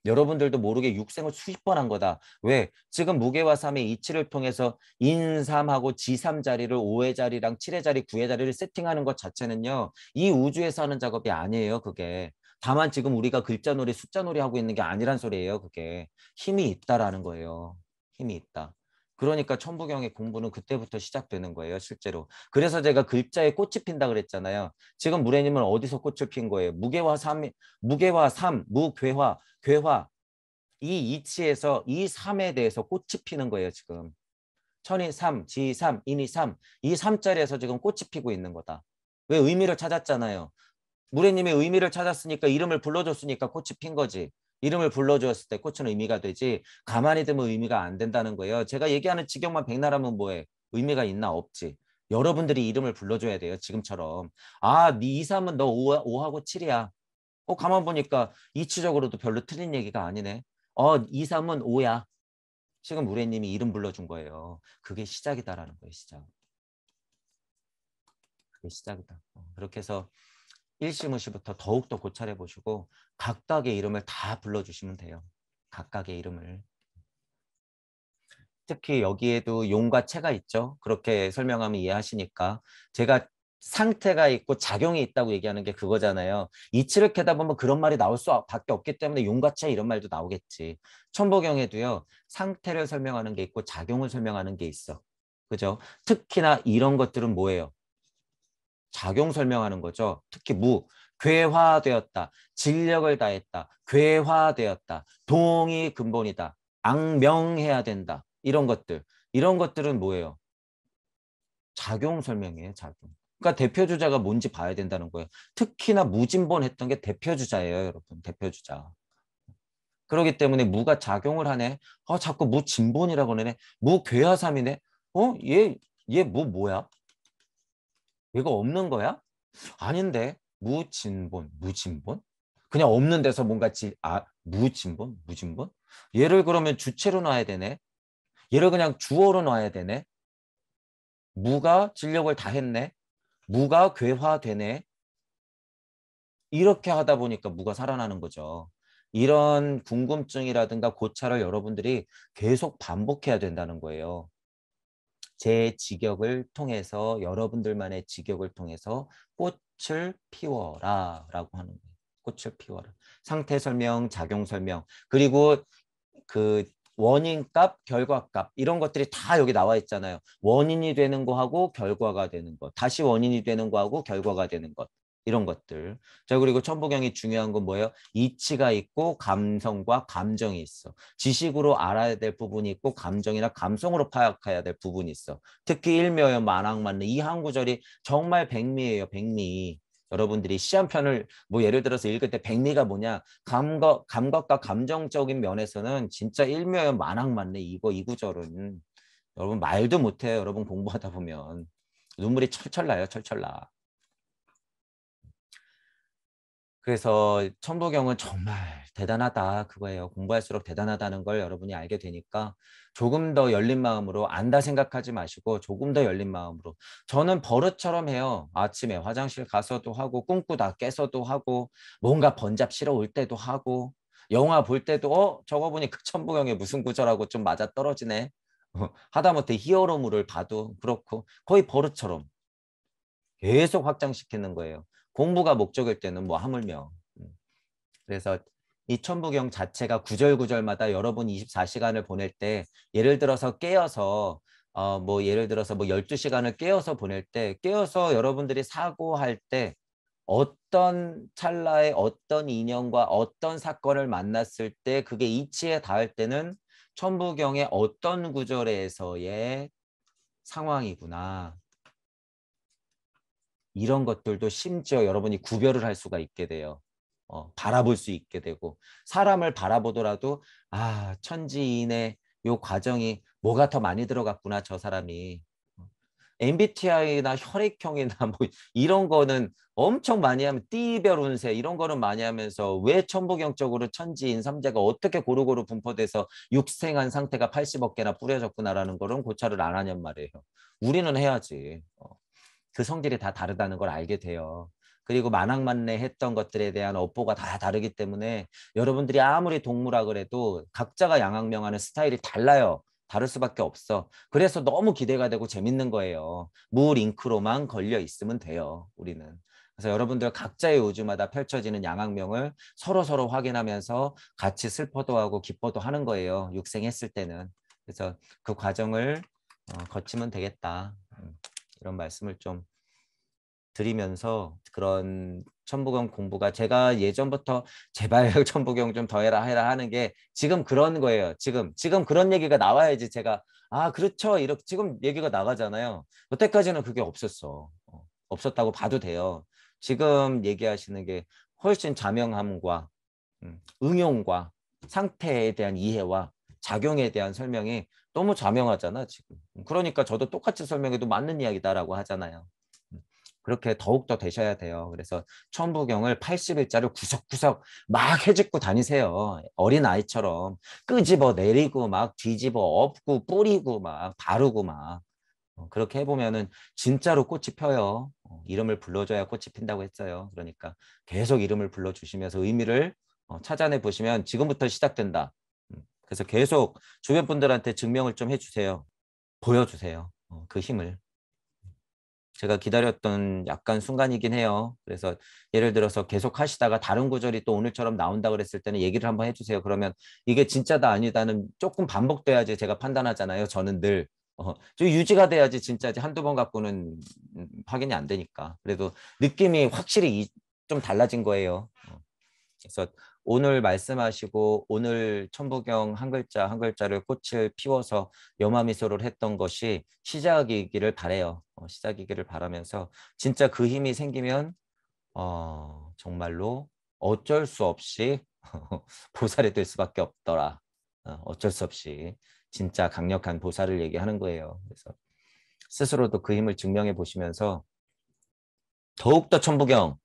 여러분들도 모르게 육생을 수십 번 한 거다. 왜? 지금 무게와 3의 이치를 통해서 인3하고 지3 자리를 5의 자리랑 7의 자리, 9의 자리를 세팅하는 것 자체는요. 이 우주에서 하는 작업이 아니에요. 그게. 다만 지금 우리가 글자놀이, 숫자놀이 하고 있는 게 아니란 소리예요. 그게. 힘이 있다라는 거예요. 힘이 있다. 그러니까 천부경의 공부는 그때부터 시작되는 거예요. 실제로. 그래서 제가 글자에 꽃이 핀다 그랬잖아요. 지금 무래님은 어디서 꽃을 핀 거예요? 무게와 3, 무괴화, 괴화. 이 이치에서 이 3에 대해서 꽃이 피는 거예요, 지금. 천이 3, 지 3, 인이 3. 이 3자리에서 지금 꽃이 피고 있는 거다. 왜 의미를 찾았잖아요. 무래님의 의미를 찾았으니까 이름을 불러줬으니까 꽃이 핀 거지. 이름을 불러주었을 때 꽃은 의미가 되지. 가만히 두면 의미가 안 된다는 거예요. 제가 얘기하는 직역만 백나라면 뭐해? 의미가 있나? 없지. 여러분들이 이름을 불러줘야 돼요. 지금처럼. 네 2, 3은 너 5하고 7이야. 가만 보니까 이치적으로도 별로 틀린 얘기가 아니네. 2, 3은 5야. 지금 무래님이 이름 불러준 거예요. 그게 시작이다라는 거예요. 시작. 그게 시작이다. 그렇게 해서 일시무시부터 더욱더 고찰해 보시고 각각의 이름을 다 불러주시면 돼요. 각각의 이름을. 특히 여기에도 용과 체가 있죠. 그렇게 설명하면 이해하시니까. 제가 상태가 있고 작용이 있다고 얘기하는 게 그거잖아요. 이치를 캐다 보면 그런 말이 나올 수밖에 없기 때문에 용과 체 이런 말도 나오겠지. 천보경에도요. 상태를 설명하는 게 있고 작용을 설명하는 게 있어. 그죠? 특히나 이런 것들은 뭐예요? 작용 설명하는 거죠. 특히 괴화되었다. 진력을 다했다. 괴화되었다. 동이 근본이다. 악명해야 된다. 이런 것들. 이런 것들은 뭐예요? 작용 설명이에요. 작용. 그러니까 대표주자가 뭔지 봐야 된다는 거예요. 특히나 무진본 했던 게 대표주자예요. 여러분. 대표주자. 그렇기 때문에 무가 작용을 하네. 자꾸 무진본이라고 그러네. 무괴화삼이네. 얘 뭐야? 얘가 없는 거야? 아닌데 무진본? 그냥 없는 데서 뭔가 무진본? 얘를 그러면 주체로 놔야 되네. 얘를 그냥 주어로 놔야 되네. 무가 진력을 다 했네. 무가 괴화되네. 이렇게 하다 보니까 무가 살아나는 거죠. 이런 궁금증이라든가 고찰을 여러분들이 계속 반복해야 된다는 거예요. 제 직역을 통해서 여러분들만의 직역을 통해서 꽃을 피워라 라고 하는 거예요. 꽃을 피워라. 상태 설명, 작용 설명, 그리고 그 원인값, 결과값 이런 것들이 다 여기 나와 있잖아요. 원인이 되는 거하고 결과가 되는 것, 다시 원인이 되는 거하고 결과가 되는 것 이런 것들. 자, 그리고 천부경이 중요한 건 뭐예요? 이치가 있고 감성과 감정이 있어. 지식으로 알아야 될 부분이 있고 감정이나 감성으로 파악해야 될 부분이 있어. 특히 일묘연 만학만리 이 한 구절이 정말 백미예요. 백미. 여러분들이 시험편을 뭐 예를 들어서 읽을 때 백미가 뭐냐 감각과 감정적인 면에서는 진짜 일묘연 만학만리 이 구절은 여러분 말도 못해요. 여러분 공부하다 보면 눈물이 철철 나요. 철철 나. 그래서 천부경은 정말 대단하다 그거예요. 공부할수록 대단하다는 걸 여러분이 알게 되니까 조금 더 열린 마음으로 안다 생각하지 마시고 조금 더 열린 마음으로. 저는 버릇처럼 해요. 아침에 화장실 가서도 하고 꿈꾸다 깨서도 하고 뭔가 번잡 싫어 올 때도 하고 영화 볼 때도 저거 보니 그 천부경에 무슨 구절하고 좀 맞아떨어지네. 하다못해 히어로물을 봐도 그렇고 거의 버릇처럼 계속 확장시키는 거예요. 공부가 목적일 때는 뭐 하물며. 그래서 이 천부경 자체가 구절구절마다 여러분 24시간을 보낼 때 예를 들어서 깨어서 뭐 예를 들어서 뭐 12시간을 깨어서 보낼 때 깨어서 여러분들이 사고할 때 어떤 찰나에 어떤 인연과 어떤 사건을 만났을 때 그게 이치에 닿을 때는 천부경의 어떤 구절에서의 상황이구나. 이런 것들도 심지어 여러분이 구별을 할 수가 있게 돼요. 바라볼 수 있게 되고 사람을 바라보더라도 아 천지인의 요 과정이 뭐가 더 많이 들어갔구나 저 사람이. MBTI나 혈액형이나 뭐 이런 거는 엄청 많이 하면 띠별 운세 이런 거는 많이 하면서 왜 천부경적으로 천지인 삼재가 어떻게 고루고루 분포돼서 육생한 상태가 80억 개나 뿌려졌구나라는 거는 고찰을 안 하냔 말이에요. 우리는 해야지. 그 성질이 다 다르다는 걸 알게 돼요. 그리고 만학만내 했던 것들에 대한 업보가 다 다르기 때문에 여러분들이 아무리 동무라 그래도 각자가 양학명하는 스타일이 달라요. 다를 수밖에 없어. 그래서 너무 기대가 되고 재밌는 거예요. 무 링크로만 걸려 있으면 돼요. 우리는. 그래서 여러분들 각자의 우주마다 펼쳐지는 양학명을 서로서로 확인하면서 같이 슬퍼도 하고 기뻐도 하는 거예요. 육생했을 때는. 그래서 그 과정을 거치면 되겠다. 이런 말씀을 좀 드리면서 그런 천부경 공부가 제가 예전부터 제발 천부경 좀 더 해라 하는 게 지금 그런 거예요. 지금 그런 얘기가 나와야지 제가 아 그렇죠 이렇게 지금 얘기가 나가잖아요. 여태까지는 그게 없었어. 없었다고 봐도 돼요. 지금 얘기하시는 게 훨씬 자명함과 응용과 상태에 대한 이해와 작용에 대한 설명이 너무 자명하잖아 지금. 그러니까 저도 똑같이 설명해도 맞는 이야기다라고 하잖아요. 그렇게 더욱더 되셔야 돼요. 그래서 천부경을 80일자를 구석구석 막 해집고 다니세요. 어린아이처럼 끄집어 내리고 막 뒤집어 엎고 뿌리고 막 바르고 막 그렇게 해보면은 진짜로 꽃이 펴요. 이름을 불러줘야 꽃이 핀다고 했어요. 그러니까 계속 이름을 불러주시면서 의미를 찾아내 보시면 지금부터 시작된다. 그래서 계속 주변 분들한테 증명을 좀 해주세요. 보여주세요. 그 힘을. 제가 기다렸던 약간 순간이긴 해요. 그래서 예를 들어서 계속 하시다가 다른 구절이 또 오늘처럼 나온다 그랬을 때는 얘기를 한번 해주세요. 그러면 이게 진짜다 아니다는 조금 반복돼야지 제가 판단하잖아요. 저는 늘. 좀 유지가 돼야지 진짜지 한두 번 갖고는 확인이 안 되니까. 그래도 느낌이 확실히 좀 달라진 거예요. 그래서 오늘 말씀하시고 오늘 천부경 한 글자 한 글자를 꽃을 피워서 염화미소를 했던 것이 시작이기를 바래요. 시작이기를 바라면서 진짜 그 힘이 생기면 정말로 어쩔 수 없이 보살이 될 수밖에 없더라. 어쩔 수 없이 진짜 강력한 보살을 얘기하는 거예요. 그래서 스스로도 그 힘을 증명해 보시면서 더욱더 천부경